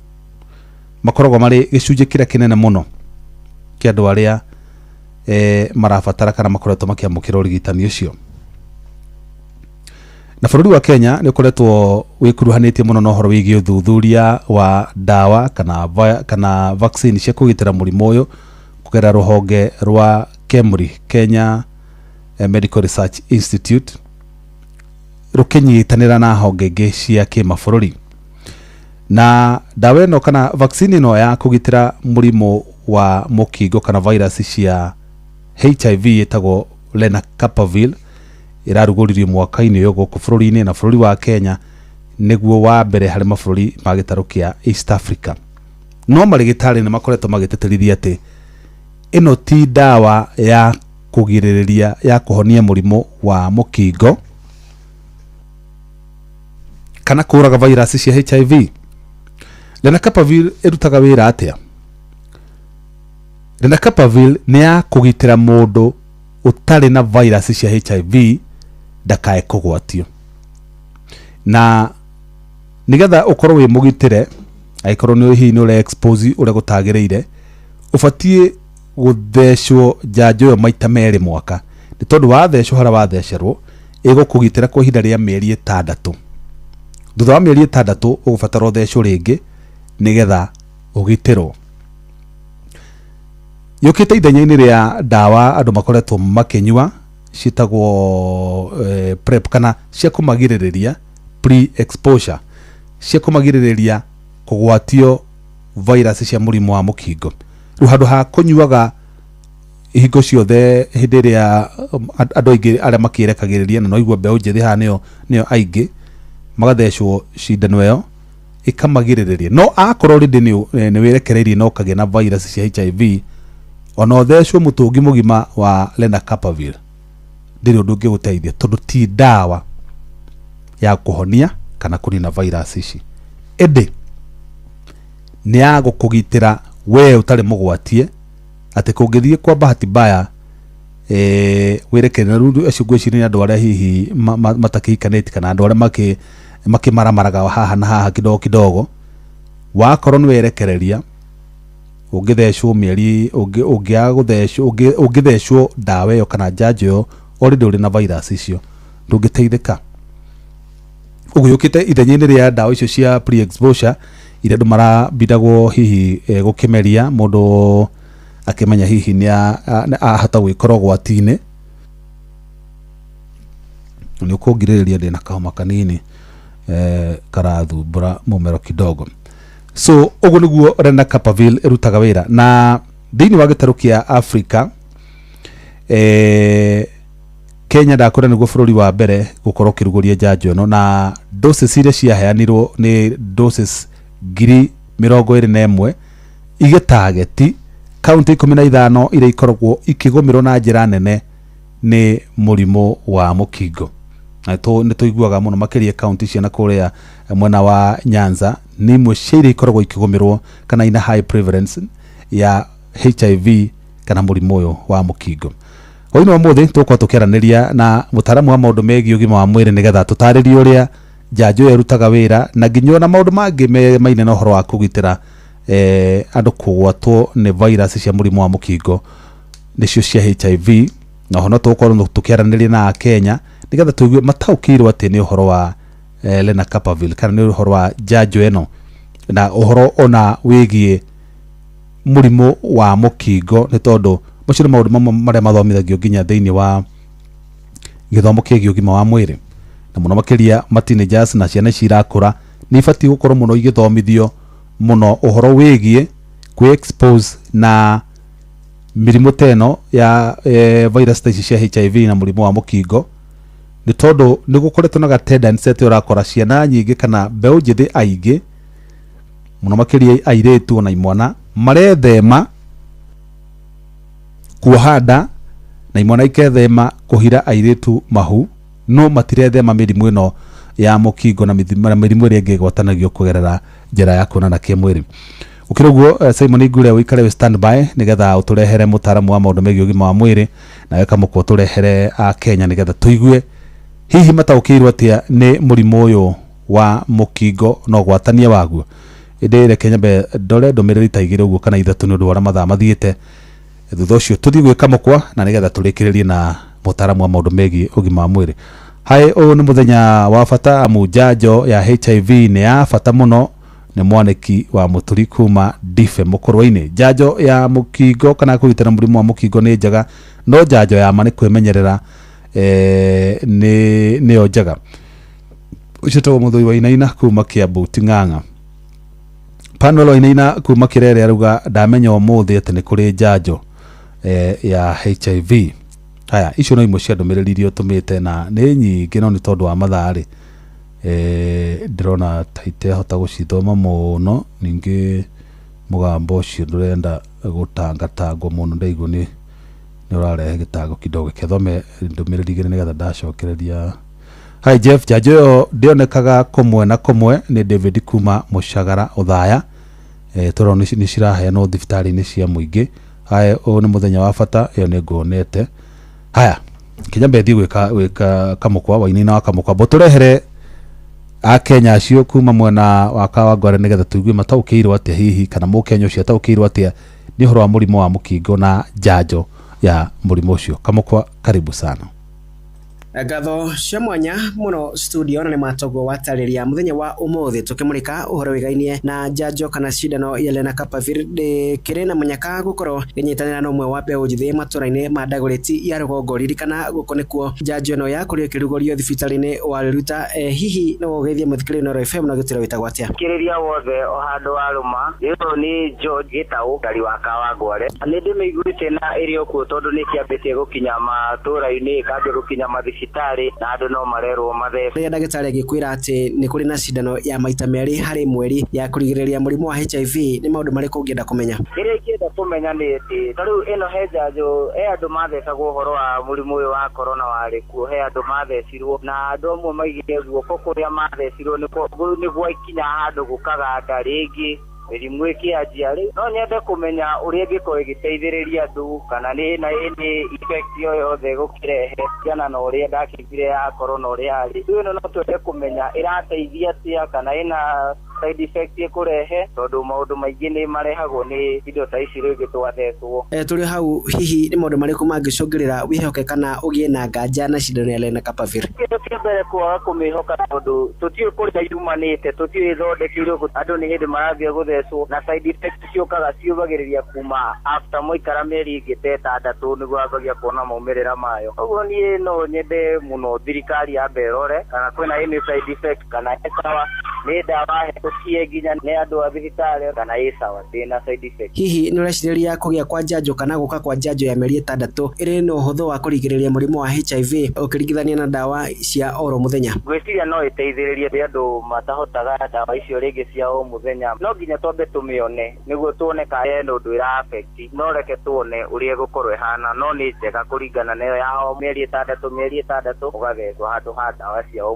makoragwo marĩ gĩcunjĩ kĩrĩa kĩnene mũno kĩa andũ arĩa marabatara kana makoretwo makĩamũkĩra ũrigitani ũcio. Na bũrũri wa Kenya nĩ ũkoretwo wĩkuruhanĩtie mũno na ũhoro wĩgiĩ ũthuthuria wa ndawa kana vaccine cia kũgitĩra mũrimũ ũyũ kũgerera rũhonge rwa KEMRI, Kenya Medical Research Institute, rũkĩnyitanĩra na honge ingĩ cia kĩmabũrũri. Na ndawa ĩno kana vaccine ĩno ya kũgitĩra mũrimũ wa mũkingo kana virus cia HIV ĩtagwo Lenacapavir ĩrarugũririo mwaka-inĩ ũyũ gũkũ bũrũri-inĩ, na bũrũri wa Kenya nĩguo wa mbere harĩ mabũrũri ma gĩtarũ kĩa East Africa. No marĩgĩtarĩ nĩ makoretwo magĩtĩtĩrithia atĩ ĩno ti ndawa ya kũgirĩrĩria ya kũhonia mũrimũ wa mũkingo kana kũraga virus cia HIV. Lenacapavir ĩrutaga wĩra atĩa? Lenacapavir nĩ ya kũgitĩra mũndũ ũtarĩ na virus cia HIV ndakae kũgwatio. Na nigetha ũkorwo wĩ mũgitĩre, aikorwo nĩ hihi nĩ ũre expose ũrĩa gũtagĩrĩire, ũbatiĩ gũthecwo njanjo ĩyo maita 2 mwaka. Nĩ tondũ wathecwo harĩa wathecerwo ĩgũkũgitĩra kwa ihinda rĩa mĩeri 6. Thutha wa mĩeri 6 ũgũbatara ũthecwo rĩngĩ nigetha ũgitĩrwo. Yũkĩte ithenya-inĩ rĩa ndawa andũ makoretwo makĩnyua ciĩtagwo PrEP kana cia kũmagirĩrĩria pre-exposure, cia kũmagirĩrĩria kũgwatio virus cia mũrimũ wa mũkingo. Rĩu handũ ha kũnyuaga hingo ciothe hĩndĩ ĩrĩa andũ aingĩ arĩa makĩrekagĩrĩria na no igua mbeũ njĩthĩ haha nĩyo aingĩ magathecwo cindano ĩyo ĩkamagirĩrĩria. No akorwo rĩndĩ nĩ wĩrekereirie no kagĩa na virus cia HIV, ona ũthecwo mũtũngi mũgima wa Lenacapavir ndĩrĩ ũndũ ũngĩgũteithia, tondũ ti ndawa ya kũhonia kana kũnina virus ici. ende ni ya gukugitira we utari mugwatie ati kungithie kwa bahati mbaya wirekere rundu acio gwiciria andu aria hihi matakikaneti kana andu aria makimaramaraga haha na haha kidogo wakorwo ni werekereria ungithecwo mieri ungithecwo dawa yo kana janjo yo already uri na virus icio ndungiteithika ugiyukite ithenya-ini ria dawa icio cia pre exposure ire andu marabindagwo hihi gukimeria mundu akimenya hihi ni ahata gwikora gwatine ni ukungiririria ndina kahoma kanini karathumbura mumero kidogo. So ugu niguo Lenacapavir irutaga wira na thiini wa gitaru kia Africa Kenya ndakora niguo bururi wa mbere gukorwo kiruguria janjo no na doses iria ciaheanirwo ni doses 21,000 igetageti county 15 iria ikoragwo ikigomirwo na njira nene ni murimo wa mukingo na ni tuiguaga muno makiria county cia na kuria mwena wa Nyanza ni imwe cia iria ikoragwo ikigomirwo kana ina high prevalence ya HIV kana murimo uyu wa mukingo. Hoino muthi tukwa tukiaraniria na mutaramu wa maundu megi ugima wa mwiri nigetha tutaririe uria janjo irutaga wira na nginya na maundu mangi maine na uhoro wa kugitira andu kugwatwo ni virus cia murimo wa mukingo nicio cia HIV na hono tukorwo tukiaraniria na Kenya nigetha tuigue mataukirwo ati ni uhoro wa Lenacapavir kana ni uhoro wa janjo eno na uhoro ona wigie murimo wa mukingo ni tondu macio ni maundu maria mathomithagio nginya thiini wa githomo kia ugima wa mwiri na muno makiria teenagers na ciana cirakura ni ibati gukorwo muno igithomithio muno uhoro wigie ku expose na mirimo teno ya virus ici cia HIV na murimo wa mukingo ni tondu ni gukoretwo na tendency ati urakora ciana nyingi kana mbeu njithi aingi muno makiria airetu na imwana marethema kuhanda na imwana ikethema kuhira airetu mahu no matirethema mirimu ino ya mukingo na mirimu iria ingi gwatanagio kugerera njira ya kuonana kimwiri. Ukiruguo Simon Igure wikare we standby nigetha uturehere mutaramu wa maundu megi ugima wa mwiri na weka muko turehere a Kenya nigetha tuigue hihi mataukirwo atia ni murimu uyu wa mukingo no gwatania waguo inde Kenya be ndore ndumiriri ta igire uguo kana ithatu ni undu wa mathaa mathiite thutha ucio tuthi gwika mukwa na nigetha turikiririe na mutaramu wa maundu megi ugima wa mwiri. Hai o ni muthenya wa bata amu janjo ya HIV ni ya bata muno ni mwaniki wa muturi kuma Dife mukorwa-ini. Janjo ya mukingo kana kugitira murimu wa mukingo ni njega no janjo ya ma ni kwimenyerera ni yo njega. Ucio to muthui wa Inaina kuma Kiambu Ting'ang'a. Panel wa Inaina kuma Kirere aruga ndamenya umuthi ati ni kuri janjo ya HIV. Haya icio no imwe cia ndumiriri iria utumite na ni nyingi no ni tondu wa mathari ndirona taite hota gucithoma muno ningi mugambo ucio ndurenda gutangatangwo muno ndaigu ni urarehe gitango kidogo kethome ndumiriri igire nigetha ndacokereria. Hi Jeff, janjo yo ndionekaga kumwe na kumwe ni David kuma Mushagara Uthaya turona ni ciraheanwo thibitari-ini cia muingi. Haya o ni muthenya wa bata yo ni nguonete. Haya kinyambe thi gwika kamukwa wa Inaina wa kamukwa boturehere a Kenya acio kuma mwena wa Kawangware nigetha tuigue mataukirwo atia hihi kana mukenya ucio ataukirwo atia ni horo wa murimo wa mukingo na janjo ya murimo ucio. Kamukwa karibu sana. Gatho cia mwanya muno studio na ni matogo watariria muthenya wa umuthi tukimurika uhoro wigainie na janjo kana cindano ya Lenacapavir de kirena munyaka gukorwo inyitanira no mwe wa mbeu njithi maturaine ma Dagoretti ya rugongo ririkana guko nikuo janjo no ya kuria kirugorio thibitari-ini wa Ruta hihi no gethie muthikiri no FM no gitira witagwo atia kiriria wothe o handu aruma iyo ni George Gitau ngari wa Kawangware ni ndimiguite na irio kuo tondu ni kiambitie gukinya matura-ini ikambia gukinya mathibitari thibitari na andu no marerwo mathece. Rĩrĩa ndagĩtarĩ agĩkwĩra atĩ nĩ kũrĩ na cindano ya maita merĩ harĩ mweri ya kũrigĩrĩria mũrimũ wa HIV, nĩ maũndũ marĩkũ ũngĩenda kũmenya? Kĩrĩa ingĩenda kũmenya nĩ atĩ tarĩu ĩno he njanjo andũ mathecagwo ũhoro wa mũrimũ ũyũ wa corona warĩ kuo, he andũ mathecirwo na andũ amwe maigire guoko kũrĩa mathecirwo nĩguo ikinya handũ gũkaganda rĩngĩ mĩrimũ ĩkĩanjia. Rĩu no nyende kũmenya ũrĩa ĩngĩkorwo ĩgĩteithĩrĩria andũ kana nĩ effect o yothe gũkĩrehe ciana na ũrĩa ndakĩiguire ya corona ũrĩa yarĩ. Rĩu ĩno no twende kũmenya ĩrateithia atĩa kana ĩna side effect ĩkũrehe, tondũ maũndũ maingĩ nĩ marehagwo nĩ indo ta ici rĩngĩ twathecwo. Tũrĩ hau, hihi nĩ maũndũ marĩkũ mangĩcũngĩrĩra wĩhoke kana ũgĩe na nganja na cindano ya lenacapavir? Kĩndũ kĩa mbere kwaga kũmĩhoka, tondũ tũtiũĩ kũrĩa yumanĩte, tũtiũĩ ĩthondekeirwo, andũ nĩ hĩndĩ marathiĩ gũthecwo na side effect ciũkaga ciũgagĩrĩria kuma after mwaikara mĩeri ĩngĩ ta 6 nĩguo wambagia kuona maumĩrĩra mayo. Ũguo niĩ no nyende mũno thirikari yambe ĩrore kana kwĩna any side effect kana sawa nĩ ndawa hetũkie nginya nĩ andũ a thibitarĩ kana sawa ndĩna side effect. Hihi nĩ ũrecirĩria kũgĩa kwa njanjo kana gũka kwa njanjo ya mĩeri 6 ĩrĩ na ũhũthũ wa kũrigĩrĩria mũrimũ wa HIV ũkĩringithania na ndawa cia oro mũthenya? Ngwĩciria no ĩteithĩrĩrie andũ matahotaga ndawa icio rĩngĩ cia o mũthenya. No nginya twambe tũmĩone nĩguo tuone kana hena ũndũ ĩra affect, no reke tuone ũrĩa gũkorwo ĩhana, no nĩ njega kũringana nayo ya o mĩeri 6 ũgathecwo handũ ha ndawa cia o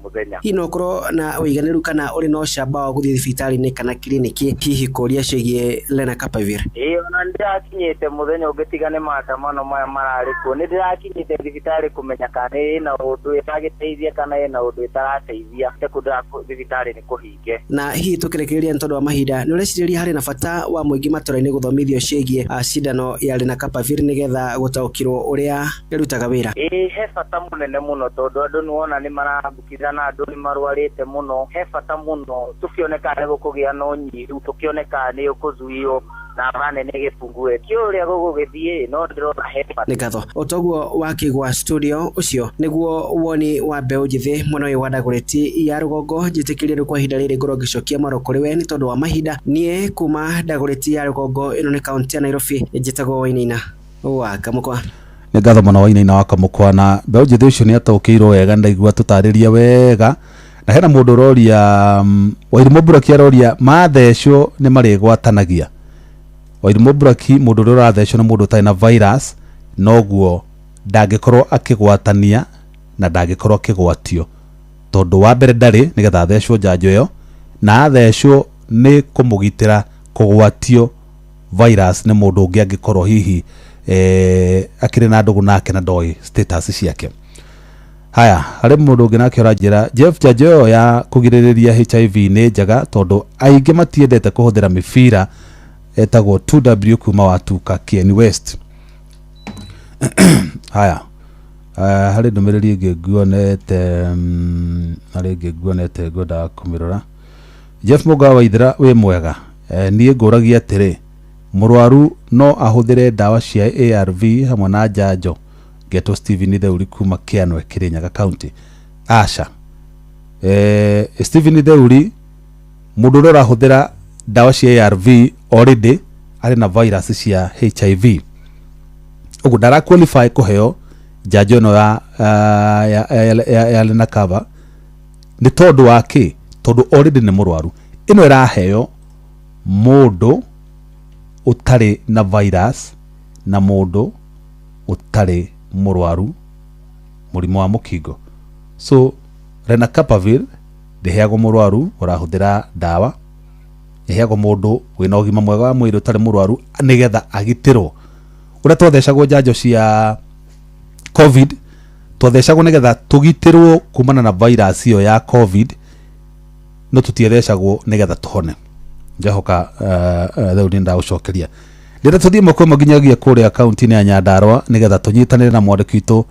mũthenya. Hihi no ũkorwo na ũiganĩru kana ũrĩ na ũcamba wa gũthiĩ thibitarĩ-inĩ kana kiriniki hihi kũria ciĩgiĩ lenacapavir? Ona ndĩrakinyĩte mũthenya ũngĩ tiga nĩ maandamano maya mararĩ kuo, nĩ ndĩrakinyĩte thibitarĩ kũmenya kana ĩna ũndũ ĩtagĩteithia kana ĩna ũndũ ĩtarateithia, tekũndĩra thibitarĩ nĩ kũhinge. Na hihi tũkĩrekereria nĩ tondũ wa mahinda, nĩ ũrecirĩria harĩ na bata wa mũingĩ matũra-inĩ gũthomithio ciĩgiĩ cindano ya lenacapavir nĩgetha gũtaũkĩrwo ũrĩa ĩrutaga wĩra? He bata mũnene mũno, tondũ andũ nĩ wona nĩ marambukithana na andũ nĩ marwarĩte mũno. He bata mũno tũkĩoneka nĩ gũkũgĩa na ũnyihu, tũkĩoneka nĩ ũkũzuio na bane nĩ gĩfungue kĩũrĩa gũgũgĩthiĩ, no ndĩrona he bata. Nĩ ngatho ũtoguo wakĩgwa studio ũcio nĩguo woni wa mbeũ njĩthĩ mwena ũyũ wa Dagoretti ya rũgongo. Njĩtĩkĩrie rĩu kwa ihinda rĩrĩ ngorwo ngĩcokia maro kũrĩ we nĩ tondũ wa mahinda. Niĩ kuma Dagoretti ya rũgongo, ĩno nĩ kaunti ya Nairobi, njĩtagwo Wainaina wa Kamũkwa. Nĩ ngatho mũno Wainaina wa Kamũkwa, na mbeũ njĩthĩ ũcio nĩ ataũkĩirwo wega, ndaigua tũtarĩria wega. Na hena mũndũ ũroria Wairimu Buraki aroria mathecwo nĩ marĩgwatanagia. Wairimu Buraki mũndũ ũrĩa ũrathecwo nĩ mũndũ ũtarĩ na virus, noguo ndangĩkorwo akĩgwatania na ndangĩkorwo akĩgwatio, tondũ wa mbere ndarĩ nĩgetha athecwo njanjo ĩyo, na athecwo nĩ kũmũgitĩra kũgwatio virus nĩ mũndũ ũngĩ angĩkorwo hihi akĩrĩ na ndũgũ nake na ndoĩ status ciake. Haya, harĩ mũndũ ũngĩ nake ũranjĩra Jeff, njanjo ĩyo ya kũgirĩrĩria HIV nĩ njega tondũ aingĩ matiendete kũhũthĩra mĩbira etagwo 2W kuma watuka Kieni West. Haya, harĩ ndũmĩrĩri ĩngĩ nguonete ngwenda kũmĩrora. Jeff Mugawa Waithera wĩ mwega, niĩ ngũragia atĩrĩ mũrwaru no ahũthĩre ndawa cia ARV hamwe na njanjo. Geto Stephen Theuri kuma Kianwe Kirinyaga County. Aca Stephen Theuri mũndũ ũrĩa ũrahũthĩra ndawa cia ARV already arĩ na virus cia HIV, ũguo ndara qualify kũheo njanjo ĩno ya lenacapavir. Nĩ tondũ wa kĩ? Tondũ already nĩ mũrwaru. Ĩno ĩraheo mũndũ ũtarĩ na virus na mũndũ ũtarĩ mũrwaru mũrimũ wa mũkingo. So lenacapavir ndĩheagwo mũrwaru ũrahũthĩra ndawa, ĩheagwo mũndũ wĩna ũgima mwega wa mwĩrĩ ũtarĩ mũrwaru nĩgetha agitĩrwo. Ũrĩa twathecagwo njanjo cia COVID, twathecagwo nĩgetha tũgitĩrwo kumana na virus ĩyo ya COVID, no tũtiethecagwo nĩgetha tũhone. Njahoka Theuri ndagũcokeria. Ndĩrenda tũthiĩ moko nginyagia kũrĩa kaunti-inĩ ya Nyandarua nĩgetha tũnyitanĩre na mwandĩki witũ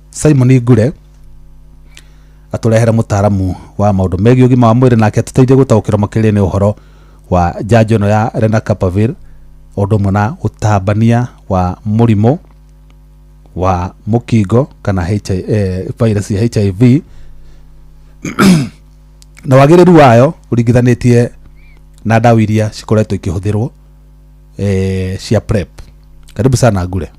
Simon Ngure atũrehere mũtaaramu wa maũndũ megiĩ ũgima wa mwĩrĩ, nake tũteithie gũtaũkĩrwo makĩria nĩ ũhoro wa njanjo ĩno ya lenacapavir, ũndũ ũmwe na ũtambania wa mũrimũ wa mũkingo kana virus ya HIV na wagĩrĩru wayo ũringithanĩtie na ndawa iria cikoretwo ikĩhũthĩrwo cia PrEP. Karibu sana Ngure.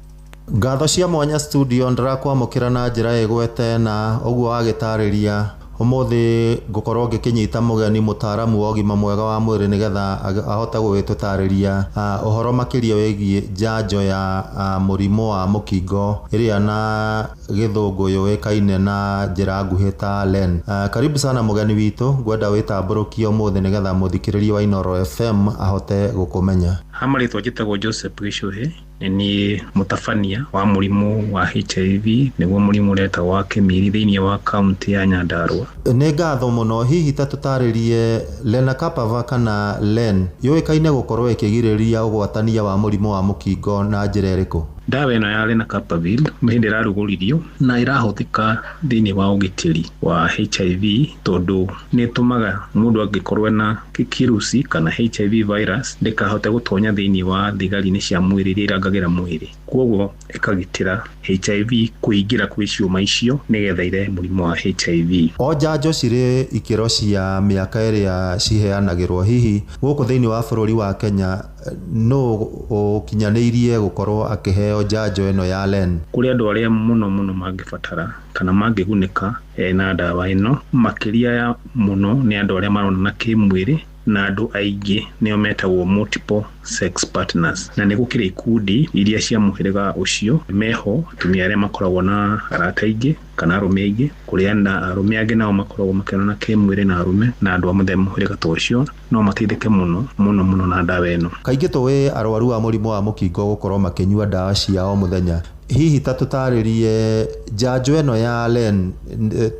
Ngatho cia mwanya studio ndirakwamukira na njira igwete na uguo agitariria umuthi ngukorwo ngikinyita mugeni mutaramu wa ugima mwega wa mwiri nigetha ahota gwitutariria uhoro makiria wegie njanjo ya murimo wa mukingo iria na githungu yuikaine na njira nguhi ta Len. Karibu sana mugeni witu, ngwenda witamburukie umuthi nigetha muthikiriria wa Inooro FM ahote gukumenya. Hamaritwa njitagwo Joseph Gishuhi, ni mutabania wa murimu wa HIV niguo murimu ureta wa kimiri thiini wa kaunti ya Nyandarua. Ni ngatho muno, hihi tatutaririe Lenacapavir kana Len yuikaine gukorwo ikigiriria ugwatania wa murimu wa mukingo na njira iriku? Dawa ino ya Lenacapavir hindi iraruguririo na irahuthika thiini wa ugitiri wa HIV tondu ni tumaga mundu angikorwo na kirusi kana HIV virus ndikahote gutonya thiini wa thigari-ini cia mwiri iria irangagira mwiri, koguo ikagitira HIV kuingira kwi ciuma icio nigetha ire murimu wa HIV. O njanjo ciri ikiro cia miaka iria ciheanagirwo hihi guku thiini wa bururi wa Kenya no ukinyaniirie gukorwo akiheo njanjo ino ya Len? Kuri andu aria muno mangibatara kana mangigunika na dawa ino makiria ya muno ni andu aria maronana kimwiri na andu aingi nio metagwo multiple sex partners, na nigukire ikundi iria cia muhiriga ucio meho atumia aria makoragwo na arata aingi kana arume aingi, kuria na arume angi nao makoragwo makionana kimwiri na arume, na andu amwe muhiriga to ucio no mateithike muno na dawa ino. Kaingi towe arwaru wa murimu wa mukingo gukorwo makinyua dawa ciao muthenya, hihi tatutaririe njanjo ino ya Len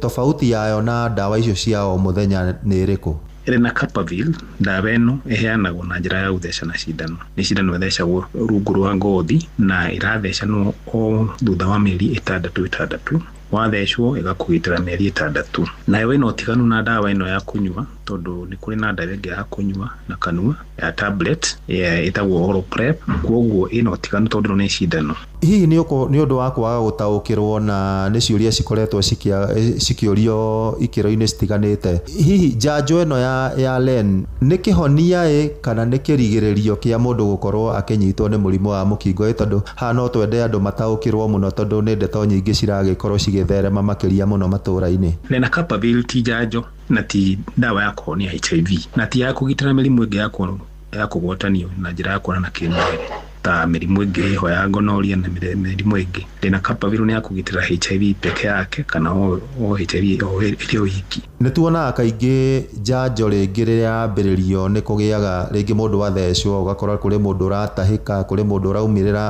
tofauti yayo na dawa icio ciao muthenya ni iriku? Lenacapavir dawa ino iheanagwo na njira ya gutheca na cindano. Ni cindano ithecagwo rungu rwa ngothi na irathecanwo o thutha wa mieri 6 wathecwo igakugitira mieri 6. Nayo ino tiganu na dawa ino ya kunyua tondu ni kuri na dawa ingi ya kunyua na kanua ya tablet itagwo oral prep, koguo ino tiganu tondu ni cindano. Hihi ni undu wa kwaga gutaukirwo na ni ciuria cikoretwo cikiorio ikiro-ini citiganite, hihi njanjo ino ya Len ni kihonia kana ni kirigiririo kia mundu gukorwo akinyitwo ni murimu wa mukingo, tondu ha no twende andu mataukirwo muno tondu ni ndeto nyingi ciragikorwo cigitherema makiria muno matura-ini. Lenacapavir ti njanjo na ti dawa ya kuhonia HIV na ti ya kugitira mirimu ingi ya kugwatanio na njira ya kuonana kimwiri ta mirimu ingi ho ya gonorrhea na mirimu ingi. Lenacapavir ni ya kugitira HIV peke yake kana o HIV o irio iki. Nituona kaingi njanjo ringi riria mbiririo ni kugiaga ringi mundu athecwo ugakora kuri mundu uratahika, kuri mundu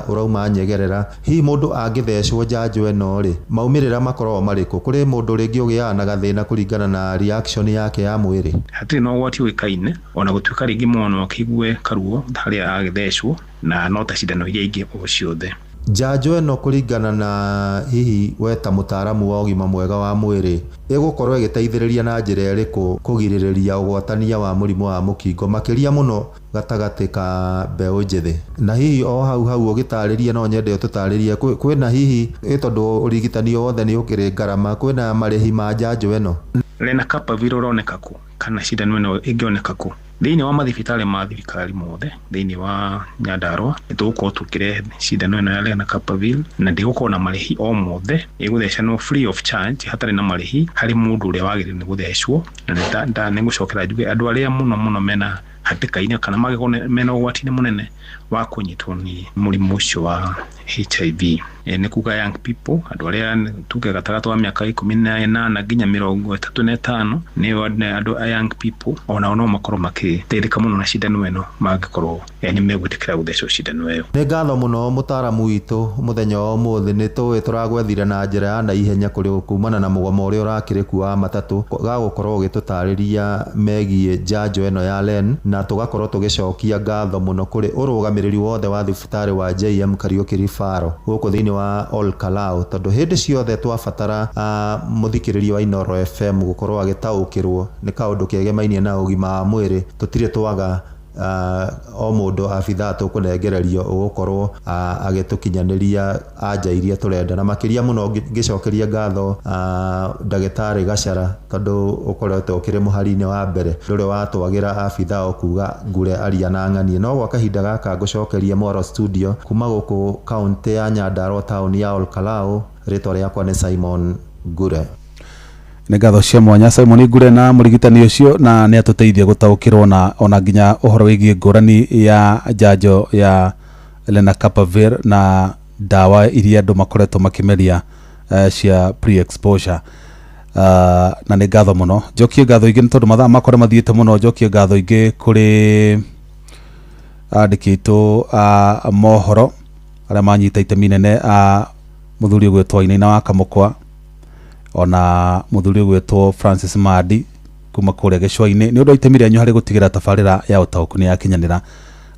urauma nyegerera. Hihi mundu angithecwo njanjo ino ri maumirira makorwo mariku? Kuri mundu ringi ugiaga na gathina kuringana na reaction yake ya mwiri? Hatiri no gwati wikaine ona gutuika ringi mwana akigue karuo haria agithecwo na no ta cindano iria ingi o ciothe. Njanjo ino kuringana na hihi weta mutaramu wa ugima mwega wa mwiri igukorwo igiteithiriria na njira iriku kugiririria ugwatania wa murimu wa mukingo makiria muno gatagati ka mbeu njithi? Na hihi o hau ugitariria no nyende ututaririe kwina hihi tondu urigitani wothe ni ukiri ngarama, kwina marihi ma njanjo ino? Lenacapavir uroneka ku kana cindano ino ingioneka ku thiini wa mathibitari ma thirikari mothe thiini wa Nyandarua nitugukorwo tukirehe cindano ino ya Lenacapavir na ndigukorwo na marihi o mothe, iguthecanwo free of charge hatari na marihi hari mundu uria wagirire ni guthecwo. Na nigucokera njuge andu aria muno mena hatikaine kana magego mena ugwati-ini munene wa kunyitwo ni murimu ucio wa HIV ni kuga young people, andu aria tuge gatagati wa miaka 18 nginya 35 ni andu a young people ona no makorwo makiteithika muno na cindano ino mangikorwo ni megwitikira guthecwo cindano iyo. Ni ngatho muno mutaramu witu muthenya wa umuthi ni tuwe turagwethire na njira ya na ihenya kuri kumana na mugomo uria urakire kuwa matatu ga gukorwo ugitutariria megie njanjo ino ya Len, na tugakorwo tugicokia ngatho muno kuri urugamiriri wothe wa thibitari wa JM Kariuki Rifaro guku thiini wa Ol Kalou, tondu hindi ciothe twabatara muthikiriria wa Inooro FM gukorwo agitaukirwo ni kaundu kegemainie na ugima wa mwiri tutire twaga o mundu abitha tukunengererio ugukorwo agitukinyaniria anja iria turenda na makiria muno ngicokeria ngatho ndagitari Gachara tondu ukoretwo ukiri muhari-ini wa mbere nduri watwagira abitha okuga ngure aria na ng'anie no gwa kahinda gaka ngucokeria Moro Studio kuma guku kaunti ya Nyandarua town ya Olkalau. Ritwa riakwa ni Simon Ngure. Nĩ ngatho cia mwanya Simon Ngure na mũrigitani ũcio na nĩ atuteithia gũtaũkĩrwo na ona nginya ũhoro wĩgiĩ ngũrani ya njanjo ya lenacapavir na dawa iria andũ makoretwo makimeria cia pre-exposure. Na nĩ ngatho mũno njokie ngatho ingĩ tondũ mathaa makore mathiĩte mũno. Njokie ngatho ingĩ kũrĩ andĩkĩtwo mohoro arĩa manyita itemi inene muthuri ũgwĩtwo Ainaina wa Kamũkwa ona muthuri ũgwĩtwo Francis Madi kuma kũrĩa gĩcũa-inĩ nĩ ũndũ wa itemi rĩanyu harĩ gũtigĩrĩra tabarĩra ya ũtaũku nĩ yakinyanĩra.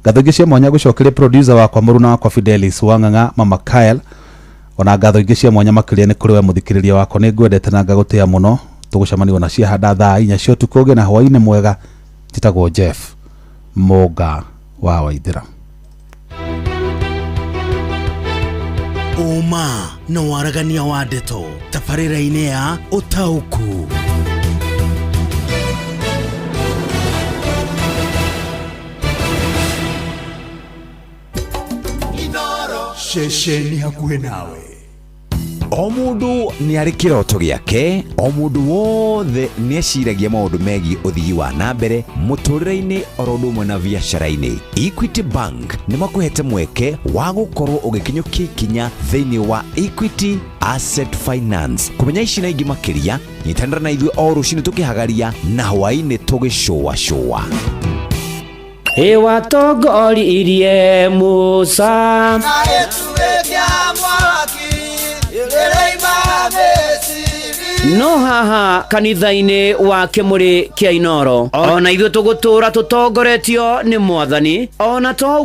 Ngatho ingĩ cia mwanya gũcokeria producer wakwa mũruna wakwa Fidelis Wang'ang'a Mama Kyle ona ngatho ingĩ cia mwanya makĩria nĩ kũrĩ we mũthikĩrĩria wakwa nĩ ngwendete na ngagũtĩa mũno. Tũgũcemania na ciahanda thaa 4 cia ũtukũ ũgĩ na hwaĩ-inĩ mwega. Njĩtagwo Jeff Mũnga wa Waithĩra. Uma na waragania wa ndeto tabarĩra-inĩ ya ũtaũku. Ceceni hakuhĩ nawe. O mundu nĩ arĩ kĩroto gĩake, o mundu wothe nĩ eciragia maũndũ megiĩ ũthii wa na mbere mũtũrĩre-inĩ oro ũndũ ũmwe na biacara-inĩ. Equity Bank nĩ makũhete mweke wa gũkorwo ũgĩkinyũkia ikinya thĩinĩ wa Equity Asset Finance. Kũmenya ici na ingĩ makĩria, nyitanĩra na ithuĩ o rũciinĩ tũkĩhagaria na hwaĩ-inĩ tũgĩcũa. Watongoririe Musa no haha kanitha-inĩ wa Kĩmũrĩ kĩa Inoro ona ithuĩ tũgũtũra tũtongoretio nĩ Mwathani ona to